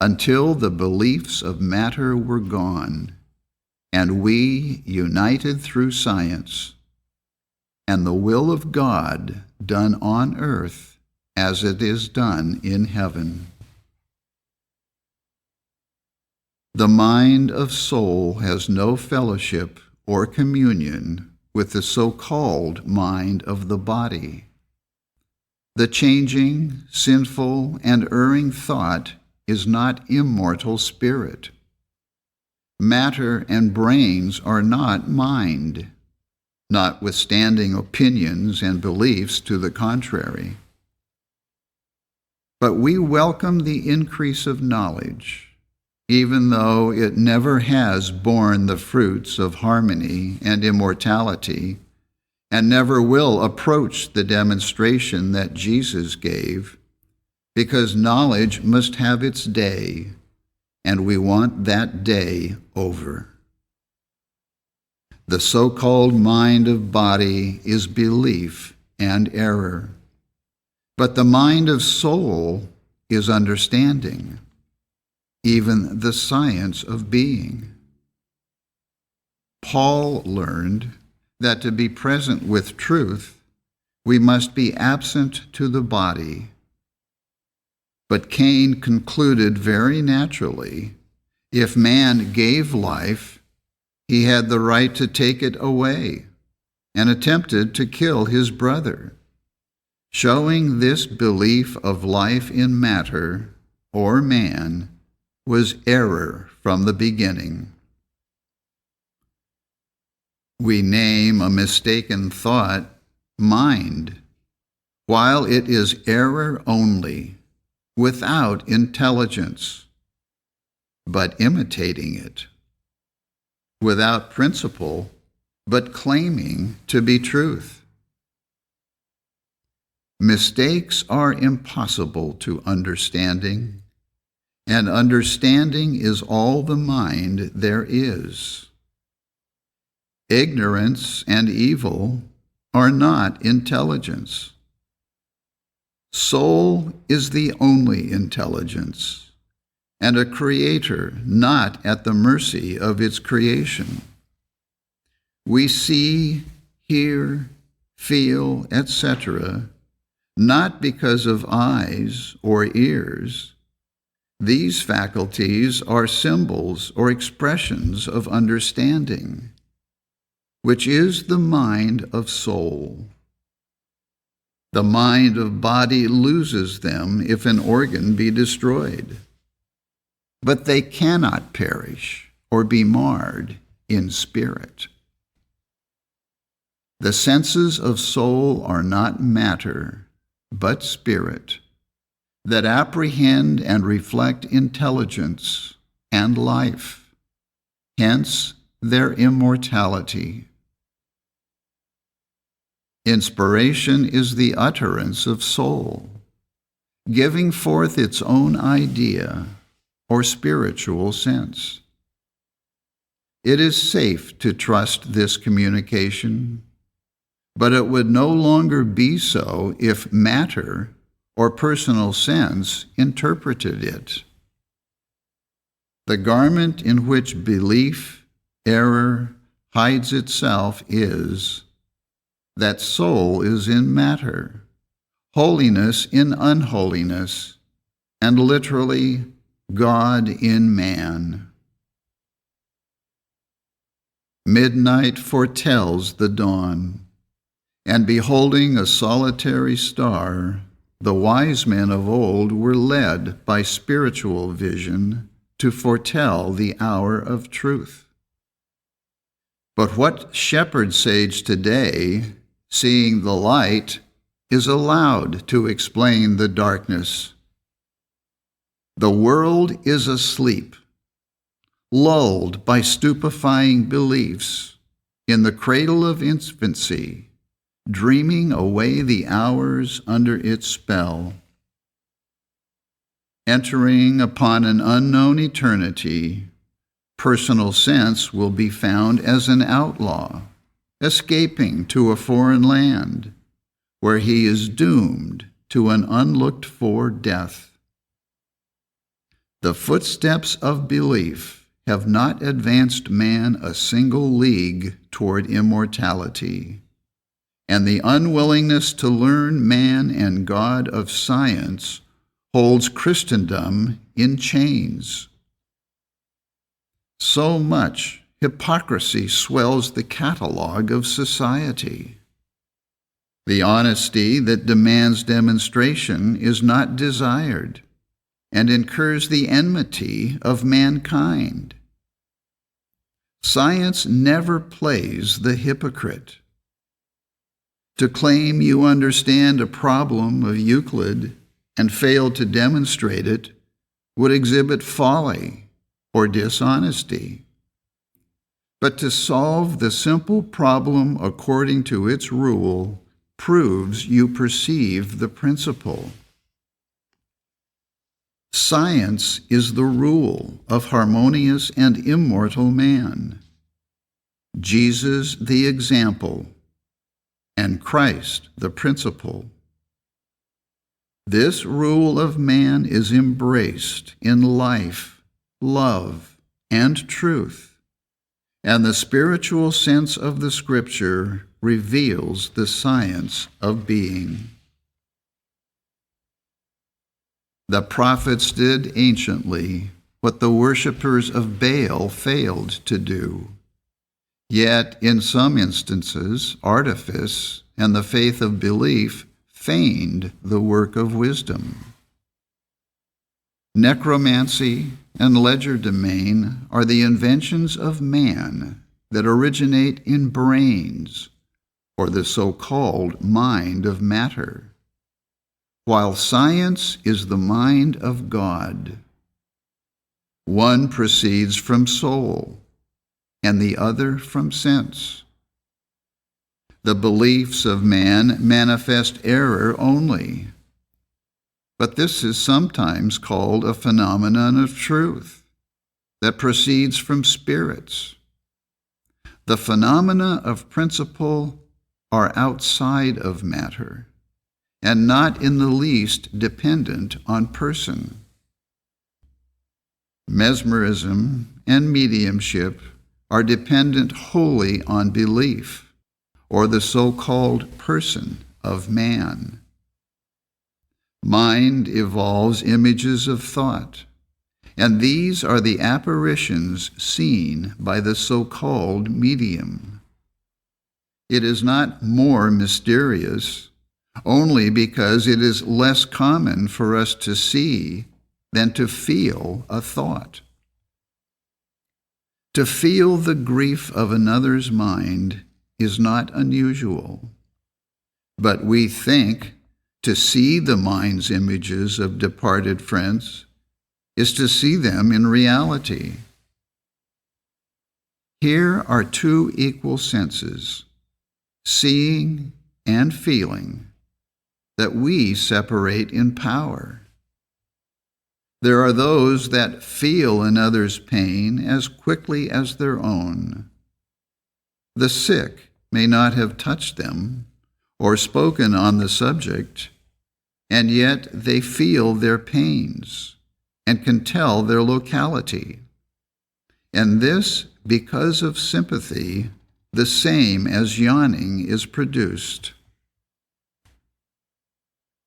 until the beliefs of matter were gone, and we united through science, and the will of God done on earth as it is done in heaven. The mind of soul has no fellowship or communion with the so-called mind of the body. The changing, sinful, and erring thought is not immortal spirit. Matter and brains are not mind, notwithstanding opinions and beliefs to the contrary. But we welcome the increase of knowledge, even though it never has borne the fruits of harmony and immortality, and never will approach the demonstration that Jesus gave, because knowledge must have its day, and we want that day over. The so-called mind of body is belief and error, but the mind of soul is understanding, even the science of being. Paul learned that to be present with truth, we must be absent to the body. But Cain concluded very naturally, if man gave life, he had the right to take it away, and attempted to kill his brother, showing this belief of life in matter, or man, was error from the beginning. We name a mistaken thought mind, while it is error only, without intelligence, but imitating it, without principle, but claiming to be truth. Mistakes are impossible to understanding, and understanding is all the mind there is. Ignorance and evil are not intelligence. Soul is the only intelligence, and a creator not at the mercy of its creation. We see, hear, feel, etc., not because of eyes or ears. These faculties are symbols or expressions of understanding, which is the mind of soul. The mind of body loses them if an organ be destroyed, but they cannot perish or be marred in spirit. The senses of soul are not matter, but spirit, that apprehend and reflect intelligence and life, hence their immortality. Inspiration is the utterance of soul, giving forth its own idea or spiritual sense. It is safe to trust this communication, but it would no longer be so if matter or personal sense interpreted it. The garment in which belief, error, hides itself is that soul is in matter, holiness in unholiness, and literally God in man. Midnight foretells the dawn, and beholding a solitary star, the wise men of old were led by spiritual vision to foretell the hour of truth. But what shepherd sage today, seeing the light, is allowed to explain the darkness? The world is asleep, lulled by stupefying beliefs, in the cradle of infancy, dreaming away the hours under its spell. Entering upon an unknown eternity, personal sense will be found as an outlaw, escaping to a foreign land, where he is doomed to an unlooked-for death. The footsteps of belief have not advanced man a single league toward immortality, and the unwillingness to learn man and God of science holds Christendom in chains. So much hypocrisy swells the catalogue of society. The honesty that demands demonstration is not desired and incurs the enmity of mankind. Science never plays the hypocrite. To claim you understand a problem of Euclid and fail to demonstrate it would exhibit folly or dishonesty. But to solve the simple problem according to its rule proves you perceive the principle. Science is the rule of harmonious and immortal man, Jesus the example, and Christ the principle. This rule of man is embraced in life, love, and truth, and the spiritual sense of the Scripture reveals the science of being. The prophets did anciently what the worshippers of Baal failed to do. Yet, in some instances, artifice and the faith of belief feigned the work of wisdom. Necromancy and legerdemain are the inventions of man that originate in brains, or the so-called mind of matter, while science is the mind of God. One proceeds from soul, and the other from sense. The beliefs of man manifest error only, but this is sometimes called a phenomenon of truth that proceeds from spirits. The phenomena of principle are outside of matter, and not in the least dependent on person. Mesmerism and mediumship are dependent wholly on belief, or the so-called person of man. Mind evolves images of thought, and these are the apparitions seen by the so-called medium. It is not more mysterious, only because it is less common for us to see than to feel a thought. To feel the grief of another's mind is not unusual, but we think to see the mind's images of departed friends is to see them in reality. Here are two equal senses, seeing and feeling, that we separate in power. There are those that feel another's pain as quickly as their own. The sick may not have touched them or spoken on the subject, and yet they feel their pains and can tell their locality. And this, because of sympathy, the same as yawning is produced.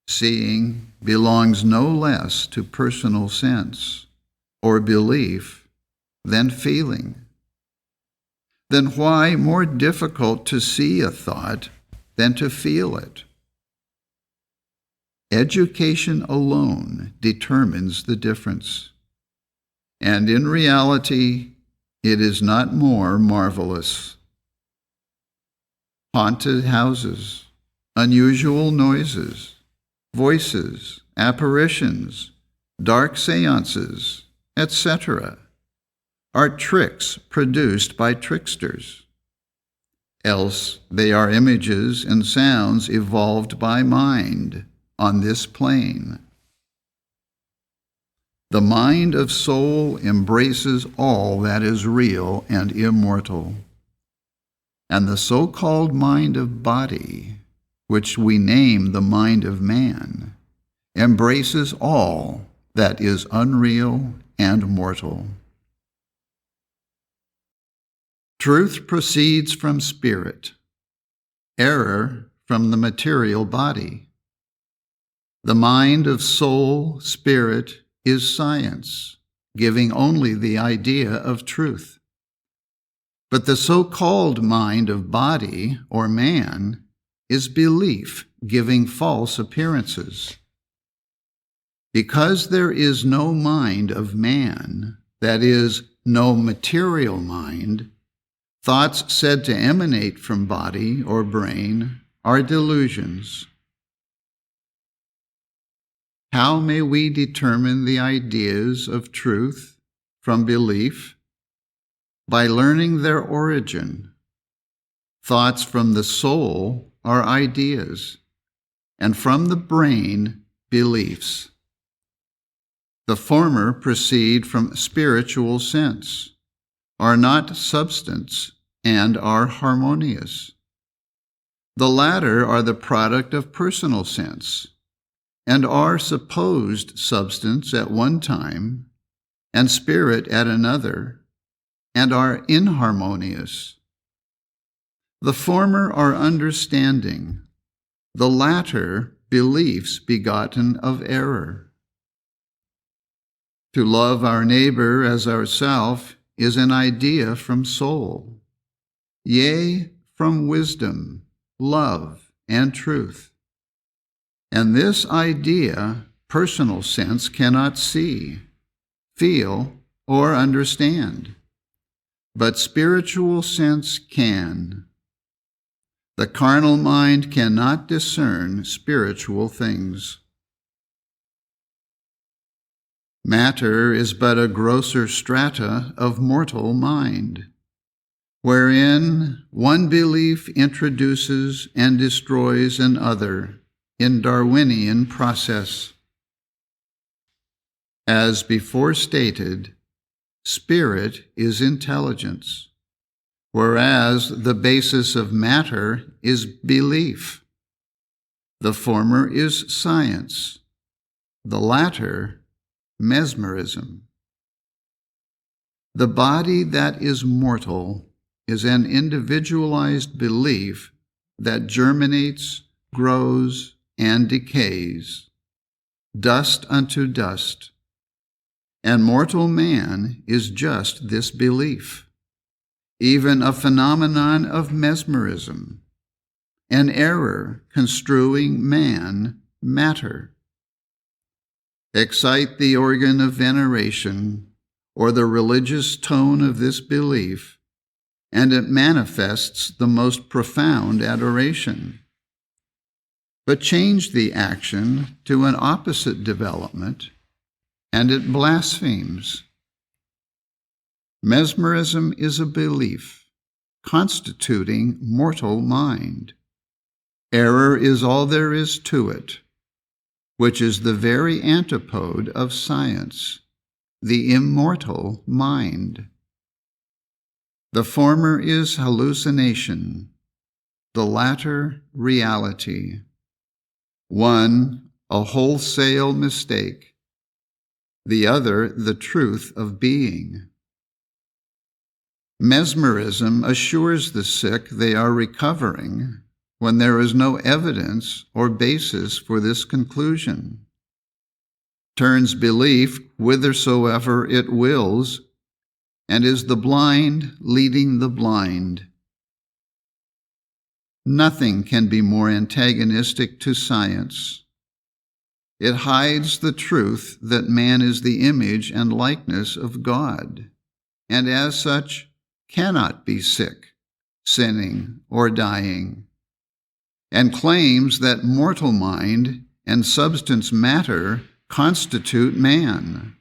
Seeing belongs no less to personal sense or belief than feeling. Then why more difficult to see a thought than to feel it? Education alone determines the difference, and in reality, it is not more marvelous. Haunted houses, unusual noises, voices, apparitions, dark seances, etc., are tricks produced by tricksters. Else they are images and sounds evolved by mind on this plane. The mind of soul embraces all that is real and immortal, and the so-called mind of body, which we name the mind of man, embraces all that is unreal and mortal. Truth proceeds from spirit, error from the material body. The mind of soul, spirit, is science, giving only the idea of truth. But the so-called mind of body, or man, is belief giving false appearances. Because there is no mind of man, that is, no material mind, thoughts said to emanate from body or brain are delusions. How may we determine the ideas of truth from belief? By learning their origin. Thoughts from the soul are ideas, and from the brain, beliefs. The former proceed from spiritual sense, are not substance, and are harmonious. The latter are the product of personal sense, and are supposed substance at one time, and spirit at another, and are inharmonious. The former are understanding, the latter beliefs begotten of error. To love our neighbor as ourself is an idea from soul, yea, from wisdom, love, and truth. And this idea personal sense cannot see, feel, or understand, but spiritual sense can. The carnal mind cannot discern spiritual things. Matter is but a grosser strata of mortal mind, wherein one belief introduces and destroys another in Darwinian process. As before stated, spirit is intelligence, whereas the basis of matter is belief. The former is science, the latter mesmerism. The body that is mortal is an individualized belief that germinates, grows, and decays, dust unto dust. And mortal man is just this belief, even a phenomenon of mesmerism, an error construing man matter. Excite the organ of veneration or the religious tone of this belief, and it manifests the most profound adoration. But change the action to an opposite development, and it blasphemes. Mesmerism is a belief constituting mortal mind. Error is all there is to it, which is the very antipode of science, the immortal mind. The former is hallucination, the latter reality. One, a wholesale mistake, the other, the truth of being. Mesmerism assures the sick they are recovering when there is no evidence or basis for this conclusion, turns belief whithersoever it wills, and is the blind leading the blind. Nothing can be more antagonistic to science. It hides the truth that man is the image and likeness of God, and as such cannot be sick, sinning, or dying, and claims that mortal mind and substance matter constitute man,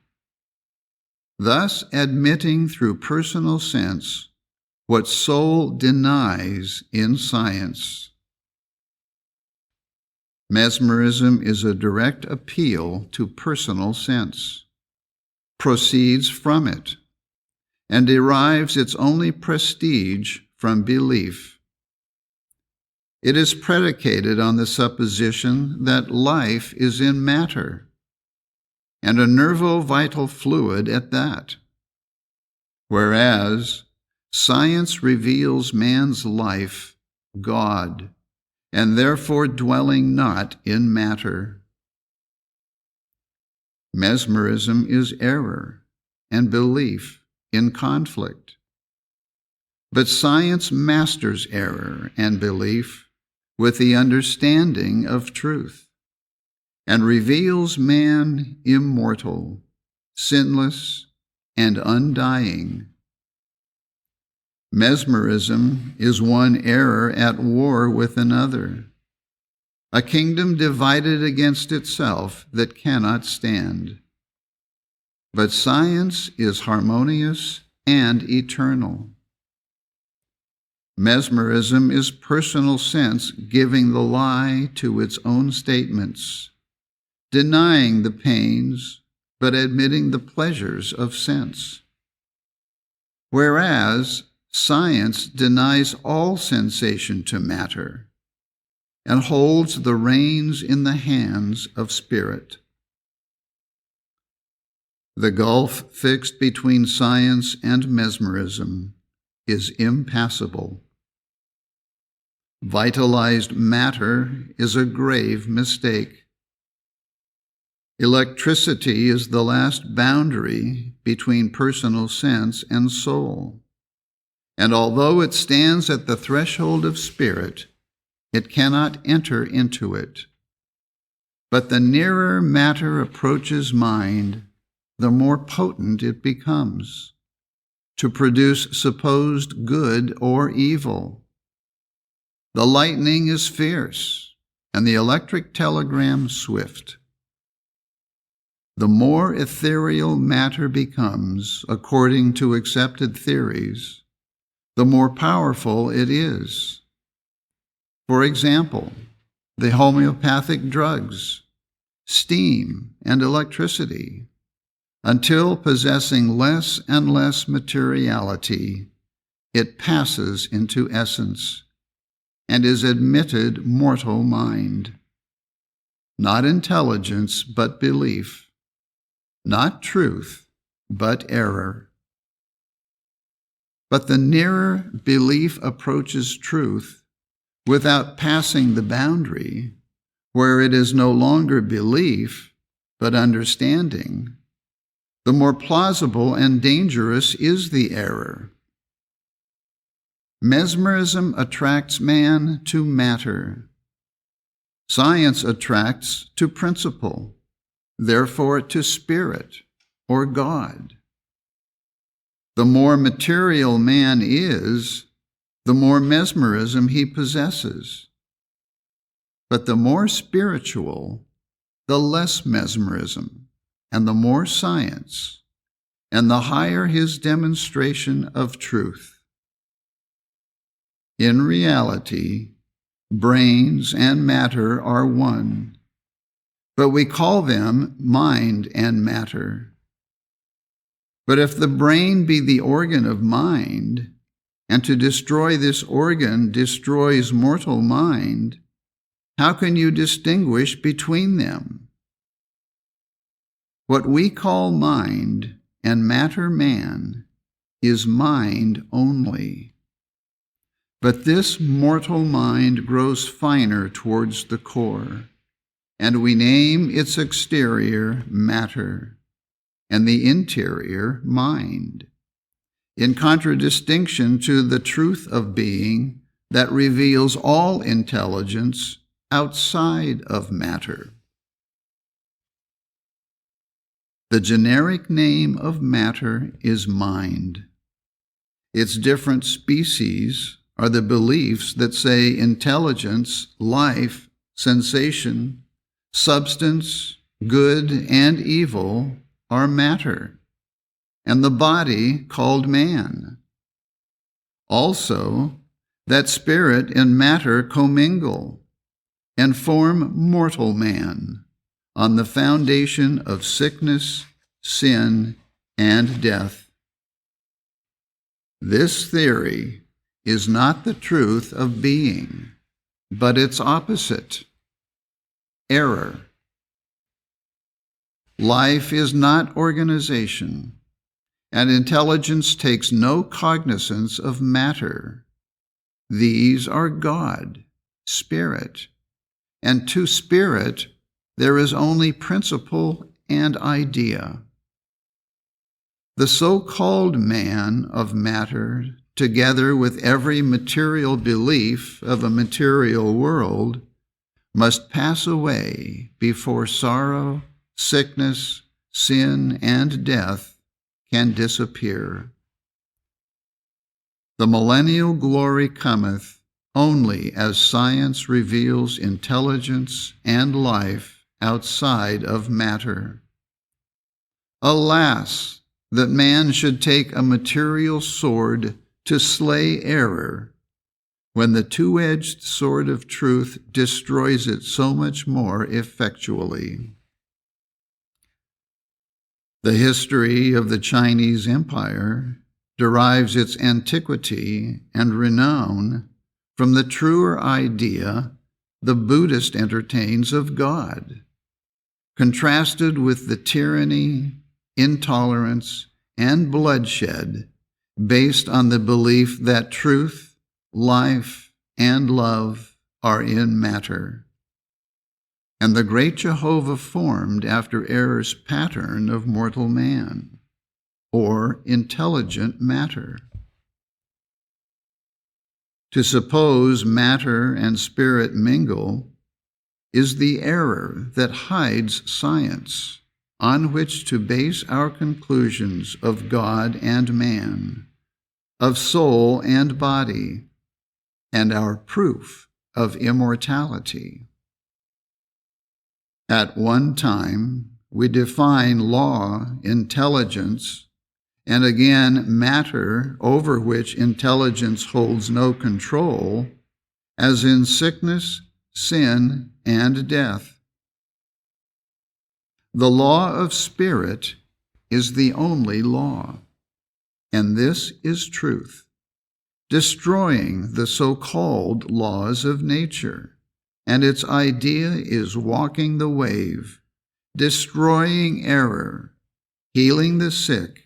thus admitting through personal sense what soul denies in science. Mesmerism is a direct appeal to personal sense, proceeds from it, and derives its only prestige from belief. It is predicated on the supposition that life is in matter, and a nervo-vital fluid at that, whereas science reveals man's life, God, and therefore dwelling not in matter. Mesmerism is error, and belief in conflict. But science masters error and belief with the understanding of truth, and reveals man immortal, sinless, and undying. Mesmerism is one error at war with another, a kingdom divided against itself that cannot stand. But science is harmonious and eternal. Mesmerism is personal sense giving the lie to its own statements, denying the pains but admitting the pleasures of sense. Whereas science denies all sensation to matter and holds the reins in the hands of spirit. The gulf fixed between science and mesmerism is impassable. Vitalized matter is a grave mistake. Electricity is the last boundary between personal sense and soul, and although it stands at the threshold of spirit, it cannot enter into it. But the nearer matter approaches mind, the more potent it becomes to produce supposed good or evil. The lightning is fierce, and the electric telegram swift. The more ethereal matter becomes, according to accepted theories, the more powerful it is. For example, the homeopathic drugs, steam, and electricity, until possessing less and less materiality, it passes into essence and is admitted mortal mind. Not intelligence, but belief. Not truth, but error. But the nearer belief approaches truth, without passing the boundary, where it is no longer belief, but understanding, the more plausible and dangerous is the error. Mesmerism attracts man to matter. Science attracts to principle, therefore to spirit or God. The more material man is, the more mesmerism he possesses. But the more spiritual, the less mesmerism, and the more science, and the higher his demonstration of truth. In reality, brains and matter are one, but we call them mind and matter. But if the brain be the organ of mind, and to destroy this organ destroys mortal mind, how can you distinguish between them? What we call mind and matter man is mind only. But this mortal mind grows finer towards the core, and we name its exterior matter, and the interior mind, in contradistinction to the truth of being that reveals all intelligence outside of matter. The generic name of matter is mind. Its different species are the beliefs that say intelligence, life, sensation, substance, good and evil are matter, and the body called man. Also, that spirit and matter commingle and form mortal man on the foundation of sickness, sin, and death. This theory is not the truth of being, but its opposite, error. Life is not organization, and intelligence takes no cognizance of matter. These are God, spirit, and to spirit there is only principle and idea. The so-called man of matter together with every material belief of a material world, must pass away before sorrow, sickness, sin, and death can disappear. The millennial glory cometh only as science reveals intelligence and life outside of matter. Alas, that man should take a material sword to slay error, when the two-edged sword of truth destroys it so much more effectually. The history of the Chinese Empire derives its antiquity and renown from the truer idea the Buddhist entertains of God, contrasted with the tyranny, intolerance, and bloodshed based on the belief that truth, life, and love are in matter. And the great Jehovah formed after error's pattern of mortal man, or intelligent matter. To suppose matter and spirit mingle is the error that hides science, on which to base our conclusions of God and man, of soul and body, and our proof of immortality. At one time, we define law, intelligence, and again matter over which intelligence holds no control, as in sickness, sin, and death. The law of spirit is the only law, and this is truth, destroying the so-called laws of nature, and its idea is walking the wave, destroying error, healing the sick,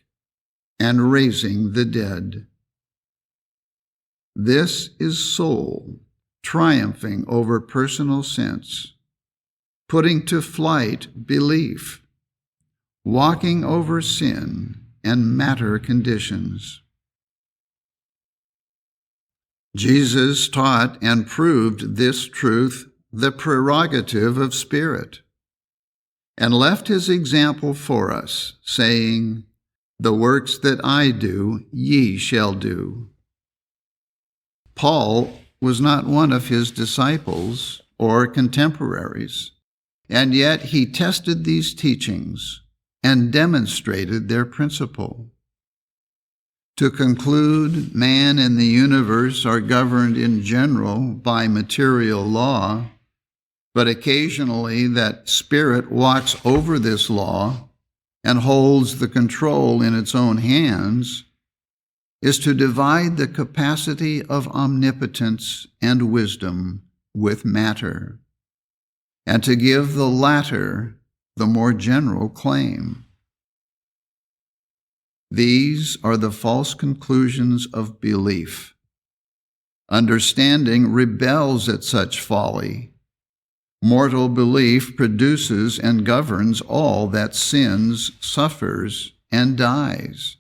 and raising the dead. This is soul triumphing over personal sense, putting to flight belief, walking over sin and matter conditions. Jesus taught and proved this truth the prerogative of spirit, and left his example for us, saying, "The works that I do, ye shall do." Paul was not one of his disciples or contemporaries, and yet he tested these teachings and demonstrated their principle. To conclude, man and the universe are governed in general by material law, but occasionally that spirit walks over this law and holds the control in its own hands, is to divide the capacity of omnipotence and wisdom with matter, and to give the latter the more general claim. These are the false conclusions of belief. Understanding rebels at such folly. Mortal belief produces and governs all that sins, suffers, and dies.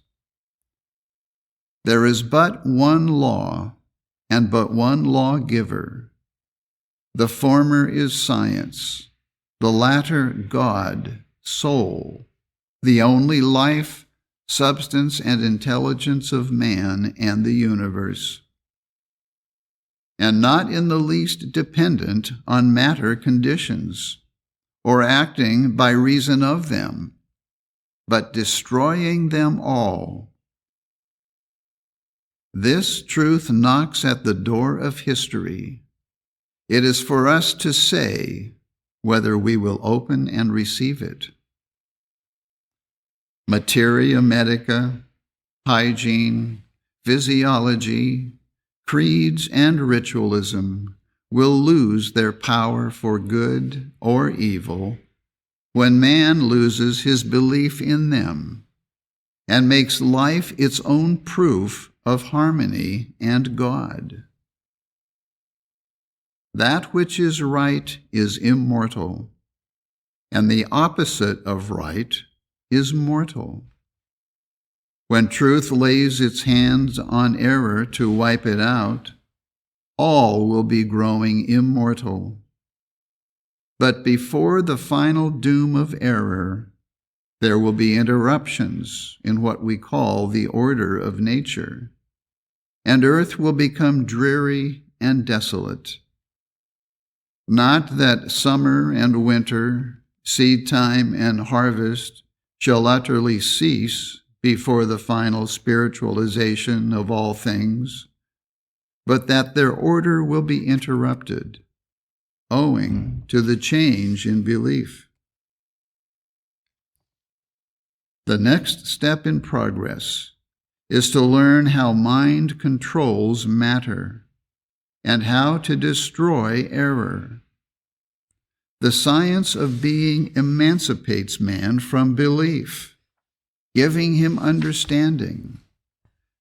There is but one law, and but one lawgiver. The former is science, the latter God, soul, the only life, substance, and intelligence of man and the universe, and not in the least dependent on matter conditions, or acting by reason of them, but destroying them all. This truth knocks at the door of history. It is for us to say whether we will open and receive it. Materia medica, hygiene, physiology, creeds, and ritualism will lose their power for good or evil when man loses his belief in them and makes life its own proof of harmony and God. That which is right is immortal, and the opposite of right is mortal. When truth lays its hands on error to wipe it out, all will be growing immortal. But before the final doom of error, there will be interruptions in what we call the order of nature, and earth will become dreary and desolate. Not that summer and winter, seed time and harvest shall utterly cease before the final spiritualization of all things, but that their order will be interrupted, owing to the change in belief. The next step in progress is to learn how mind controls matter and how to destroy error. The science of being emancipates man from belief, giving him understanding,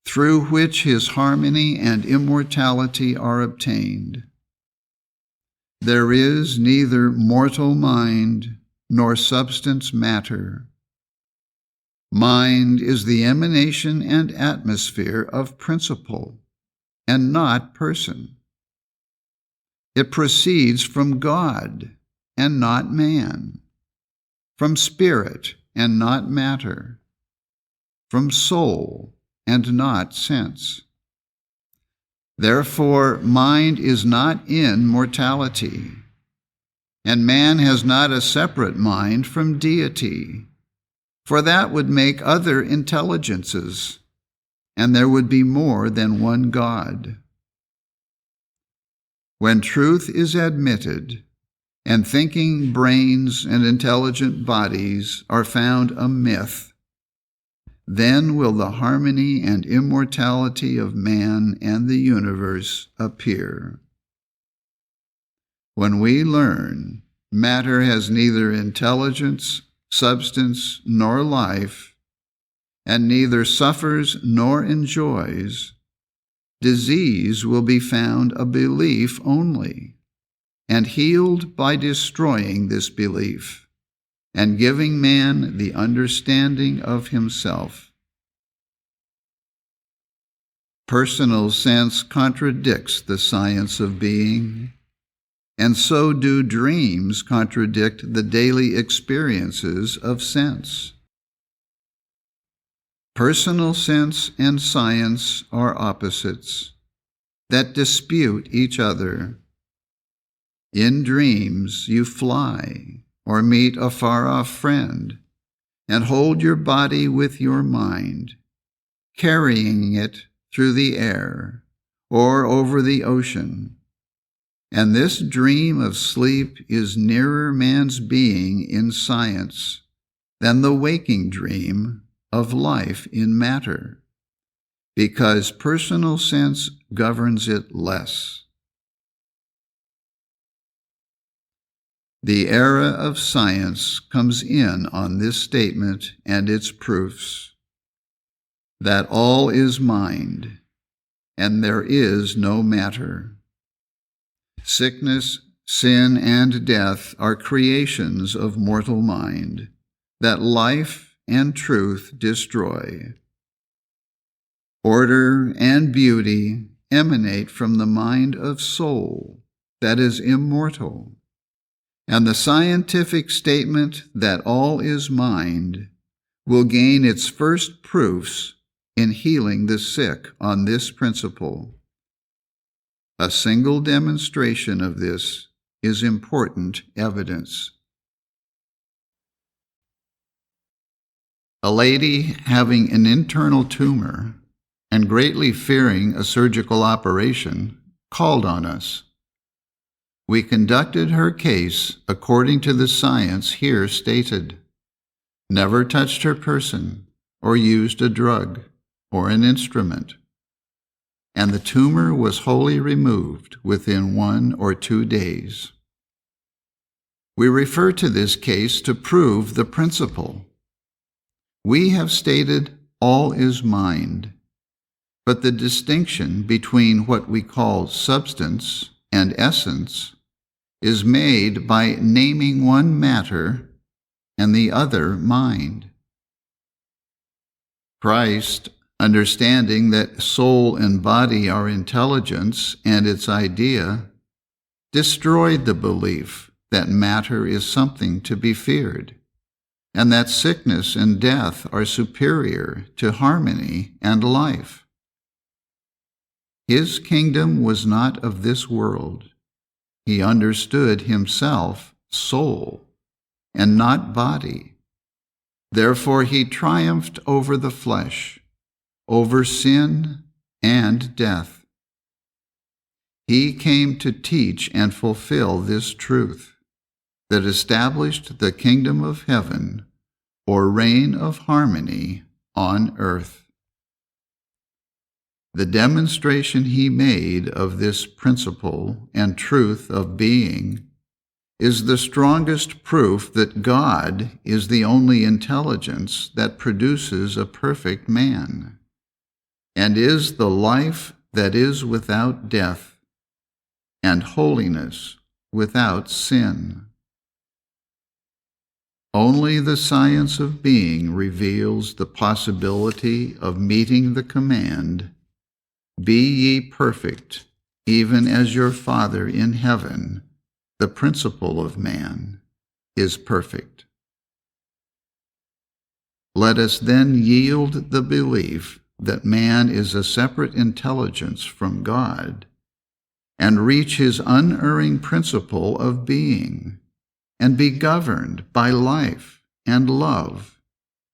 through which his harmony and immortality are obtained. There is neither mortal mind nor substance matter. Mind is the emanation and atmosphere of principle, and not person. It proceeds from God, and not man, from spirit, and not matter, from soul, and not sense. Therefore, mind is not in mortality, and man has not a separate mind from deity, for that would make other intelligences, and there would be more than one God. When truth is admitted, and thinking brains and intelligent bodies are found a myth, then will the harmony and immortality of man and the universe appear. When we learn matter has neither intelligence, substance, nor life, and neither suffers nor enjoys, disease will be found a belief only, and healed by destroying this belief and giving man the understanding of himself. Personal sense contradicts the science of being, and so do dreams contradict the daily experiences of sense. Personal sense and science are opposites that dispute each other. In dreams you fly or meet a far-off friend and hold your body with your mind, carrying it through the air or over the ocean. And this dream of sleep is nearer man's being in science than the waking dream of life in matter, because personal sense governs it less. The era of science comes in on this statement and its proofs, that all is mind, and there is no matter. Sickness, sin, and death are creations of mortal mind, that life and truth destroy. Order and beauty emanate from the mind of soul that is immortal, and the scientific statement that all is mind will gain its first proofs in healing the sick on this principle. A single demonstration of this is important evidence. A lady having an internal tumor and greatly fearing a surgical operation called on us. We conducted her case according to the science here stated, never touched her person or used a drug or an instrument, and the tumor was wholly removed within 1 or 2 days. We refer to this case to prove the principle. We have stated all is mind, but the distinction between what we call substance and essence is made by naming one matter and the other mind. Christ, understanding that soul and body are intelligence and its idea, destroyed the belief that matter is something to be feared, and that sickness and death are superior to harmony and life. His kingdom was not of this world. He understood himself soul and not body. Therefore he triumphed over the flesh, over sin and death. He came to teach and fulfill this truth that established the kingdom of heaven, or reign of harmony on earth. The demonstration he made of this principle and truth of being is the strongest proof that God is the only intelligence that produces a perfect man, and is the life that is without death, and holiness without sin. Only the science of being reveals the possibility of meeting the command, "Be ye perfect, even as your Father in heaven, the principle of man, is perfect." Let us then yield the belief that man is a separate intelligence from God, and reach his unerring principle of being, and be governed by life and love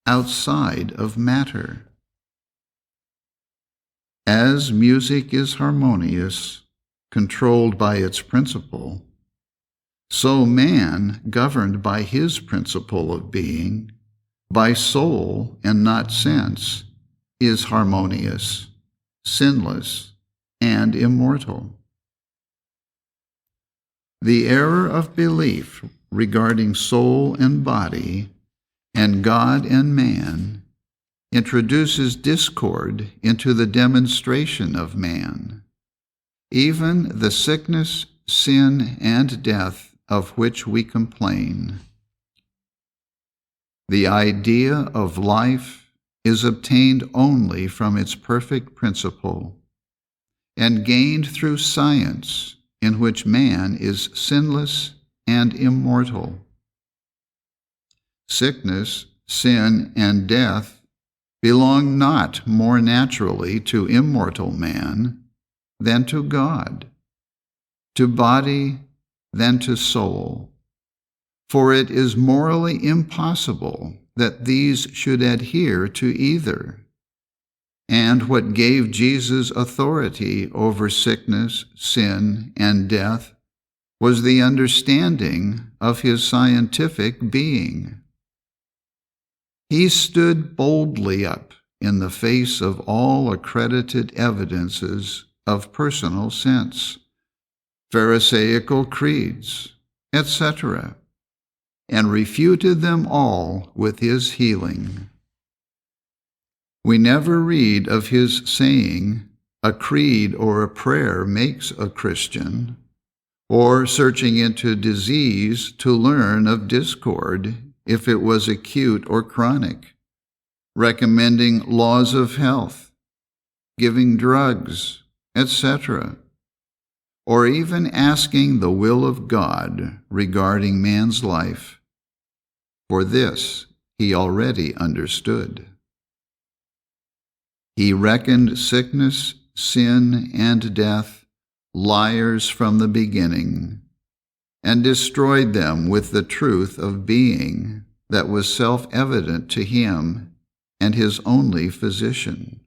outside of matter. As music is harmonious, controlled by its principle, so man, governed by his principle of being, by soul and not sense, is harmonious, sinless, and immortal. The error of belief regarding soul and body, and God and man, introduces discord into the demonstration of man, even the sickness, sin, and death of which we complain. The idea of life is obtained only from its perfect principle, and gained through science, in which man is sinless and immortal. Sickness, sin, and death belong not more naturally to immortal man than to God, to body than to soul, for it is morally impossible that these should adhere to either. And what gave Jesus authority over sickness, sin, and death was the understanding of his scientific being. He stood boldly up in the face of all accredited evidences of personal sense, Pharisaical creeds, etc., and refuted them all with his healing. We never read of his saying, "A creed or a prayer makes a Christian," or searching into disease to learn of discord, if it was acute or chronic, recommending laws of health, giving drugs, etc., or even asking the will of God regarding man's life, for this he already understood. He reckoned sickness, sin, and death liars from the beginning, and destroyed them with the truth of being that was self-evident to him and his only physician.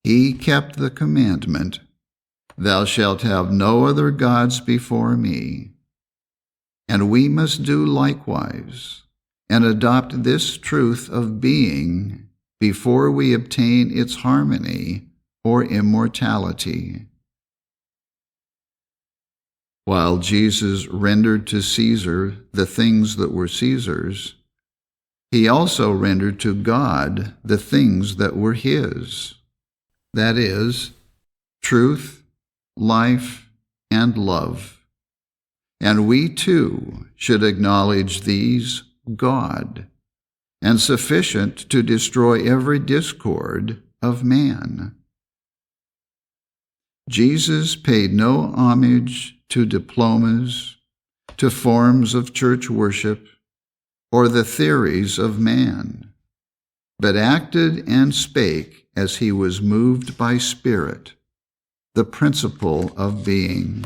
He kept the commandment, "Thou shalt have no other gods before me," and we must do likewise, and adopt this truth of being before we obtain its harmony or immortality. While Jesus rendered to Caesar the things that were Caesar's, he also rendered to God the things that were his, that is, truth, life, and love. And we too should acknowledge these God, and sufficient to destroy every discord of man. Jesus paid no homage to diplomas, to forms of church worship, or the theories of man, but acted and spake as he was moved by Spirit, the principle of being.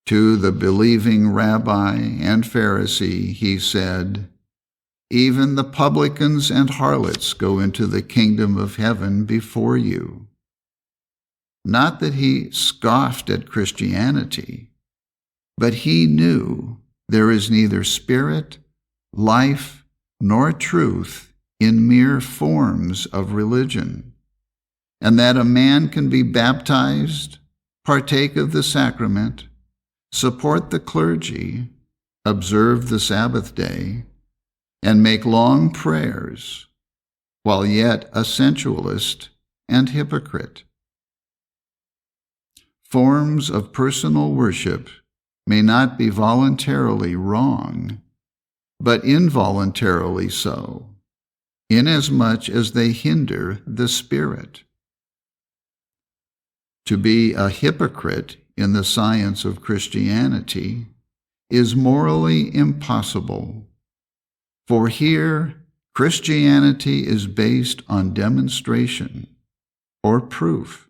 To the believing rabbi and Pharisee he said, "Even the publicans and harlots go into the kingdom of heaven before you." Not that he scoffed at Christianity, but he knew there is neither spirit, life, nor truth in mere forms of religion, and that a man can be baptized, partake of the sacrament, support the clergy, observe the Sabbath day, and make long prayers, while yet a sensualist and hypocrite. Forms of personal worship may not be voluntarily wrong, but involuntarily so, inasmuch as they hinder the Spirit. To be a hypocrite in the science of Christianity is morally impossible, for here Christianity is based on demonstration or proof,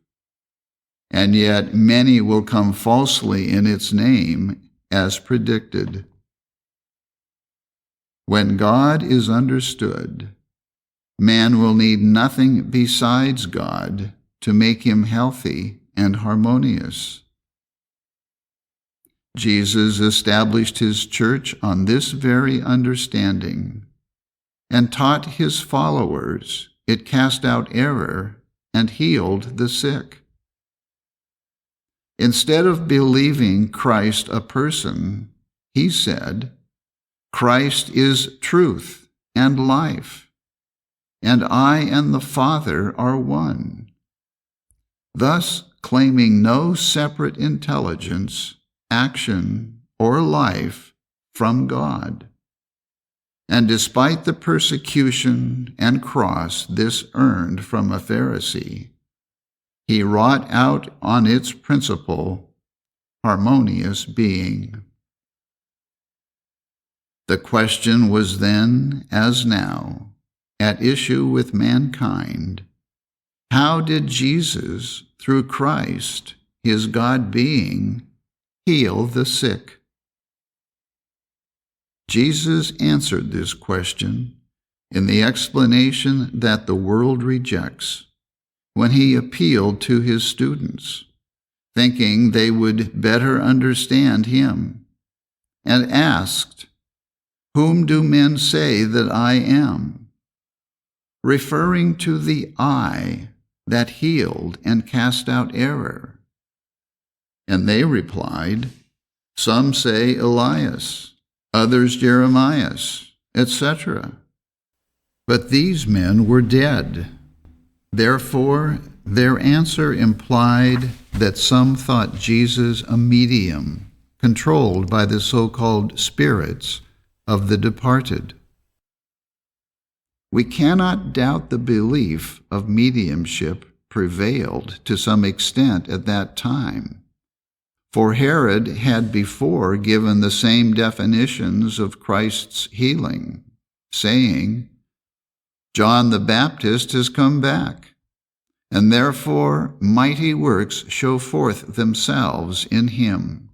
and yet many will come falsely in its name as predicted. When God is understood, man will need nothing besides God to make him healthy and harmonious. Jesus established his church on this very understanding and taught his followers it cast out error and healed the sick. Instead of believing Christ a person, he said, "Christ is truth and life, and I and the Father are one," thus claiming no separate intelligence, action, or life from God. And despite the persecution and cross this earned from a Pharisee, he wrought out on its principle harmonious being. The question was then, as now, at issue with mankind: how did Jesus, through Christ, his God being, heal the sick? Jesus answered this question in the explanation that the world rejects, when he appealed to his students, thinking they would better understand him, and asked, "Whom do men say that I am?" referring to the I that healed and cast out error. And they replied, "Some say Elias, others Jeremias, etc." But these men were dead. Therefore, their answer implied that some thought Jesus a medium, controlled by the so-called spirits of the departed. We cannot doubt the belief of mediumship prevailed to some extent at that time, for Herod had before given the same definitions of Christ's healing, saying, "John the Baptist has come back, and therefore mighty works show forth themselves in him."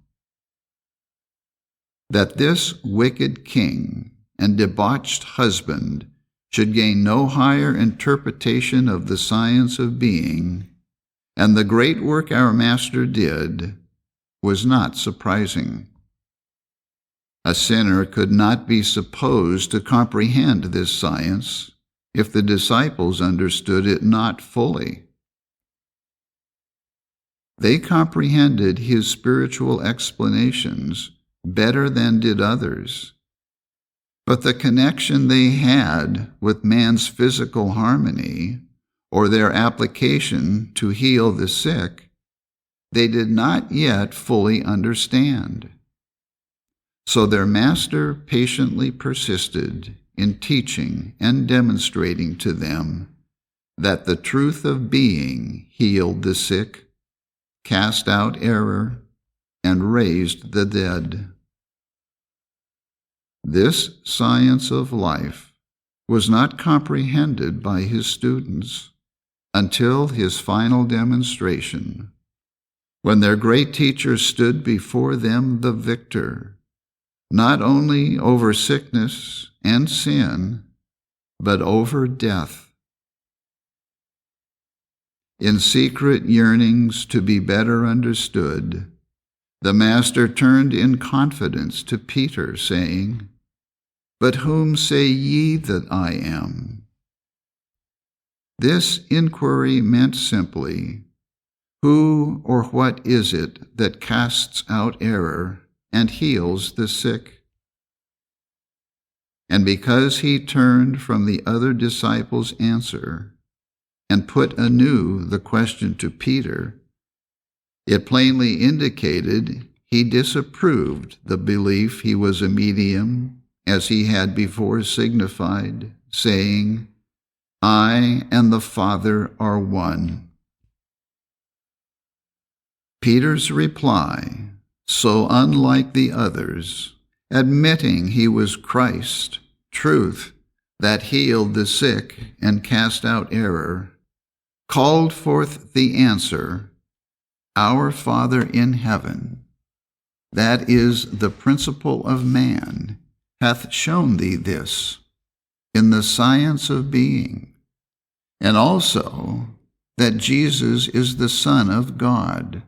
That this wicked king and debauched husband should gain no higher interpretation of the science of being, and the great work our Master did, was not surprising. A sinner could not be supposed to comprehend this science if the disciples understood it not fully. They comprehended his spiritual explanations better than did others, but the connection they had with man's physical harmony, or their application to heal the sick, they did not yet fully understand. So their Master patiently persisted in teaching and demonstrating to them that the truth of being healed the sick, cast out error, and raised the dead. This science of life was not comprehended by his students until his final demonstration, when their great teacher stood before them the victor, not only over sickness and sin, but over death. In secret yearnings to be better understood, the Master turned in confidence to Peter, saying, "But whom say ye that I am?" This inquiry meant simply, who or what is it that casts out error and heals the sick? And because he turned from the other disciples' answer and put anew the question to Peter, it plainly indicated he disapproved the belief he was a medium, as he had before signified, saying, "I and the Father are one." Peter's reply, so unlike the others, admitting he was Christ, truth, that healed the sick and cast out error, called forth the answer, "Our Father in heaven, that is the principle of man, hath shown thee this in the science of being, and also that Jesus is the Son of God,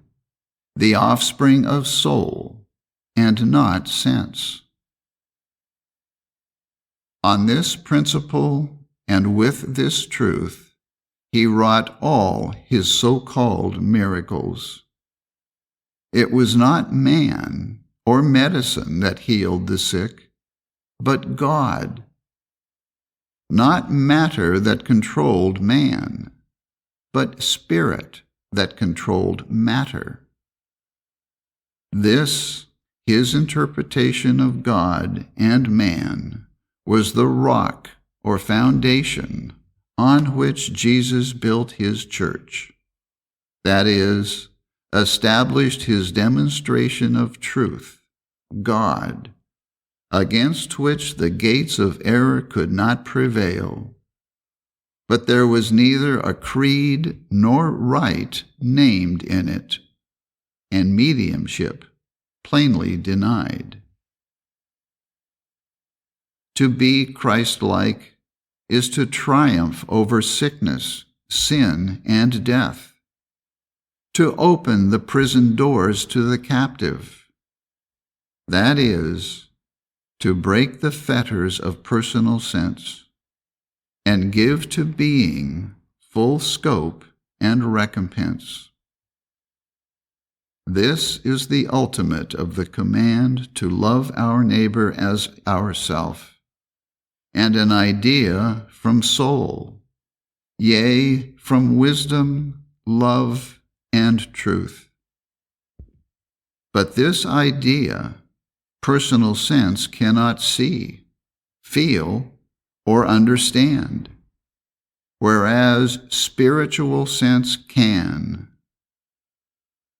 the offspring of soul, and not sense." On this principle and with this truth, he wrought all his so-called miracles. It was not man or medicine that healed the sick, but God. Not matter that controlled man, but spirit that controlled matter. This, his interpretation of God and man, was the rock or foundation on which Jesus built his church. That is, established his demonstration of truth, God, against which the gates of error could not prevail. But there was neither a creed nor rite named in it, and mediumship plainly denied. To be Christ-like is to triumph over sickness, sin, and death, to open the prison doors to the captive. That is, to break the fetters of personal sense and give to being full scope and recompense. This is the ultimate of the command to love our neighbor as ourself, and an idea from soul, yea, from wisdom, love, and truth. But this idea, personal sense cannot see, feel, or understand, whereas spiritual sense can.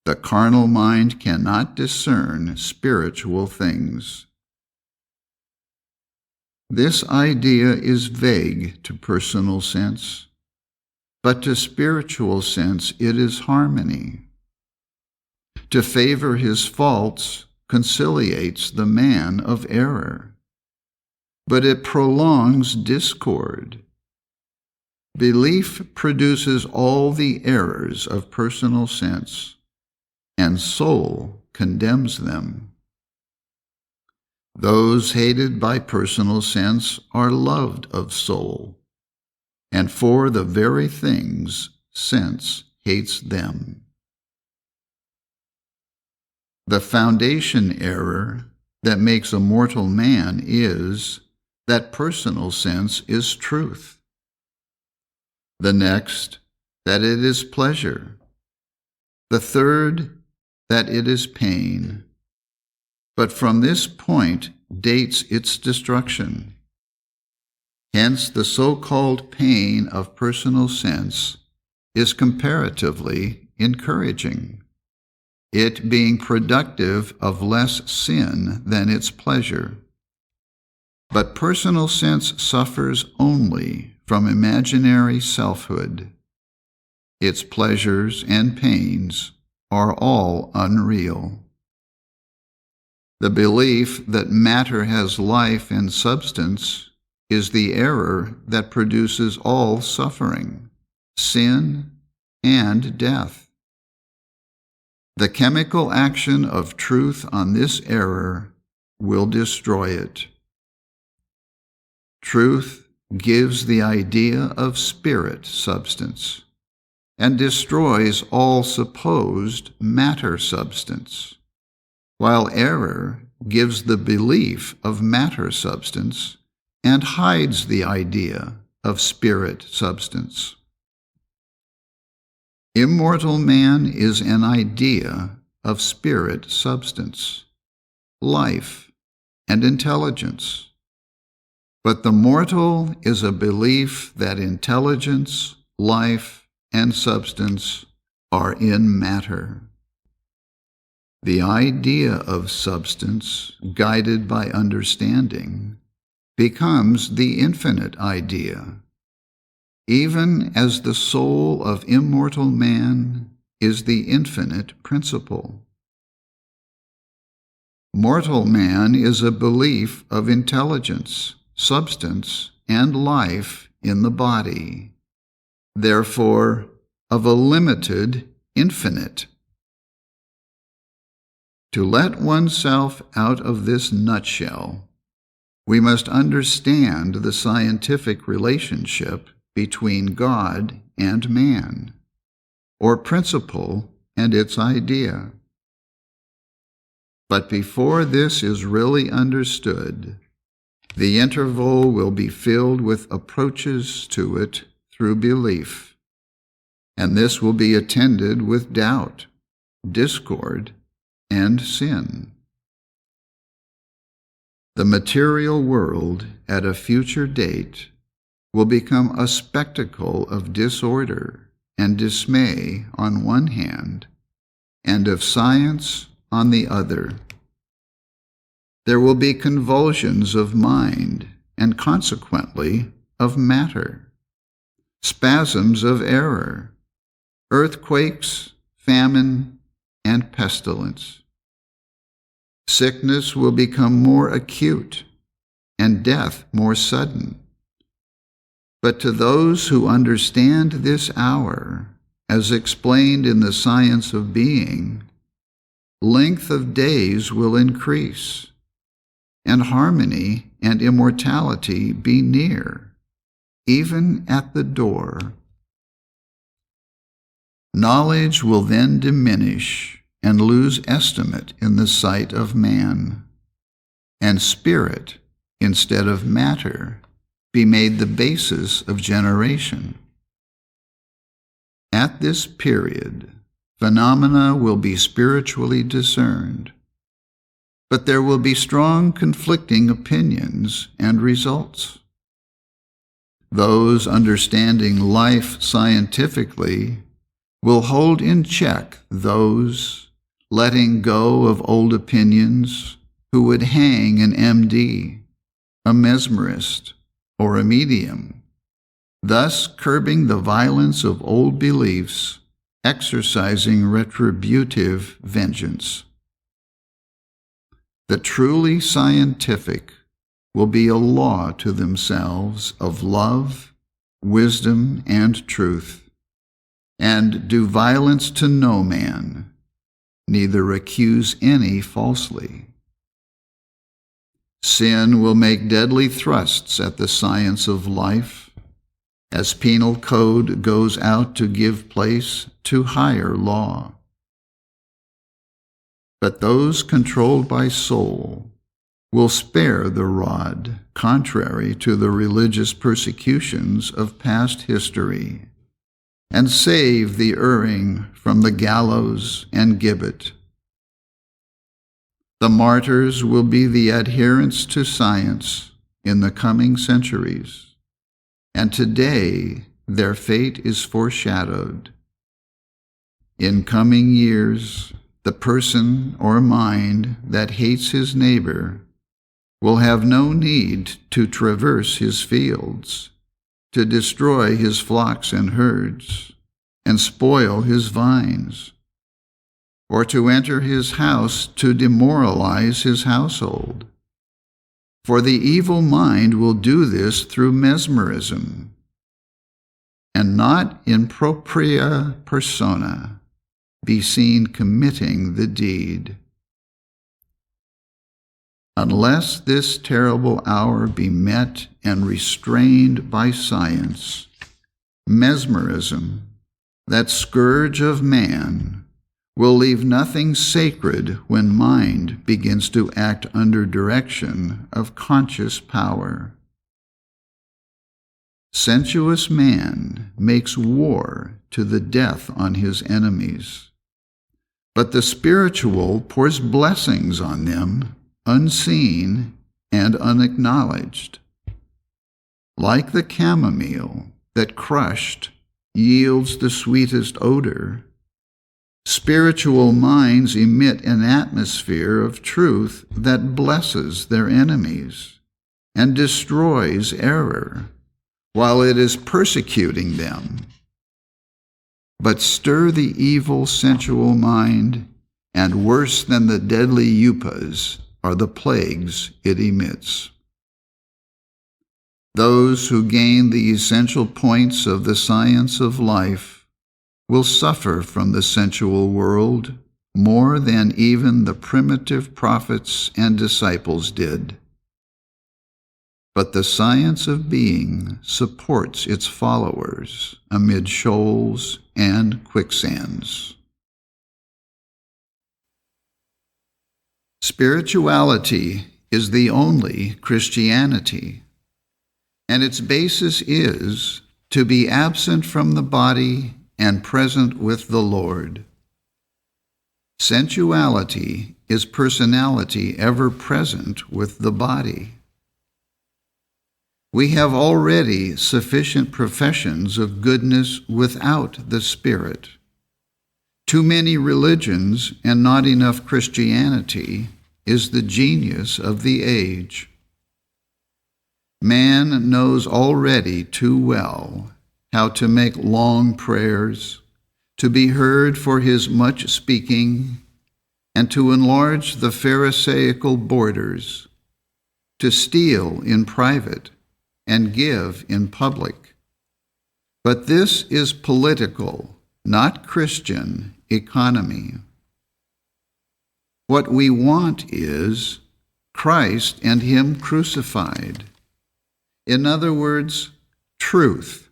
The carnal mind cannot discern spiritual things. This idea is vague to personal sense, but to spiritual sense it is harmony. To favor his faults conciliates the man of error, but it prolongs discord. Belief produces all the errors of personal sense, and soul condemns them. Those hated by personal sense are loved of soul, and for the very things sense hates them. The foundation error that makes a mortal man is that personal sense is truth. The next, that it is pleasure. The third, that it is pain. But from this point dates its destruction. Hence, the so-called pain of personal sense is comparatively encouraging, it being productive of less sin than its pleasure. But personal sense suffers only from imaginary selfhood. Its pleasures and pains are all unreal. The belief that matter has life and substance is the error that produces all suffering, sin, and death. The chemical action of truth on this error will destroy it. Truth gives the idea of spirit substance and destroys all supposed matter substance, while error gives the belief of matter substance and hides the idea of spirit substance. Immortal man is an idea of spirit substance, life, and intelligence. But the mortal is a belief that intelligence, life, and substance are in matter. The idea of substance, guided by understanding, becomes the infinite idea, even as the soul of immortal man is the infinite principle. Mortal man is a belief of intelligence, substance, and life in the body, therefore of a limited infinite. To let oneself out of this nutshell, we must understand the scientific relationship between God and man, or principle and its idea. But before this is really understood, the interval will be filled with approaches to it through belief, and this will be attended with doubt, discord, and sin. The material world at a future date will become a spectacle of disorder and dismay on one hand, and of science on the other. There will be convulsions of mind, and consequently of matter, spasms of error, earthquakes, famine, and pestilence. Sickness will become more acute, and death more sudden. But to those who understand this hour, as explained in the science of being, length of days will increase, and harmony and immortality be near, even at the door. Knowledge will then diminish and lose estimate in the sight of man, and spirit, instead of matter, be made the basis of generation. At this period, phenomena will be spiritually discerned, but there will be strong conflicting opinions and results. Those understanding life scientifically will hold in check those letting go of old opinions who would hang an MD, a mesmerist, or a medium, thus curbing the violence of old beliefs, exercising retributive vengeance. The truly scientific will be a law to themselves of love, wisdom, and truth, and do violence to no man, neither accuse any falsely. Sin will make deadly thrusts at the science of life, as penal code goes out to give place to higher law. But those controlled by soul will spare the rod, contrary to the religious persecutions of past history, and save the erring from the gallows and gibbet. The martyrs will be the adherents to science in the coming centuries, and today their fate is foreshadowed. In coming years, the person or mind that hates his neighbor will have no need to traverse his fields, to destroy his flocks and herds, and spoil his vines, or to enter his house to demoralize his household. For the evil mind will do this through mesmerism, and not in propria persona be seen committing the deed. Unless this terrible hour be met and restrained by science, mesmerism, that scourge of man, will leave nothing sacred when mind begins to act under direction of conscious power. Sensuous man makes war to the death on his enemies, but the spiritual pours blessings on them, unseen and unacknowledged. Like the chamomile that crushed yields the sweetest odor, spiritual minds emit an atmosphere of truth that blesses their enemies and destroys error while it is persecuting them. But stir the evil sensual mind, and worse than the deadly upas are the plagues it emits. Those who gain the essential points of the science of life will suffer from the sensual world more than even the primitive prophets and disciples did. But the science of being supports its followers amid shoals and quicksands. Spirituality is the only Christianity, and its basis is to be absent from the body and present with the Lord. Sensuality is personality ever present with the body. We have already sufficient professions of goodness without the Spirit. Too many religions and not enough Christianity is the genius of the age. Man knows already too well how to make long prayers, to be heard for his much speaking, and to enlarge the pharisaical borders, to steal in private and give in public. But this is political, not Christian, economy. What we want is Christ and Him crucified. In other words, truth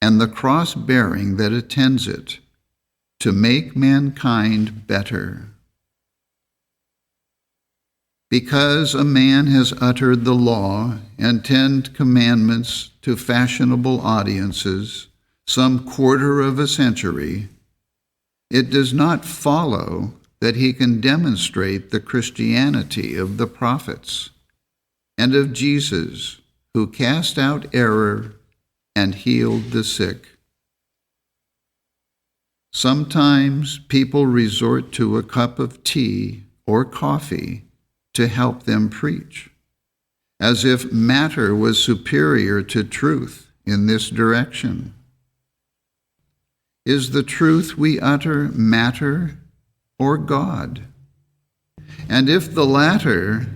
and the cross-bearing that attends it, to make mankind better. Because a man has uttered the law and 10 commandments to fashionable audiences some quarter of a century, it does not follow that he can demonstrate the Christianity of the prophets and of Jesus, who cast out error and healed the sick. Sometimes people resort to a cup of tea or coffee to help them preach, as if matter was superior to truth in this direction. Is the truth we utter matter or God? And if the latter,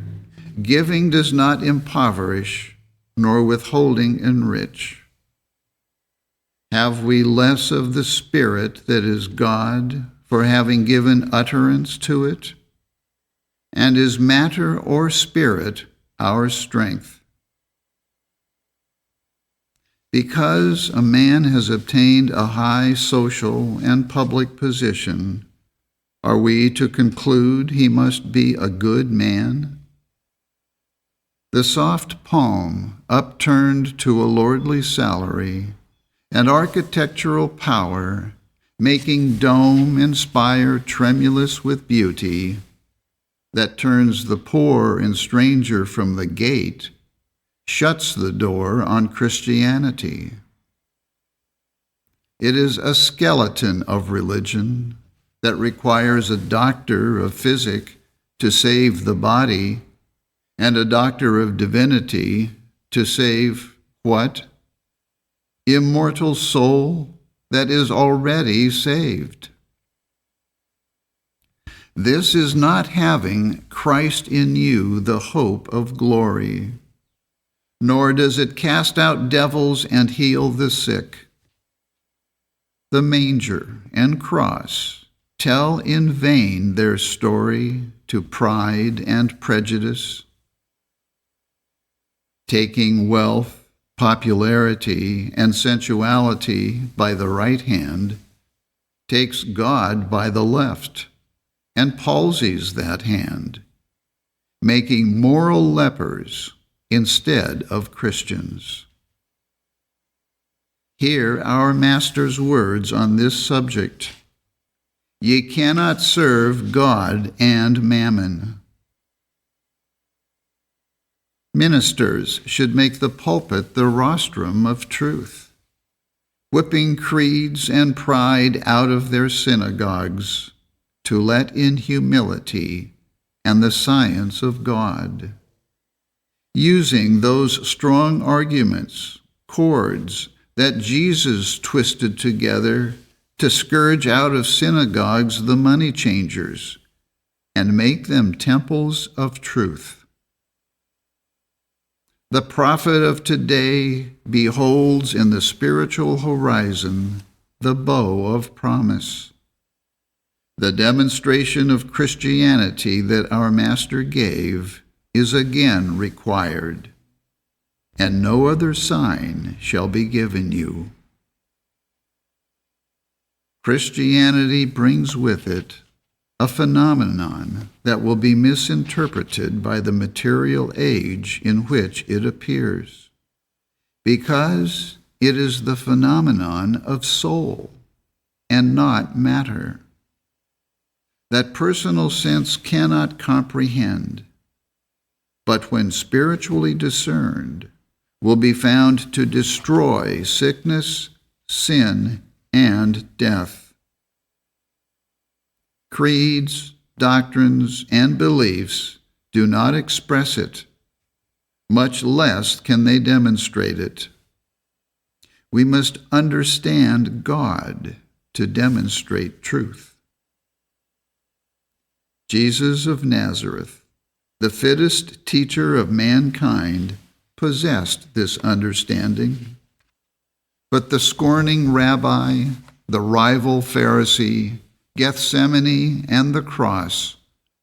giving does not impoverish, nor withholding enrich. Have we less of the Spirit that is God for having given utterance to it? And is matter or spirit our strength? Because a man has obtained a high social and public position, are we to conclude he must be a good man? The soft palm upturned to a lordly salary and architectural power, making dome and spire tremulous with beauty, that turns the poor and stranger from the gate, shuts the door on Christianity. It is a skeleton of religion that requires a doctor of physic to save the body and a doctor of divinity to save what? Immortal soul that is already saved. This is not having Christ in you, the hope of glory, nor does it cast out devils and heal the sick. The manger and cross tell in vain their story to pride and prejudice. Taking wealth, popularity, and sensuality by the right hand takes God by the left and palsies that hand, making moral lepers instead of Christians. Hear our Master's words on this subject. Ye cannot serve God and mammon. Ministers should make the pulpit the rostrum of truth, whipping creeds and pride out of their synagogues, to let in humility and the science of God, using those strong arguments, cords that Jesus twisted together to scourge out of synagogues the money changers and make them temples of truth. The prophet of today beholds in the spiritual horizon the bow of promise. The demonstration of Christianity that our Master gave is again required, and no other sign shall be given you. Christianity brings with it a phenomenon that will be misinterpreted by the material age in which it appears, because it is the phenomenon of soul and not matter, that personal sense cannot comprehend, but when spiritually discerned, will be found to destroy sickness, sin, and death. Creeds, doctrines, and beliefs do not express it, much less can they demonstrate it. We must understand God to demonstrate truth. Jesus of Nazareth, the fittest teacher of mankind, possessed this understanding. But the scorning rabbi, the rival Pharisee, Gethsemane, and the cross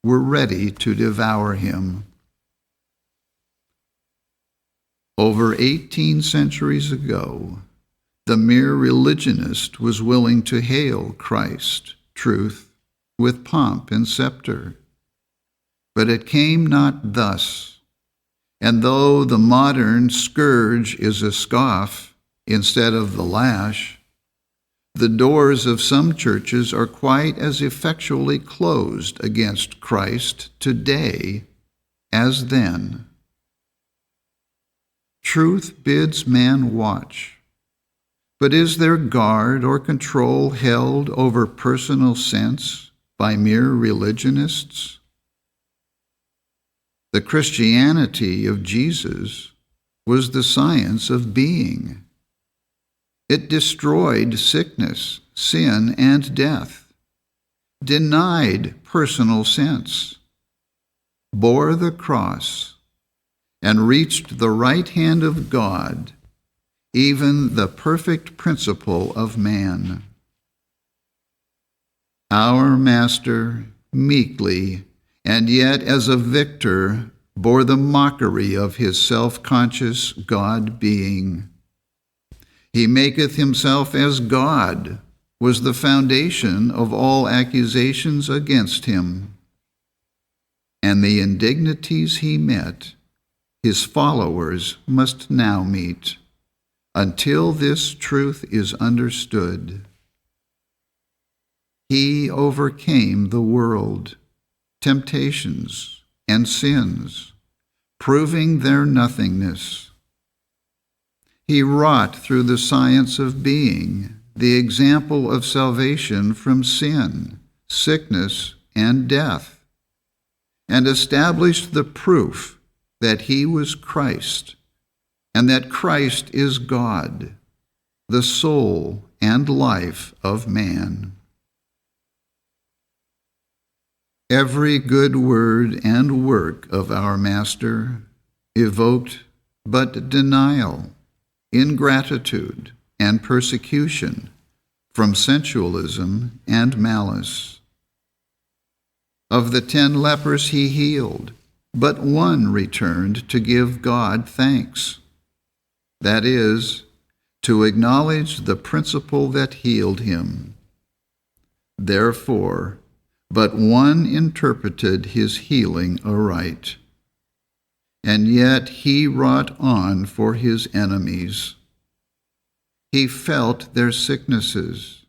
were ready to devour him. Over 18 centuries ago, the mere religionist was willing to hail Christ, truth, with pomp and scepter. But it came not thus, and though the modern scourge is a scoff instead of the lash, the doors of some churches are quite as effectually closed against Christ today as then. Truth bids man watch, but is there guard or control held over personal sense by mere religionists? The Christianity of Jesus was the science of being. It destroyed sickness, sin, and death, denied personal sense, bore the cross, and reached the right hand of God, even the perfect principle of man. Our Master meekly, and yet as a victor, bore the mockery of his self-conscious God-being. He maketh himself as God was the foundation of all accusations against him. And the indignities he met, his followers must now meet, until this truth is understood. He overcame the world, temptations, and sins, proving their nothingness, He wrought through the science of being the example of salvation from sin, sickness, and death, and established the proof that he was Christ, and that Christ is God, the soul and life of man. Every good word and work of our Master evoked but denial, ingratitude, and persecution from sensualism and malice. Of the 10 lepers he healed, but one returned to give God thanks. That is, to acknowledge the principle that healed him. Therefore, but one interpreted his healing aright. And yet he wrought on for his enemies. He felt their sicknesses,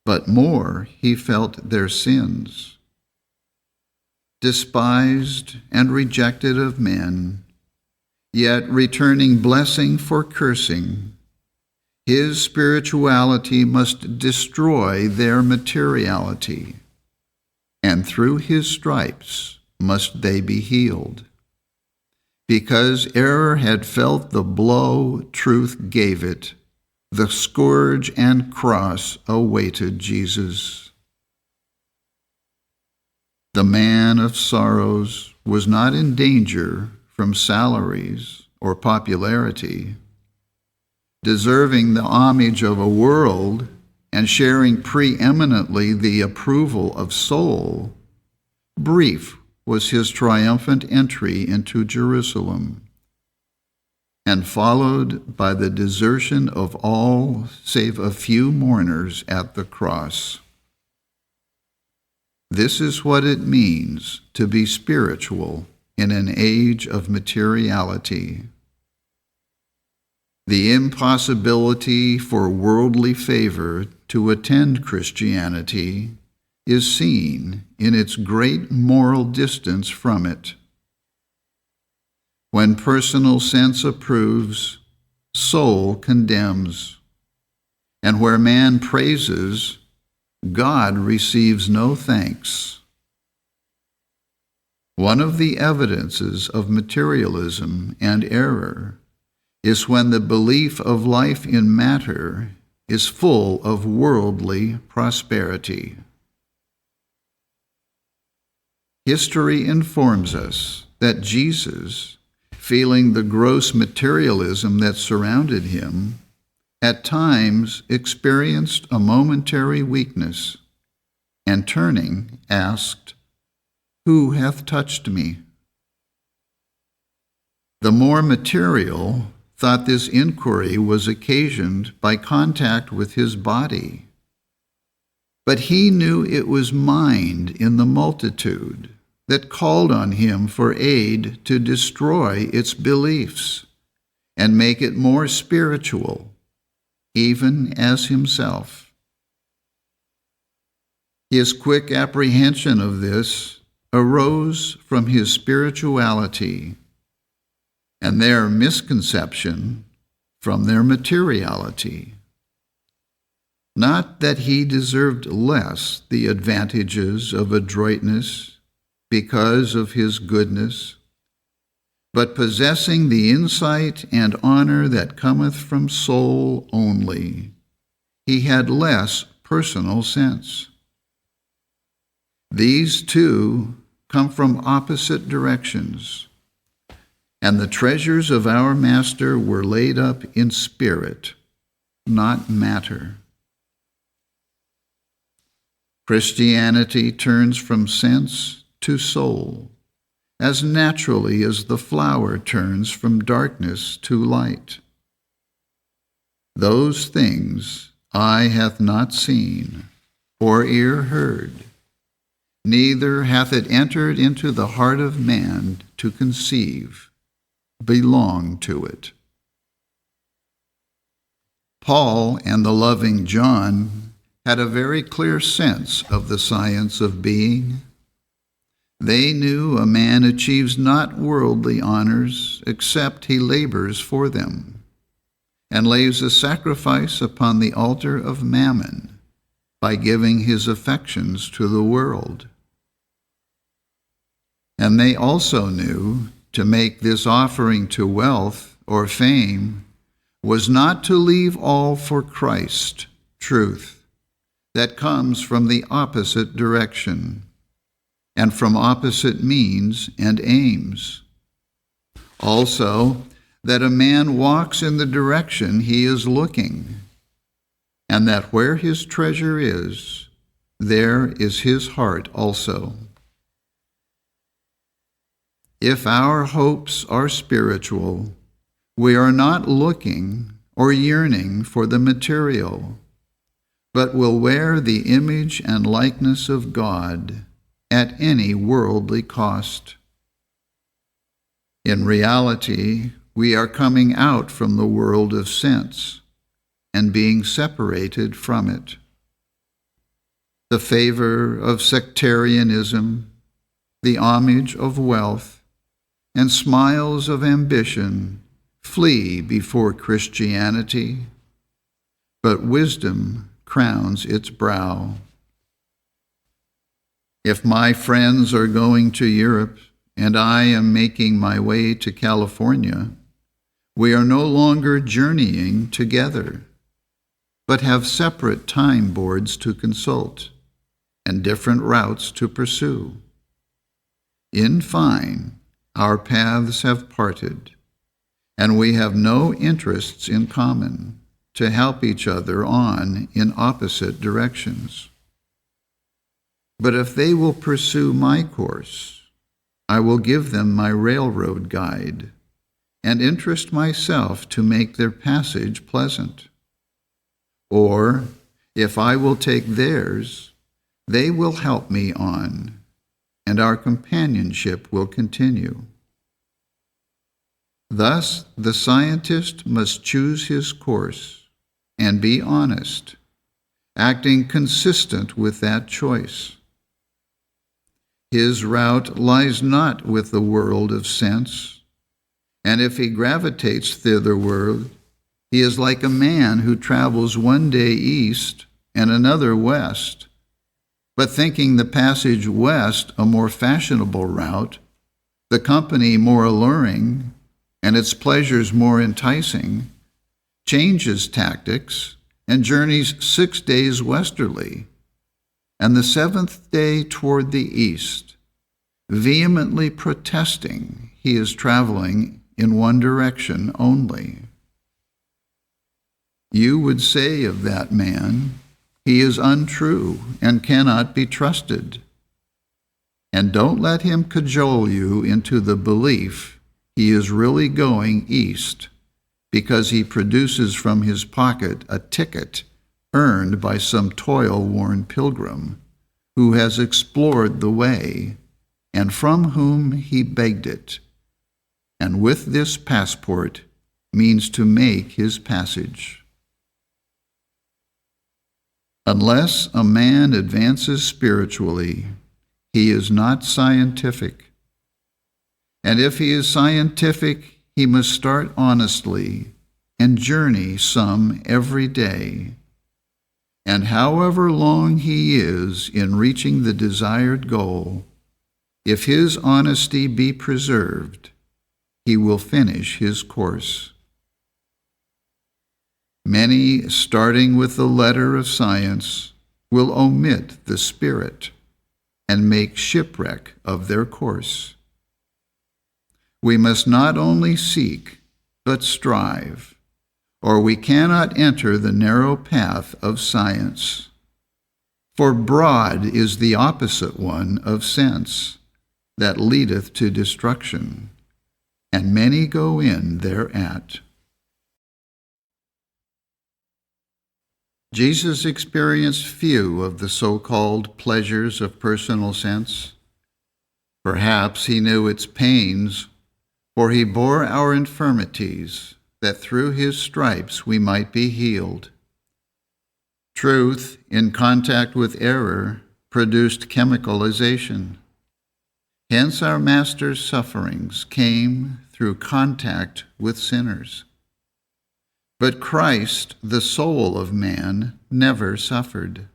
but more he felt their sins. Despised and rejected of men, yet returning blessing for cursing, his spirituality must destroy their materiality, and through his stripes must they be healed. Because error had felt the blow truth gave it, the scourge and cross awaited Jesus. The man of sorrows was not in danger from salaries or popularity, deserving the homage of a world and sharing preeminently the approval of soul. Brief was his triumphant entry into Jerusalem, and followed by the desertion of all save a few mourners at the cross. This is what it means to be spiritual in an age of materiality. The impossibility for worldly favor to attend Christianity is seen in its great moral distance from it. When personal sense approves, soul condemns, and where man praises, God receives no thanks. One of the evidences of materialism and error is when the belief of life in matter is full of worldly prosperity. History informs us that Jesus, feeling the gross materialism that surrounded him, at times experienced a momentary weakness, and turning, asked, "Who hath touched me?" The more material thought this inquiry was occasioned by contact with his body, but he knew it was mind in the multitude that called on him for aid to destroy its beliefs and make it more spiritual, even as himself. His quick apprehension of this arose from his spirituality, and their misconception from their materiality. Not that he deserved less the advantages of adroitness because of his goodness, but possessing the insight and honor that cometh from soul only, he had less personal sense. These two come from opposite directions, and the treasures of our Master were laid up in spirit, not matter. Christianity turns from sense to soul, as naturally as the flower turns from darkness to light. Those things eye hath not seen, or ear heard, neither hath it entered into the heart of man to conceive, belong to it. Paul and the loving John had a very clear sense of the science of being. They knew a man achieves not worldly honors except he labors for them, and lays a sacrifice upon the altar of mammon by giving his affections to the world. And they also knew to make this offering to wealth or fame was not to leave all for Christ, truth, that comes from the opposite direction and from opposite means and aims. Also, that a man walks in the direction he is looking, and that where his treasure is, there is his heart also. If our hopes are spiritual, we are not looking or yearning for the material, but will wear the image and likeness of God at any worldly cost. In reality, we are coming out from the world of sense and being separated from it. The favor of sectarianism, the homage of wealth, and smiles of ambition flee before Christianity, but wisdom crowns its brow. If my friends are going to Europe and I am making my way to California, we are no longer journeying together, but have separate time boards to consult and different routes to pursue. In fine, our paths have parted, and we have no interests in common to help each other on in opposite directions. But if they will pursue my course, I will give them my railroad guide and interest myself to make their passage pleasant. Or, if I will take theirs, they will help me on, and our companionship will continue. Thus, the scientist must choose his course and be honest, acting consistent with that choice. His route lies not with the world of sense, and if he gravitates thitherward, he is like a man who travels one day east and another west, but thinking the passage west a more fashionable route, the company more alluring, and its pleasures more enticing, changes tactics and journeys 6 days westerly, and the 7th day toward the east, vehemently protesting he is traveling in one direction only. You would say of that man, he is untrue and cannot be trusted. And don't let him cajole you into the belief he is really going east because he produces from his pocket a ticket earned by some toil-worn pilgrim who has explored the way and from whom he begged it, and with this passport means to make his passage. Unless a man advances spiritually, he is not scientific. And if he is scientific, he must start honestly and journey some every day. And however long he is in reaching the desired goal, if his honesty be preserved, he will finish his course. Many, starting with the letter of science, will omit the spirit and make shipwreck of their course. We must not only seek, but strive, or we cannot enter the narrow path of science. For broad is the opposite one of sense, that leadeth to destruction, and many go in thereat. Jesus experienced few of the so-called pleasures of personal sense. Perhaps he knew its pains, for he bore our infirmities, that through his stripes we might be healed. Truth, in contact with error, produced chemicalization. Hence our Master's sufferings came through contact with sinners. But Christ, the soul of man, never suffered.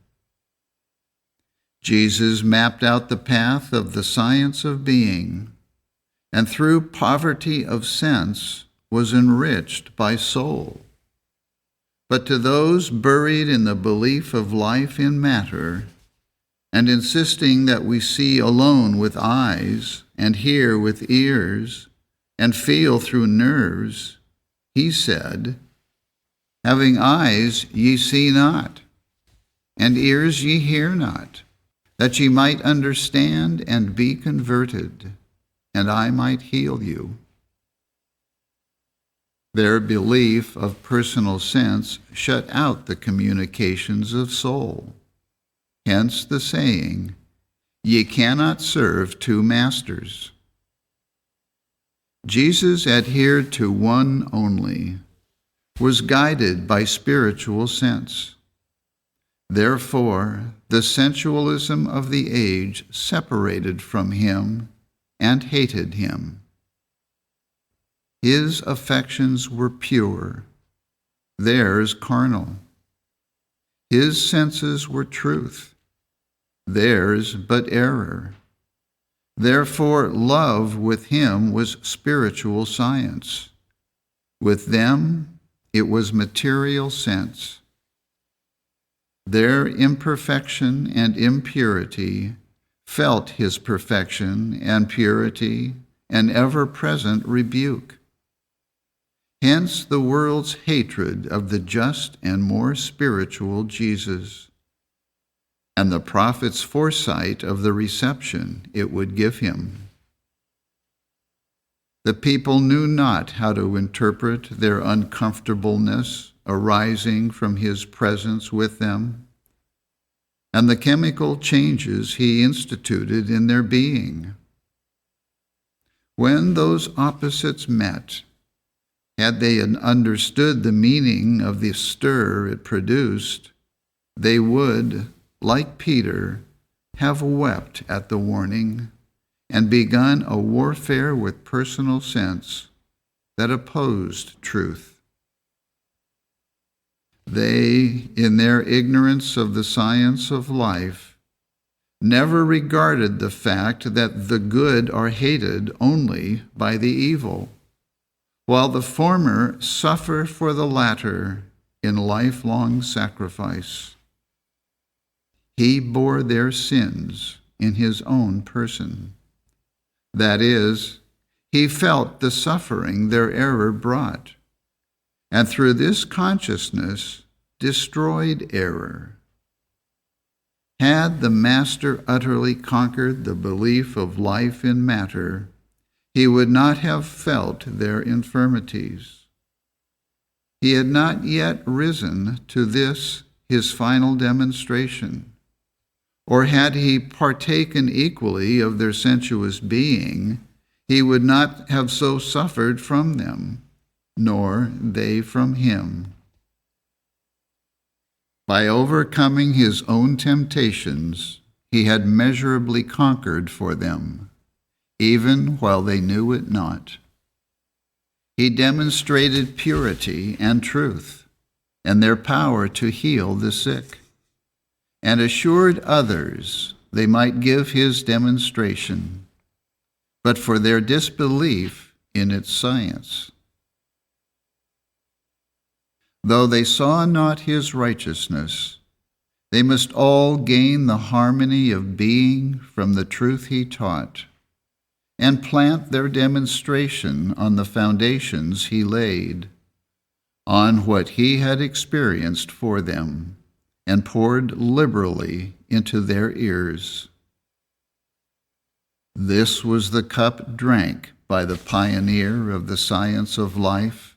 Jesus mapped out the path of the science of being, and through poverty of sense was enriched by soul. But to those buried in the belief of life in matter, and insisting that we see alone with eyes, and hear with ears, and feel through nerves, he said, "Having eyes ye see not, and ears ye hear not, that ye might understand and be converted, and I might heal you." Their belief of personal sense shut out the communications of soul. Hence the saying, "Ye cannot serve two masters." Jesus adhered to one only, was guided by spiritual sense. Therefore, the sensualism of the age separated from him and hated him. His affections were pure, theirs carnal. His senses were truth, theirs but error. Therefore, love with him was spiritual science. With them, it was material sense. Their imperfection and impurity felt his perfection and purity and ever-present rebuke. Hence the world's hatred of the just and more spiritual Jesus, and the prophet's foresight of the reception it would give him. The people knew not how to interpret their uncomfortableness arising from his presence with them, and the chemical changes he instituted in their being. When those opposites met, had they understood the meaning of the stir it produced, they would, like Peter, have wept at the warning and begun a warfare with personal sense that opposed truth. They, in their ignorance of the science of life, never regarded the fact that the good are hated only by the evil, while the former suffer for the latter in lifelong sacrifice. He bore their sins in his own person. That is, he felt the suffering their error brought, and through this consciousness destroyed error. Had the Master utterly conquered the belief of life in matter, he would not have felt their infirmities. He had not yet risen to this his final demonstration, or had he partaken equally of their sensuous being, he would not have so suffered from them, nor they from him. By overcoming his own temptations, he had measurably conquered for them, even while they knew it not. He demonstrated purity and truth, and their power to heal the sick, and assured others they might give his demonstration, but for their disbelief in its science. Though they saw not his righteousness, they must all gain the harmony of being from the truth he taught, and plant their demonstration on the foundations he laid, on what he had experienced for them, and poured liberally into their ears. This was the cup drank by the pioneer of the science of life,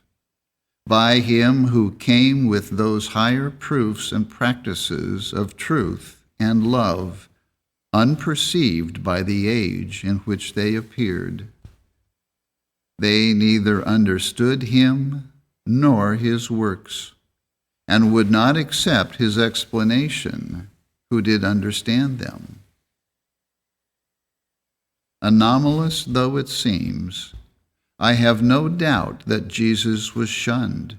by him who came with those higher proofs and practices of truth and love, unperceived by the age in which they appeared. They neither understood him nor his works, and would not accept his explanation, who did understand them. Anomalous though it seems, I have no doubt that Jesus was shunned,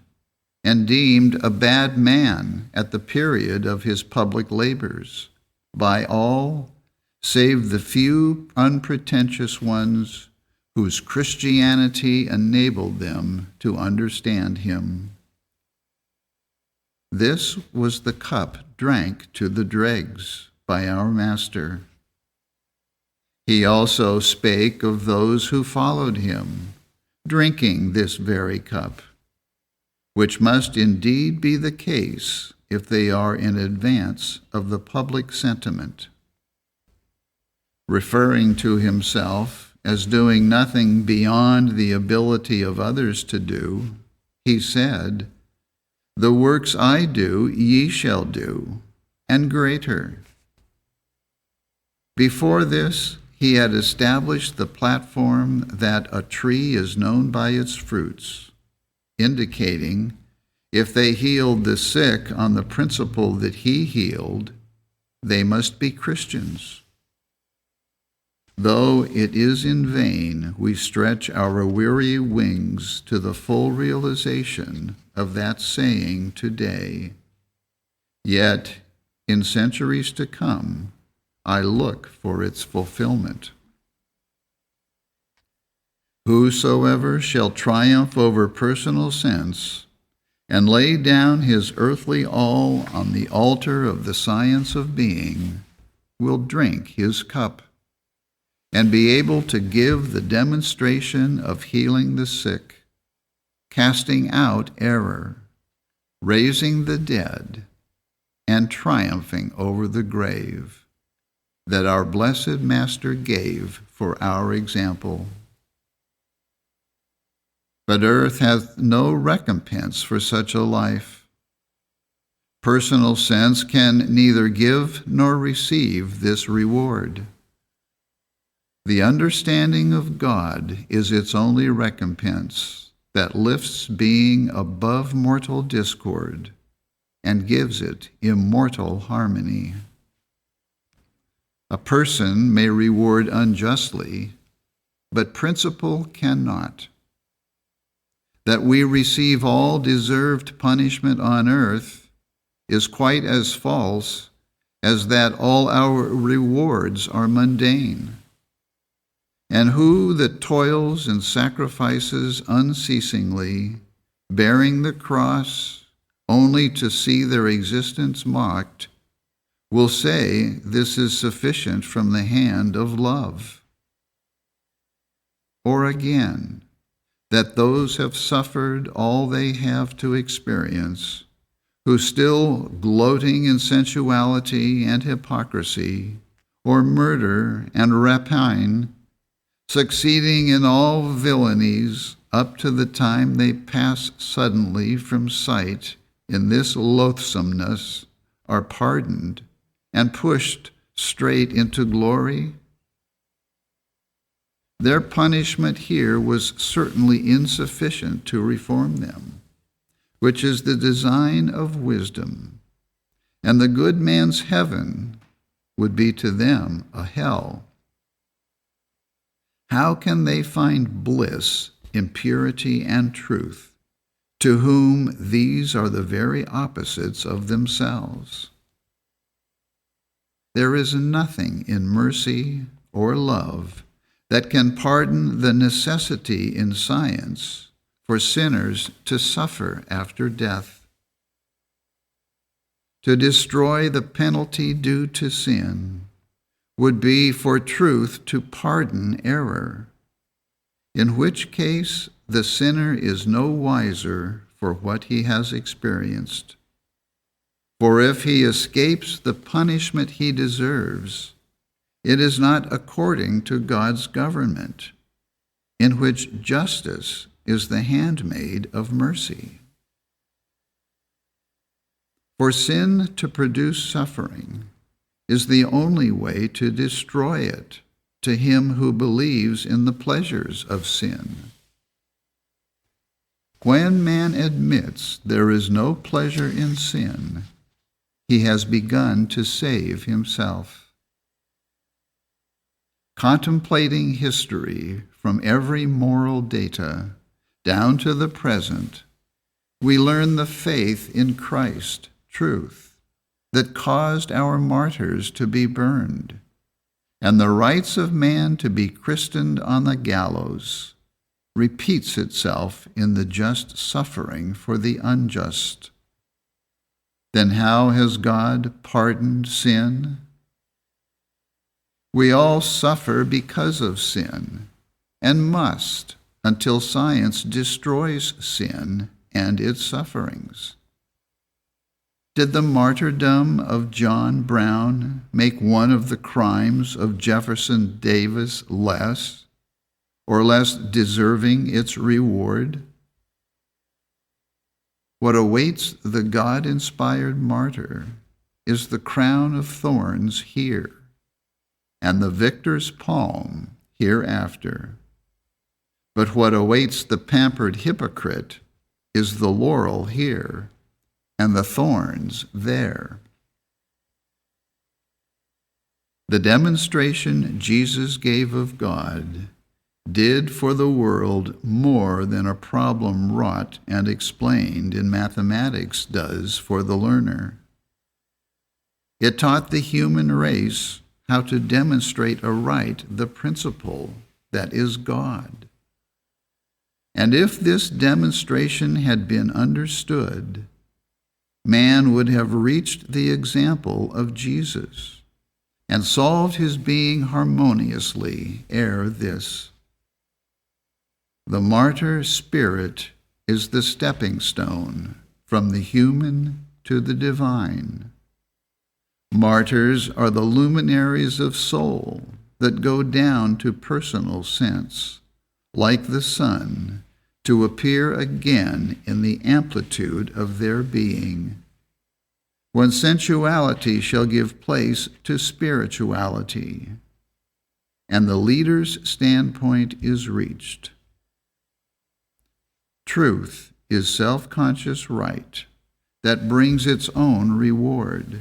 and deemed a bad man at the period of his public labors by all save the few unpretentious ones whose Christianity enabled them to understand him. This was the cup drank to the dregs by our Master. He also spake of those who followed him, drinking this very cup, which must indeed be the case if they are in advance of the public sentiment. Referring to himself as doing nothing beyond the ability of others to do, he said, "The works I do, ye shall do, and greater." Before this, he had established the platform that a tree is known by its fruits, indicating if they healed the sick on the principle that he healed, they must be Christians. Though it is in vain we stretch our weary wings to the full realization of that saying today, yet in centuries to come, I look for its fulfillment. Whosoever shall triumph over personal sense and lay down his earthly all on the altar of the science of being will drink his cup and be able to give the demonstration of healing the sick, casting out error, raising the dead, and triumphing over the grave, that our blessed Master gave for our example. But earth hath no recompense for such a life. Personal sense can neither give nor receive this reward. The understanding of God is its only recompense that lifts being above mortal discord and gives it immortal harmony. A person may reward unjustly, but principle cannot. That we receive all deserved punishment on earth is quite as false as that all our rewards are mundane. And who that toils and sacrifices unceasingly, bearing the cross only to see their existence mocked, will say this is sufficient from the hand of love? Or again, that those have suffered all they have to experience, who still gloating in sensuality and hypocrisy, or murder and rapine, succeeding in all villainies up to the time they pass suddenly from sight in this loathsomeness, are pardoned and pushed straight into glory? Their punishment here was certainly insufficient to reform them, which is the design of wisdom, and the good man's heaven would be to them a hell. How can they find bliss in purity and truth, to whom these are the very opposites of themselves? There is nothing in mercy or love that can pardon the necessity in science for sinners to suffer after death. To destroy the penalty due to sin would be for truth to pardon error, in which case the sinner is no wiser for what he has experienced. For if he escapes the punishment he deserves, it is not according to God's government, in which justice is the handmaid of mercy. For sin to produce suffering is the only way to destroy it to him who believes in the pleasures of sin. When man admits there is no pleasure in sin, he has begun to save himself. Contemplating history from every moral data down to the present, we learn the faith in Christ, truth, that caused our martyrs to be burned, and the rights of man to be christened on the gallows repeats itself in the just suffering for the unjust. Then how has God pardoned sin? We all suffer because of sin, and must, until science destroys sin and its sufferings. Did the martyrdom of John Brown make one of the crimes of Jefferson Davis less, or less deserving its reward? What awaits the God-inspired martyr is the crown of thorns here, and the victor's palm hereafter. But what awaits the pampered hypocrite is the laurel here, and the thorns there. The demonstration Jesus gave of God did for the world more than a problem wrought and explained in mathematics does for the learner. It taught the human race how to demonstrate aright the principle that is God. And if this demonstration had been understood, man would have reached the example of Jesus and solved his being harmoniously ere this. The martyr spirit is the stepping stone from the human to the divine. Martyrs are the luminaries of soul that go down to personal sense, like the sun, to appear again in the amplitude of their being, when sensuality shall give place to spirituality, and the leader's standpoint is reached. Truth is self-conscious right that brings its own reward,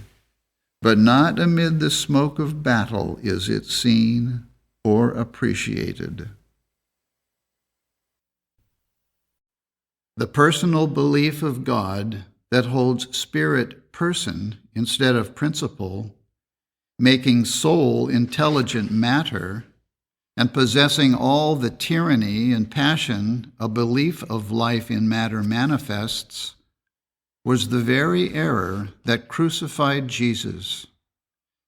but not amid the smoke of battle is it seen or appreciated. The personal belief of God that holds spirit person instead of principle, making soul intelligent matter, and possessing all the tyranny and passion a belief of life in matter manifests, was the very error that crucified Jesus,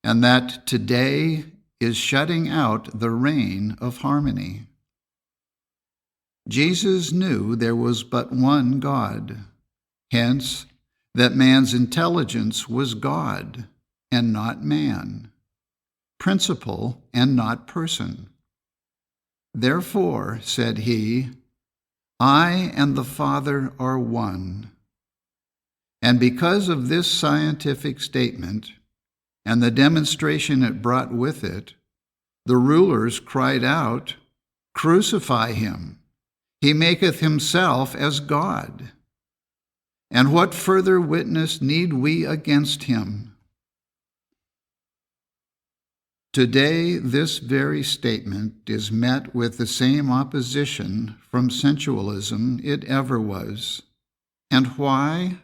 and that today is shutting out the reign of harmony. Jesus knew there was but one God, hence that man's intelligence was God and not man, principle and not person. Therefore, said he, I and the Father are one. And because of this scientific statement and the demonstration it brought with it, the rulers cried out, Crucify him! He maketh himself as God. And what further witness need we against him? Today, this very statement is met with the same opposition from sensualism it ever was. And why?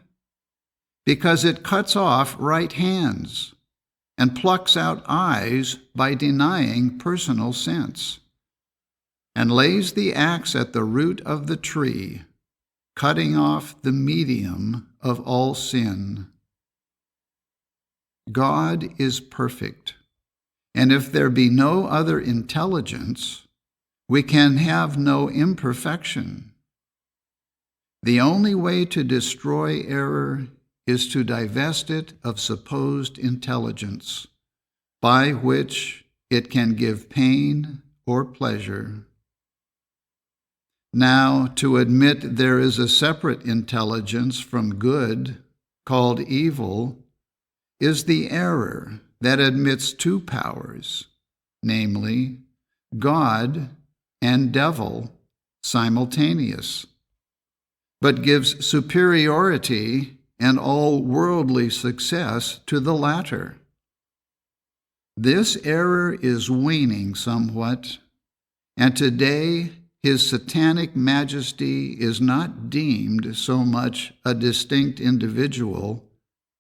Because it cuts off right hands and plucks out eyes by denying personal sense, and lays the axe at the root of the tree, cutting off the medium of all sin. God is perfect, and if there be no other intelligence, we can have no imperfection. The only way to destroy error is to divest it of supposed intelligence, by which it can give pain or pleasure. Now, to admit there is a separate intelligence from good, called evil, is the error that admits two powers, namely, God and devil, simultaneous, but gives superiority and all worldly success to the latter. This error is waning somewhat, and today His satanic majesty is not deemed so much a distinct individual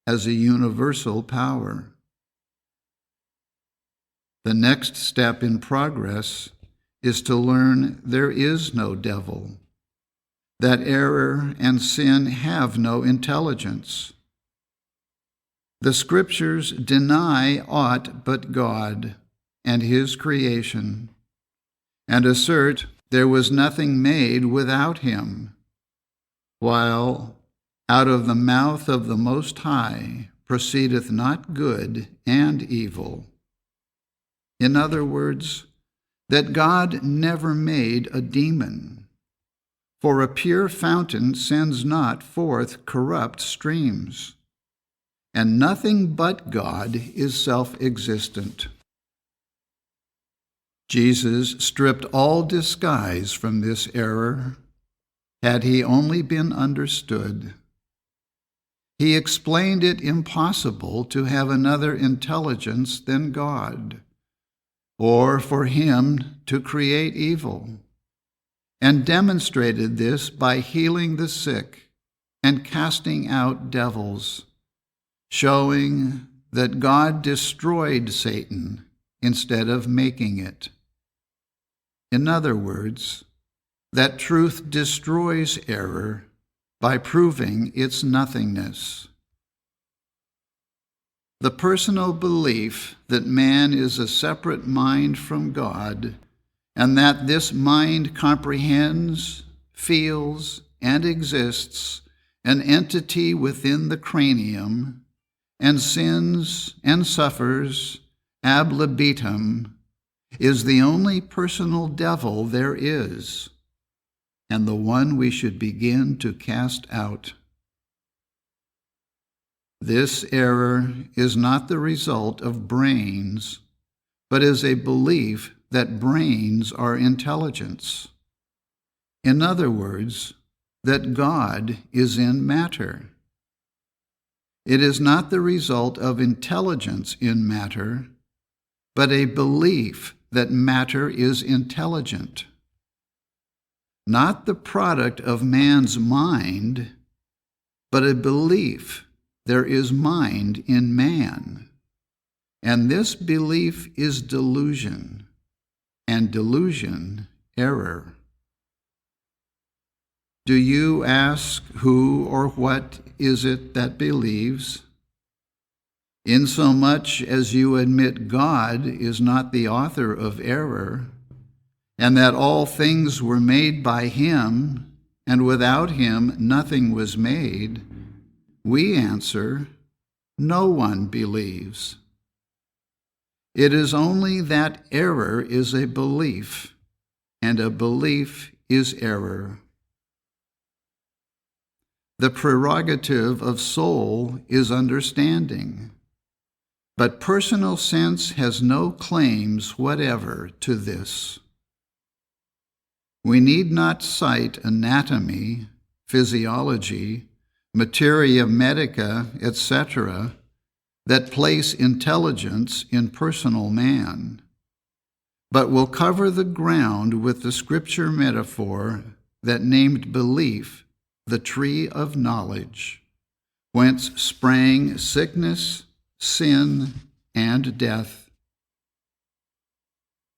as a universal power. The next step in progress is to learn there is no devil, that error and sin have no intelligence. The Scriptures deny aught but God and His creation, and assert there was nothing made without Him, while out of the mouth of the Most High proceedeth not good and evil. In other words, that God never made a demon, for a pure fountain sends not forth corrupt streams, and nothing but God is self-existent. Jesus stripped all disguise from this error, had He only been understood. He explained it impossible to have another intelligence than God, or for Him to create evil, and demonstrated this by healing the sick and casting out devils, showing that God destroyed Satan instead of making it. In other words, that truth destroys error by proving its nothingness. The personal belief that man is a separate mind from God, and that this mind comprehends, feels, and exists an entity within the cranium, and sins and suffers ab libitum, is the only personal devil there is, and the one we should begin to cast out. This error is not the result of brains, but is a belief that brains are intelligence. In other words, that God is in matter. It is not the result of intelligence in matter, but a belief that matter is intelligent. Not the product of man's mind, but a belief there is mind in man. And this belief is delusion, and delusion, error. Do you ask who or what is it that believes? Insomuch as you admit God is not the author of error, and that all things were made by Him, and without Him nothing was made, we answer, no one believes. It is only that error is a belief, and a belief is error. The prerogative of soul is understanding, but personal sense has no claims whatever to this. We need not cite anatomy, physiology, materia medica, etc., that place intelligence in personal man, but will cover the ground with the Scripture metaphor that named belief the tree of knowledge, whence sprang sickness, sin, and death.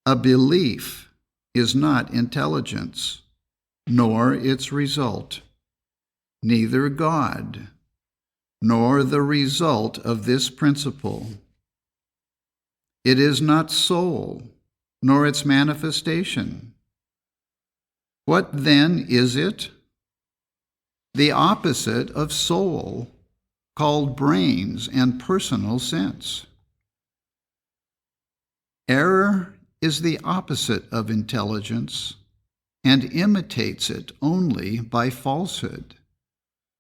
A belief is not intelligence, nor its result, neither God, nor the result of this principle. It is not soul, nor its manifestation. What then is it? The opposite of soul, called brains and personal sense. Error is the opposite of intelligence and imitates it only by falsehood,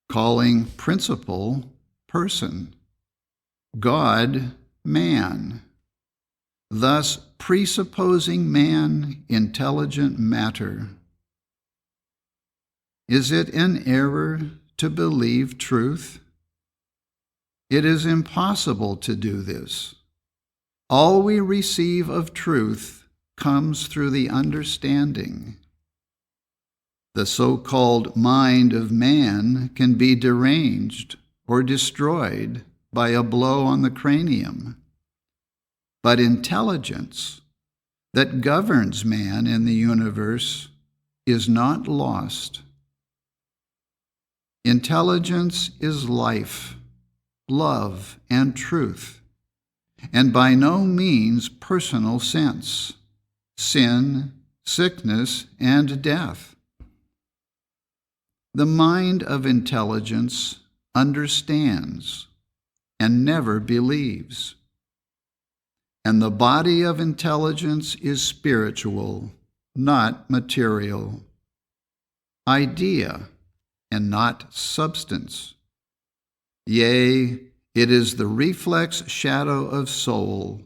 calling principle person, God man, thus presupposing man intelligent matter. Is it an error to believe truth? It is impossible to do this. All we receive of truth comes through the understanding, The so-called mind of man can be deranged or destroyed by a blow on the cranium. But intelligence that governs man in the universe is not lost. Intelligence is life, love, and truth, and by no means personal sense, sin, sickness, and death. The mind of intelligence understands and never believes. And the body of intelligence is spiritual, not material. Idea and not substance. Yea, it is the reflex shadow of soul,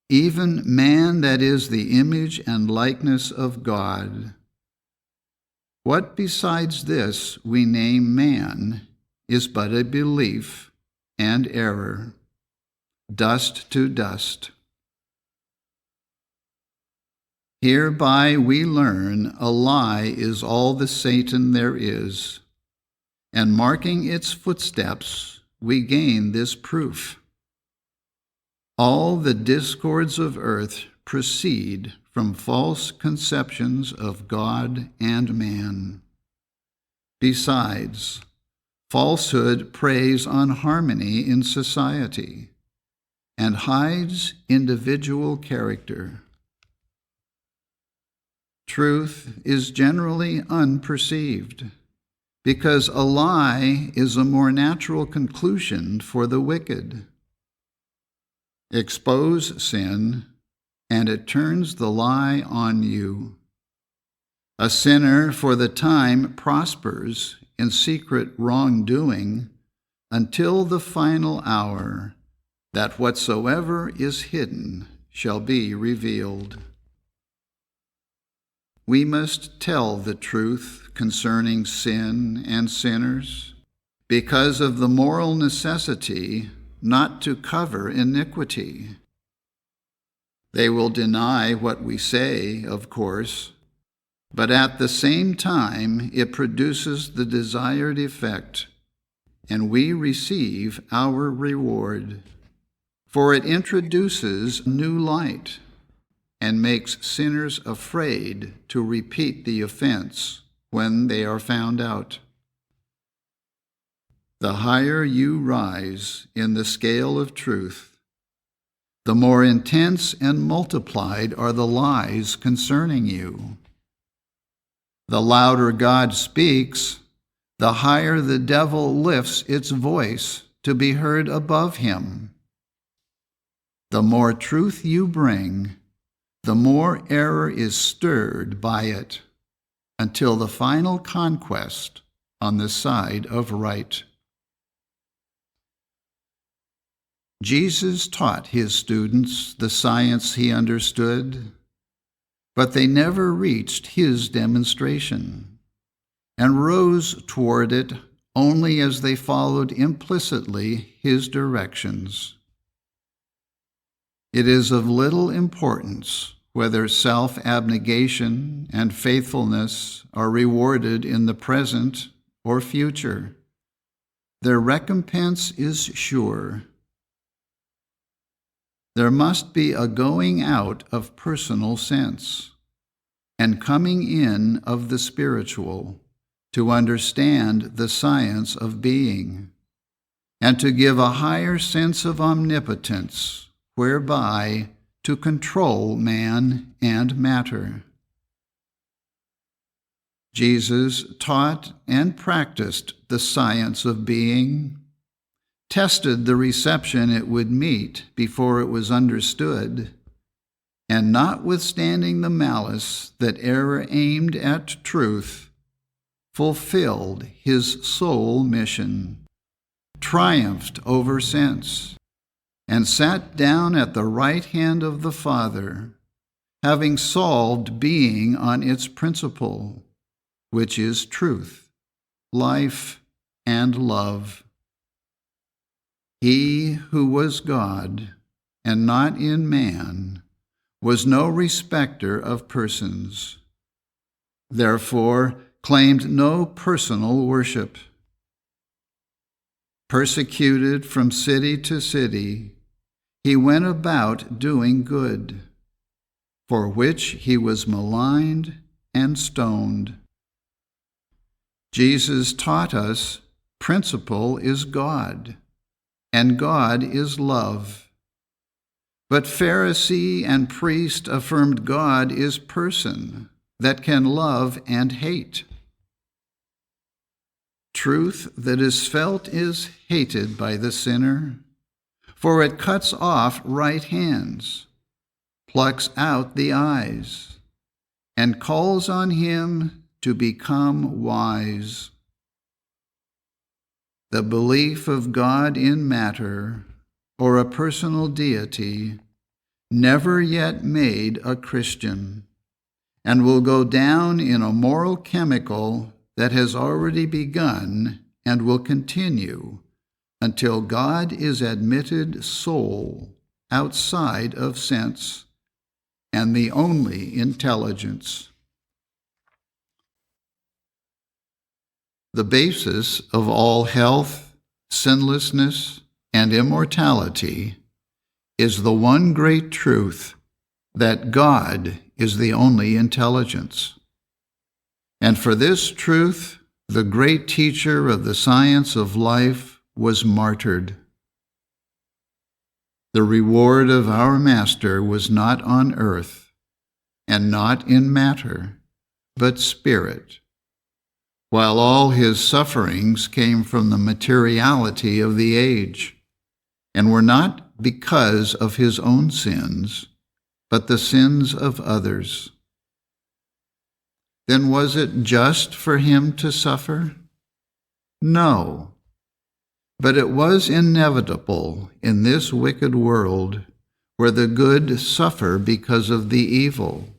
even man that is the image and likeness of God. What besides this we name man is but a belief and error, dust to dust. Hereby we learn a lie is all the Satan there is, and marking its footsteps, we gain this proof. All the discords of earth proceed from false conceptions of God and man. Besides, falsehood preys on harmony in society and hides individual character. Truth is generally unperceived, because a lie is a more natural conclusion for the wicked. Expose sin, and it turns the lie on you. A sinner for the time prospers in secret wrongdoing until the final hour, that whatsoever is hidden shall be revealed. We must tell the truth concerning sin and sinners because of the moral necessity not to cover iniquity. They will deny what we say, of course, but at the same time it produces the desired effect, and we receive our reward, for it introduces new light and makes sinners afraid to repeat the offense when they are found out. The higher you rise in the scale of truth, the more intense and multiplied are the lies concerning you. The louder God speaks, the higher the devil lifts its voice to be heard above him. The more truth you bring, the more error is stirred by it, until the final conquest on the side of right. Jesus taught his students the science he understood, but they never reached his demonstration, and rose toward it only as they followed implicitly his directions. It is of little importance whether self-abnegation and faithfulness are rewarded in the present or future. Their recompense is sure. There must be a going out of personal sense and coming in of the spiritual to understand the science of being, and to give a higher sense of omnipotence, whereby to control man and matter. Jesus taught and practiced the science of being, tested the reception it would meet before it was understood, and notwithstanding the malice that error aimed at truth, fulfilled his sole mission, triumphed over sense, and sat down at the right hand of the Father, having solved being on its principle, which is truth, life, and love. He who was God, and not in man, was no respecter of persons. therefore, claimed no personal worship. Persecuted from city to city, he went about doing good, for which he was maligned and stoned. Jesus taught us principle is God, and God is love. But Pharisee and priest affirmed God is person that can love and hate. Truth that is felt is hated by the sinner, for it cuts off right hands, plucks out the eyes, and calls on him to become wise. The belief of God in matter, or a personal deity, never yet made a Christian, and will go down in a moral chemical that has already begun and will continue until God is admitted sole, outside of sense, and the only intelligence. The basis of all health, sinlessness, and immortality is the one great truth that God is the only intelligence. And for this truth, the great teacher of the science of life was martyred. The reward of our Master was not on earth, and not in matter, but spirit, while all his sufferings came from the materiality of the age, and were not because of his own sins, but the sins of others. Then was it just for him to suffer? No. But it was inevitable in this wicked world where the good suffer because of the evil,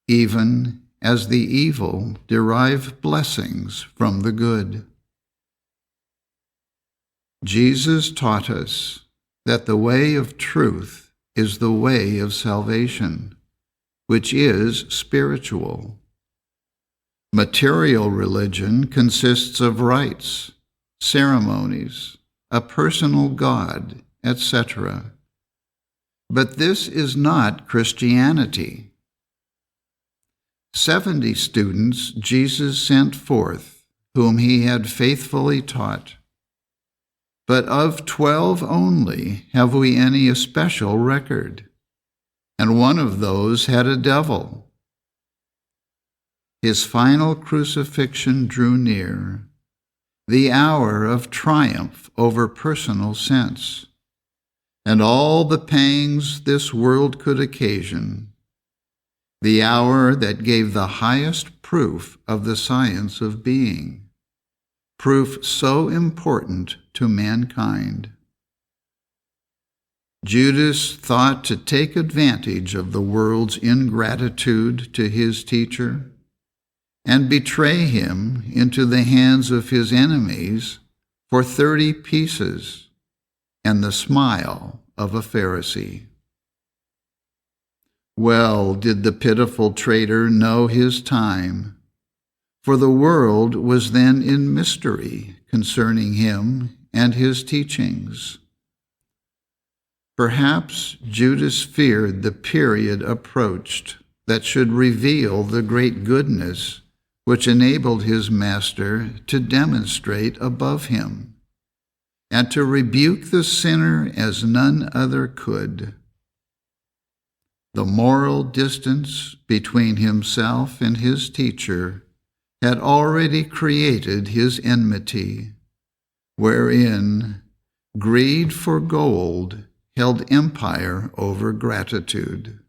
even as the evil derive blessings from the good. Jesus taught us that the way of truth is the way of salvation, which is spiritual. Material religion consists of rites, ceremonies, a personal God, etc. But this is not Christianity. 70 students Jesus sent forth, whom he had faithfully taught. But of 12 only have we any especial record, and one of those had a devil. His final crucifixion drew near, the hour of triumph over personal sense, and all the pangs this world could occasion, the hour that gave the highest proof of the science of being, proof so important to mankind. Judas thought to take advantage of the world's ingratitude to his teacher and betray him into the hands of his enemies for 30 pieces and the smile of a Pharisee. Well did the pitiful traitor know his time, for the world was then in mystery concerning him and his teachings. Perhaps Judas feared the period approached that should reveal the great goodness which enabled his master to demonstrate above him, and to rebuke the sinner as none other could. The moral distance between himself and his teacher had already created his enmity, wherein greed for gold held empire over gratitude.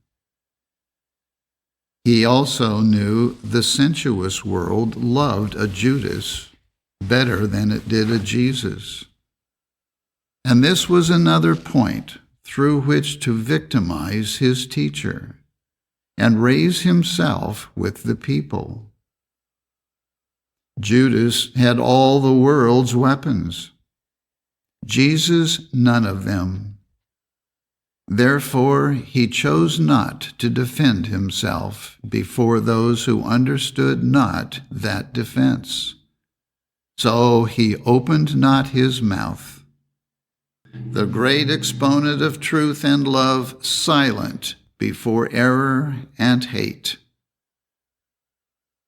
He also knew the sensuous world loved a Judas better than it did a Jesus. And this was another point through which to victimize his teacher and raise himself with the people. Judas had all the world's weapons. Jesus, none of them. Therefore he chose not to defend himself before those who understood not that defense. So he opened not his mouth. The great exponent of truth and love, silent before error and hate.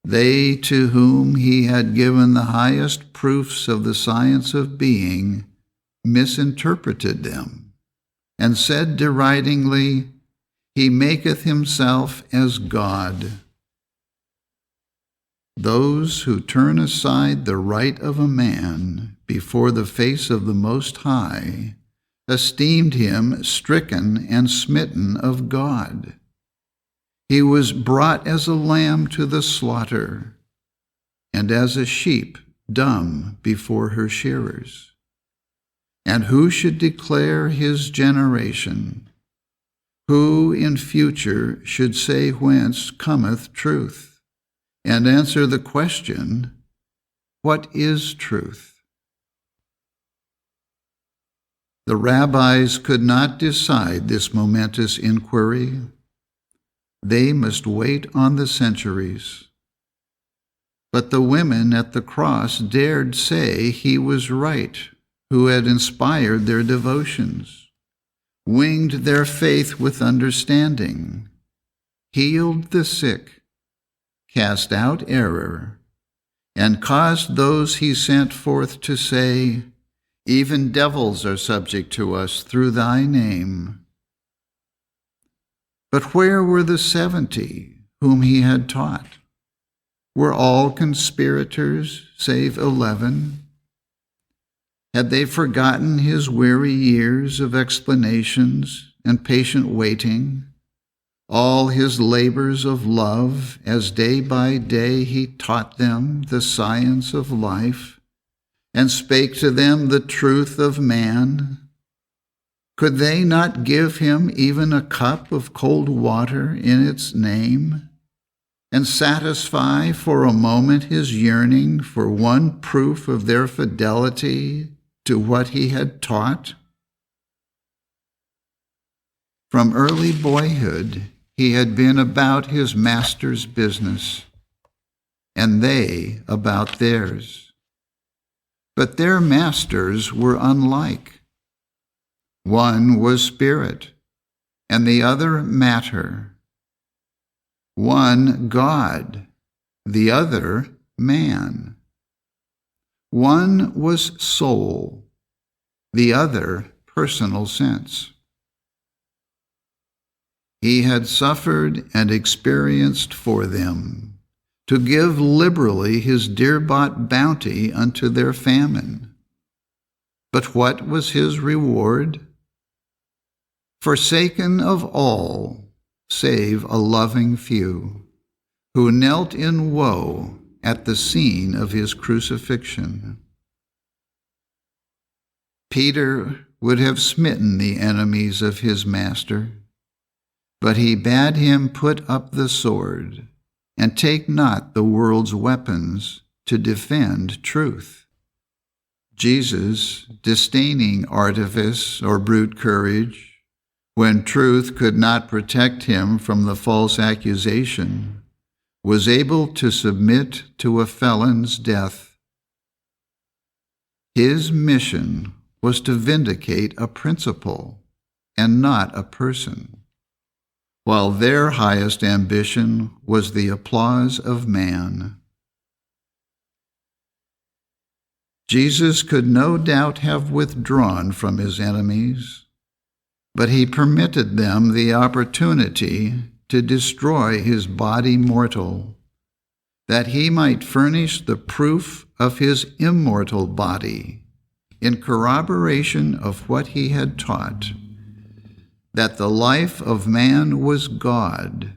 They to whom he had given the highest proofs of the science of being misinterpreted them, and said deridingly, He maketh himself as God. Those who turn aside the right of a man before the face of the Most High esteemed him stricken and smitten of God. He was brought as a lamb to the slaughter, and as a sheep dumb before her shearers. And who should declare his generation? Who in future should say whence cometh truth, and answer the question, what is truth? The rabbis could not decide this momentous inquiry. They must wait on the centuries. But the women at the cross dared say he was right, who had inspired their devotions, winged their faith with understanding, healed the sick, cast out error, and caused those he sent forth to say, Even devils are subject to us through thy name. But where were the 70 whom he had taught? Were all conspirators, save 11? Had they forgotten his weary years of explanations and patient waiting, all his labors of love, as day by day he taught them the science of life, and spake to them the truth of man? Could they not give him even a cup of cold water in its name, and satisfy for a moment his yearning for one proof of their fidelity to what he had taught? From early boyhood, he had been about his master's business, and they about theirs. But their masters were unlike. One was spirit, and the other matter. One God, the other man. One was soul, the other personal sense. He had suffered and experienced for them, to give liberally his dear-bought bounty unto their famine. But what was his reward? Forsaken of all, save a loving few, who knelt in woe at the scene of his crucifixion. Peter would have smitten the enemies of his master, but he bade him put up the sword, and take not the world's weapons to defend truth. Jesus, disdaining artifice or brute courage, when truth could not protect him from the false accusation, was able to submit to a felon's death. His mission was to vindicate a principle and not a person, while their highest ambition was the applause of man. Jesus could no doubt have withdrawn from his enemies, but he permitted them the opportunity to destroy his body mortal, that he might furnish the proof of his immortal body in corroboration of what he had taught, that the life of man was God,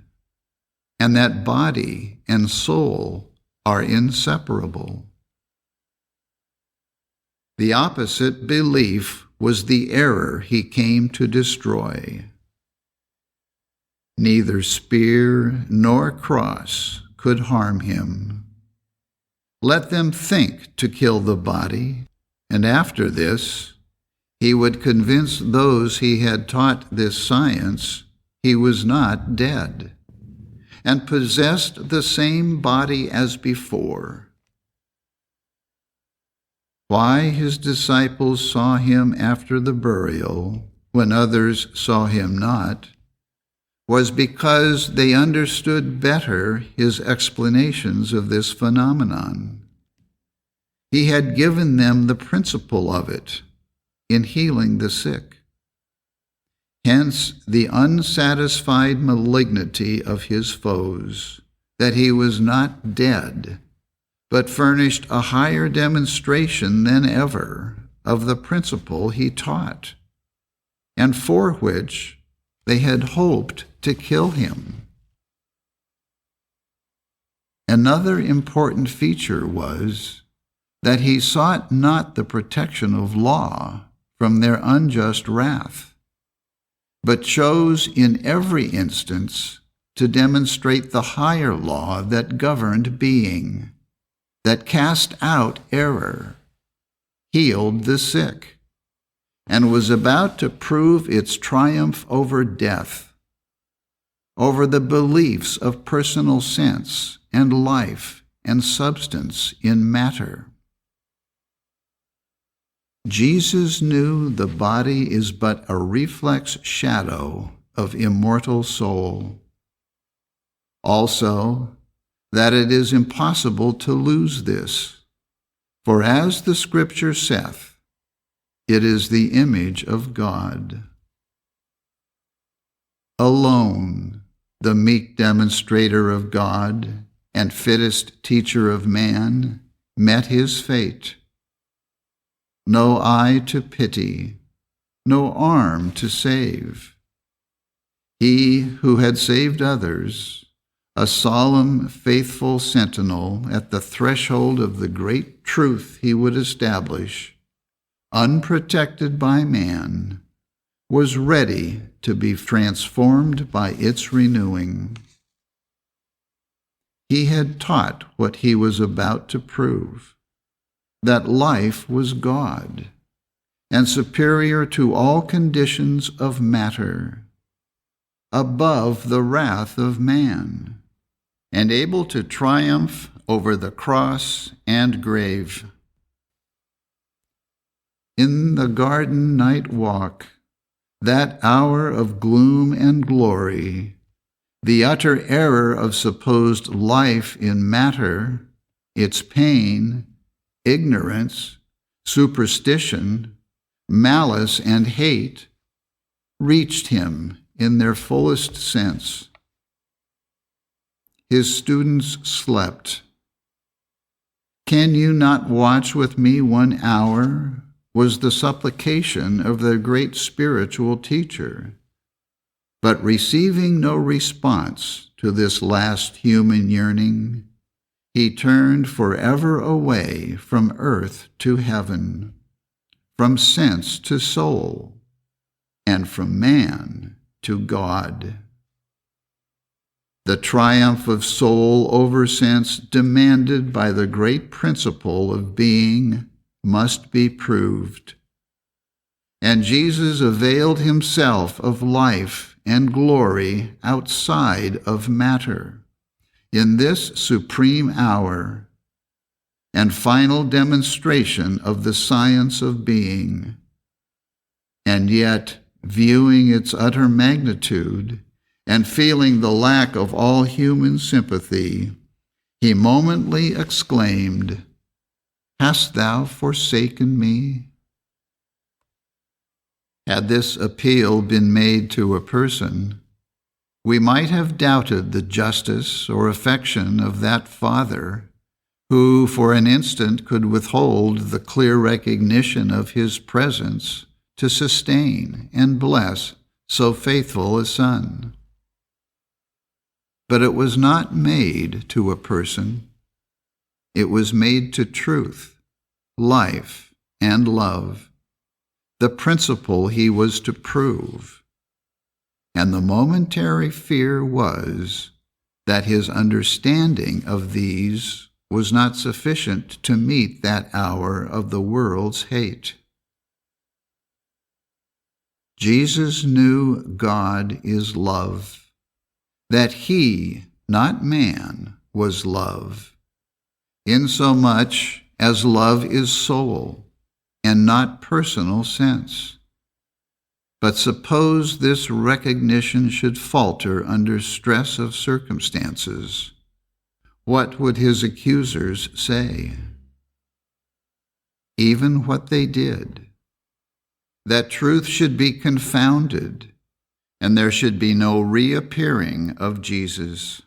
and that body and soul are inseparable. The opposite belief was the error he came to destroy. Neither spear nor cross could harm him. Let them think to kill the body, and after this, He would convince those he had taught this science he was not dead, and possessed the same body as before. Why his disciples saw him after the burial, when others saw him not, was because they understood better his explanations of this phenomenon. He had given them the principle of it in healing the sick. Hence the unsatisfied malignity of his foes, that he was not dead, but furnished a higher demonstration than ever of the principle he taught, and for which they had hoped to kill him. Another important feature was that he sought not the protection of law from their unjust wrath, but chose in every instance to demonstrate the higher law that governed being, that cast out error, healed the sick, and was about to prove its triumph over death, over the beliefs of personal sense and life and substance in matter. Jesus knew the body is but a reflex shadow of immortal soul. Also, that it is impossible to lose this, for as the Scripture saith, it is the image of God. Alone, the meek demonstrator of God and fittest teacher of man met his fate. No eye to pity, no arm to save. He who had saved others, a solemn, faithful sentinel at the threshold of the great truth he would establish, unprotected by man, was ready to be transformed by its renewing. He had taught what he was about to prove, that life was God, and superior to all conditions of matter, above the wrath of man, and able to triumph over the cross and grave. In the garden night walk, that hour of gloom and glory, the utter error of supposed life in matter, its pain, ignorance, superstition, malice, and hate, reached him in their fullest sense. His students slept. "Can you not watch with me 1 hour?" was the supplication of their great spiritual teacher. But receiving no response to this last human yearning, he turned forever away from earth to heaven, from sense to soul, and from man to God. The triumph of soul over sense, demanded by the great principle of being, must be proved. And Jesus availed himself of life and glory outside of matter in this supreme hour and final demonstration of the science of being. And yet, viewing its utter magnitude and feeling the lack of all human sympathy, he momently exclaimed, "Hast thou forsaken me?" Had this appeal been made to a person, we might have doubted the justice or affection of that Father who for an instant could withhold the clear recognition of his presence to sustain and bless so faithful a Son. But it was not made to a person. It was made to truth, life, and love, the principle he was to prove. And the momentary fear was that his understanding of these was not sufficient to meet that hour of the world's hate. Jesus knew God is love, that he, not man, was love, insomuch as love is soul, and not personal sense. But suppose this recognition should falter under stress of circumstances, what would his accusers say? Even what they did, that truth should be confounded, and there should be no reappearing of Jesus.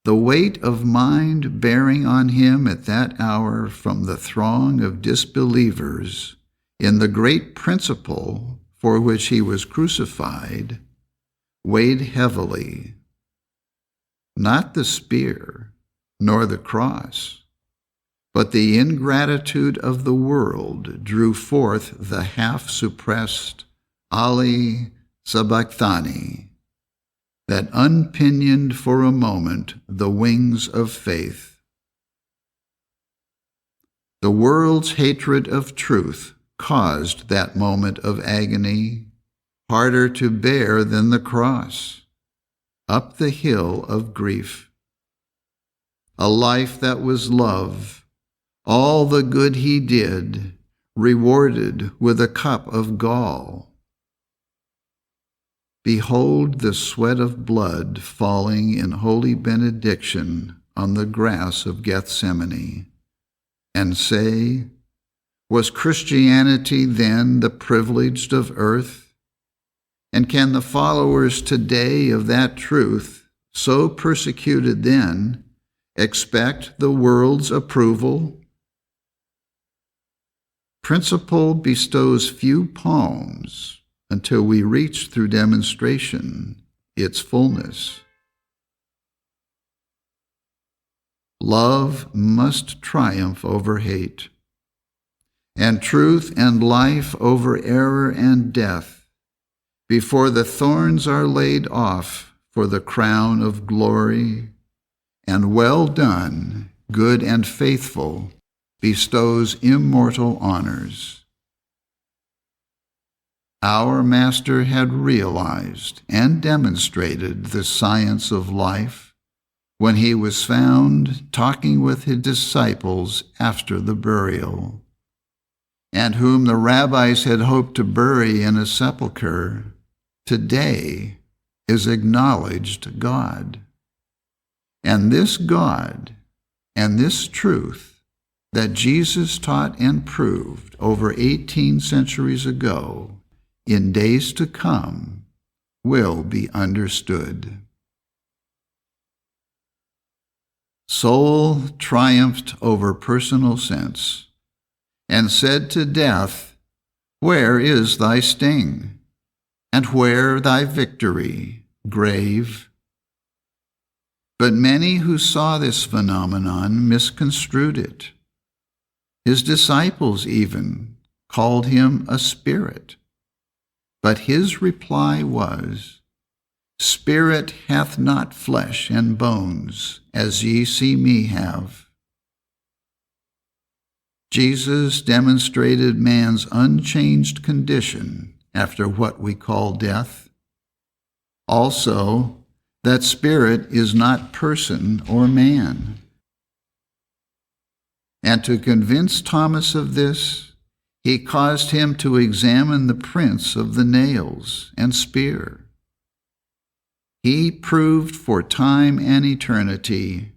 The weight of mind bearing on him at that hour from the throng of disbelievers in the great principle for which he was crucified weighed heavily. Not the spear, nor the cross, but the ingratitude of the world drew forth the half-suppressed Ali Sabachthani, that unpinioned for a moment the wings of faith. The world's hatred of truth caused that moment of agony, harder to bear than the cross, up the hill of grief. A life that was love, all the good he did, rewarded with a cup of gall. Behold the sweat of blood falling in holy benediction on the grass of Gethsemane, and say, was Christianity then the privileged of earth? And can the followers today of that truth, so persecuted then, expect the world's approval? Principle bestows few palms until we reach through demonstration its fullness. Love must triumph over hate, and truth and life over error and death, before the thorns are laid off for the crown of glory, and well done, good and faithful, bestows immortal honors. Our Master had realized and demonstrated the science of life when he was found talking with his disciples after the burial, and whom the rabbis had hoped to bury in a sepulchre, today is acknowledged God. And this God and this truth that Jesus taught and proved over 18 centuries ago, in days to come, will be understood. Soul triumphed over personal sense, and said to death, where is thy sting? And where thy victory, grave? But many who saw this phenomenon misconstrued it. His disciples even called him a spirit. But his reply was, Spirit hath not flesh and bones, as ye see me have. Jesus demonstrated man's unchanged condition after what we call death. Also, that spirit is not person or man. And to convince Thomas of this, he caused him to examine the prints of the nails and spear. He proved for time and eternity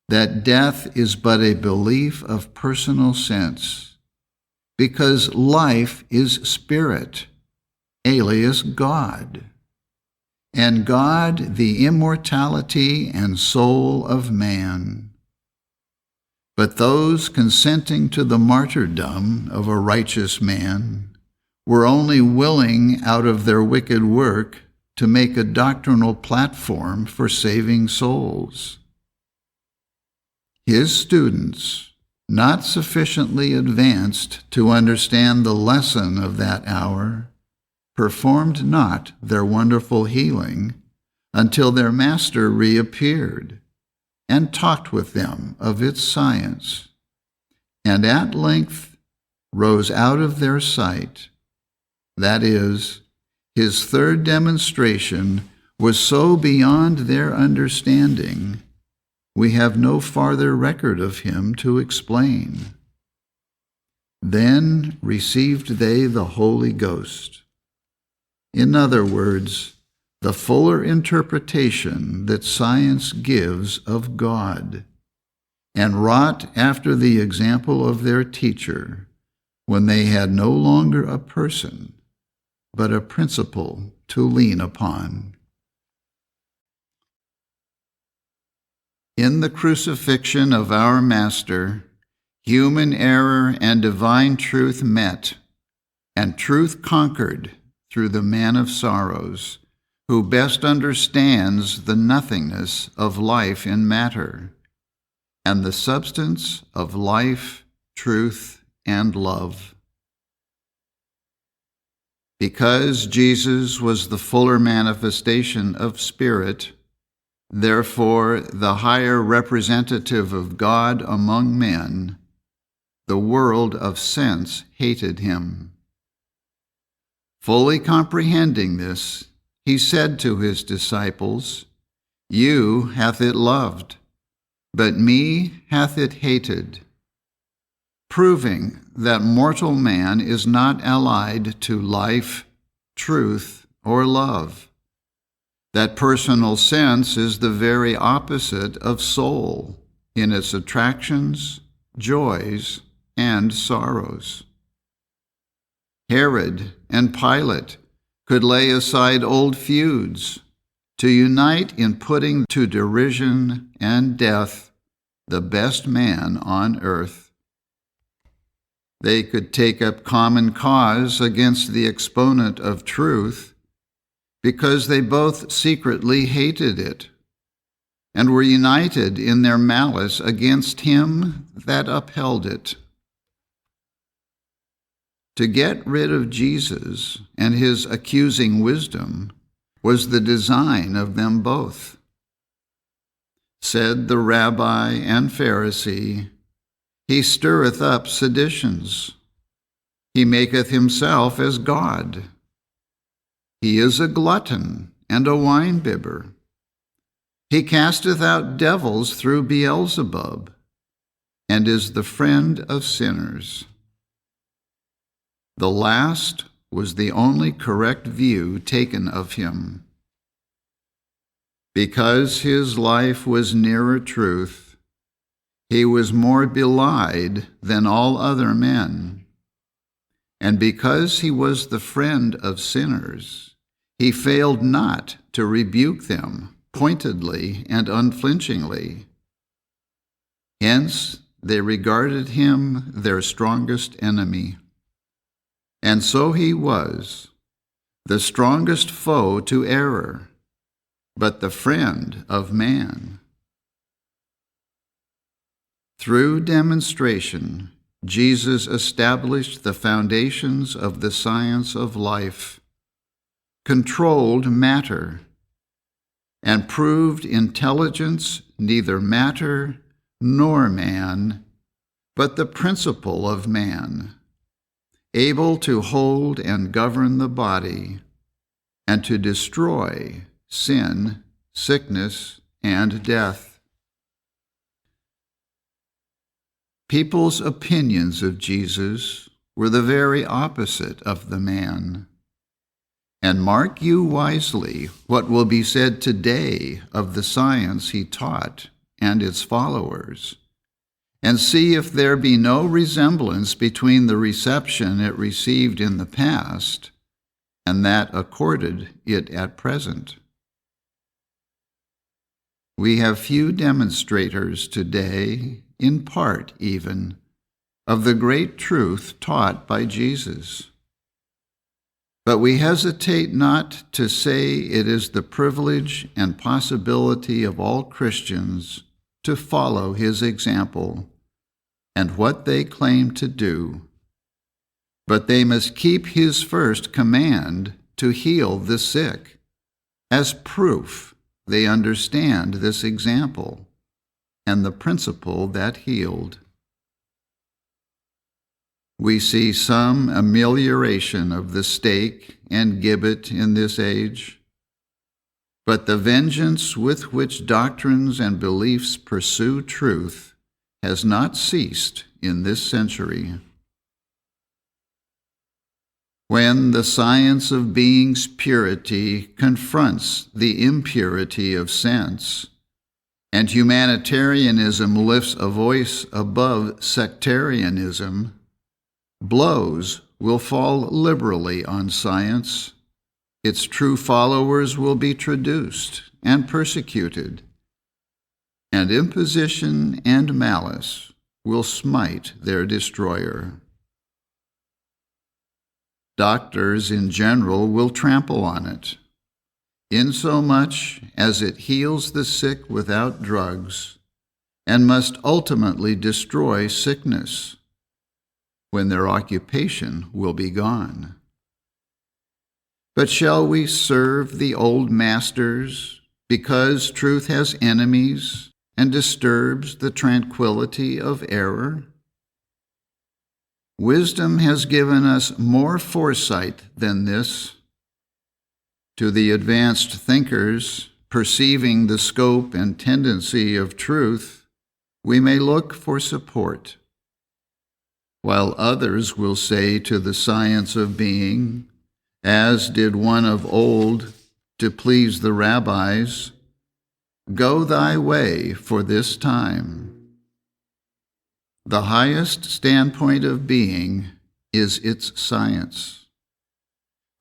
that death is but a belief of personal sense, because life is spirit, alias God, and God the immortality and soul of man. But those consenting to the martyrdom of a righteous man were only willing out of their wicked work to make a doctrinal platform for saving souls. His students, not sufficiently advanced to understand the lesson of that hour, performed not their wonderful healing until their Master reappeared and talked with them of its science, and at length rose out of their sight That is, his third demonstration was so beyond their understanding, we have no farther record of him to explain. Then received they the Holy Ghost. In other words, the fuller interpretation that science gives of God, and wrought after the example of their teacher, when they had no longer a person, but a principle to lean upon. In the crucifixion of our Master, human error and divine truth met, and truth conquered through the Man of Sorrows, who best understands the nothingness of life in matter, and the substance of life, truth, and love. Because Jesus was the fuller manifestation of Spirit, therefore the higher representative of God among men, the world of sense hated him. Fully comprehending this, he said to his disciples, "You hath it loved, but me hath it hated," proving that mortal man is not allied to life, truth, or love, that personal sense is the very opposite of soul in its attractions, joys, and sorrows. Herod and Pilate could lay aside old feuds to unite in putting to derision and death the best man on earth. They could take up common cause against the exponent of truth because they both secretly hated it and were united in their malice against him that upheld it. To get rid of Jesus and his accusing wisdom was the design of them both. Said the rabbi and Pharisee, "He stirreth up seditions. He maketh himself as God. He is a glutton and a winebibber. He casteth out devils through Beelzebub, and is the friend of sinners." The last was the only correct view taken of him. Because his life was nearer truth, he was more belied than all other men. And because he was the friend of sinners, he failed not to rebuke them pointedly and unflinchingly. Hence, they regarded him their strongest enemy. And so he was, the strongest foe to error, but the friend of man. Through demonstration, Jesus established the foundations of the science of life, controlled matter, and proved intelligence neither matter nor man, but the principle of man, able to hold and govern the body, and to destroy sin, sickness, and death. People's opinions of Jesus were the very opposite of the man. And mark you wisely what will be said today of the science he taught and its followers, and see if there be no resemblance between the reception it received in the past and that accorded it at present. We have few demonstrators today, in part even, of the great truth taught by Jesus. But we hesitate not to say it is the privilege and possibility of all Christians to follow his example and what they claim to do. But they must keep his first command to heal the sick, as proof they understand this example and the principle that healed. We see some amelioration of the stake and gibbet in this age, but the vengeance with which doctrines and beliefs pursue truth has not ceased in this century. When the science of being's purity confronts the impurity of sense, and humanitarianism lifts a voice above sectarianism, blows will fall liberally on science. Its true followers will be traduced and persecuted, and imposition and malice will smite their destroyer. Doctors in general will trample on it, insomuch as it heals the sick without drugs, and must ultimately destroy sickness, when their occupation will be gone. But shall we serve the old masters because truth has enemies and disturbs the tranquility of error? Wisdom has given us more foresight than this. To the advanced thinkers, perceiving the scope and tendency of truth, we may look for support, while others will say to the science of being, as did one of old to please the rabbis, "Go thy way for this time." The highest standpoint of being is its science,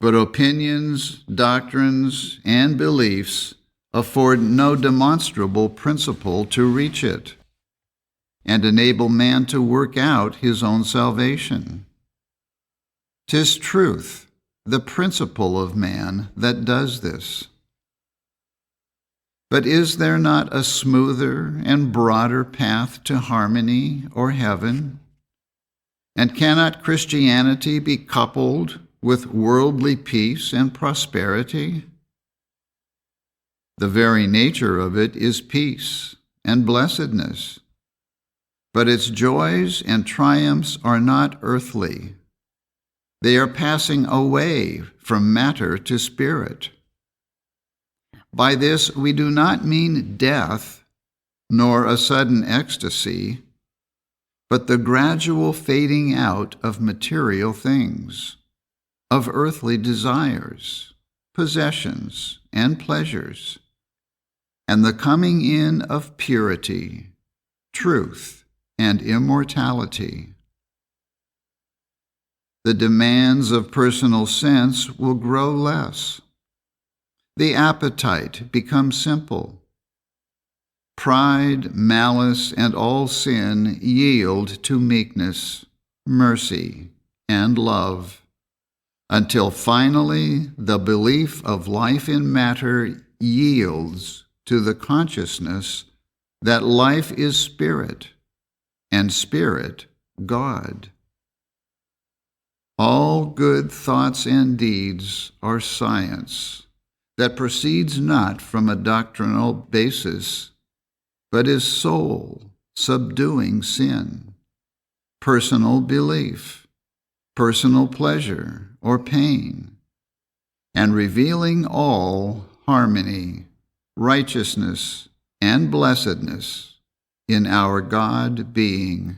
but opinions, doctrines, and beliefs afford no demonstrable principle to reach it and enable man to work out his own salvation. 'Tis truth, the principle of man, that does this. But is there not a smoother and broader path to harmony or heaven? And cannot Christianity be coupled with worldly peace and prosperity? The very nature of it is peace and blessedness, but its joys and triumphs are not earthly. They are passing away from matter to spirit. By this we do not mean death, nor a sudden ecstasy, but the gradual fading out of material things, of earthly desires, possessions, and pleasures, and the coming in of purity, truth, and immortality. The demands of personal sense will grow less. The appetite becomes simple. Pride, malice, and all sin yield to meekness, mercy, and love, until finally the belief of life in matter yields to the consciousness that life is spirit, and spirit God. All good thoughts and deeds are science that proceeds not from a doctrinal basis, but is soul subduing sin, personal belief, personal pleasure or pain, and revealing all harmony, righteousness, and blessedness in our God being.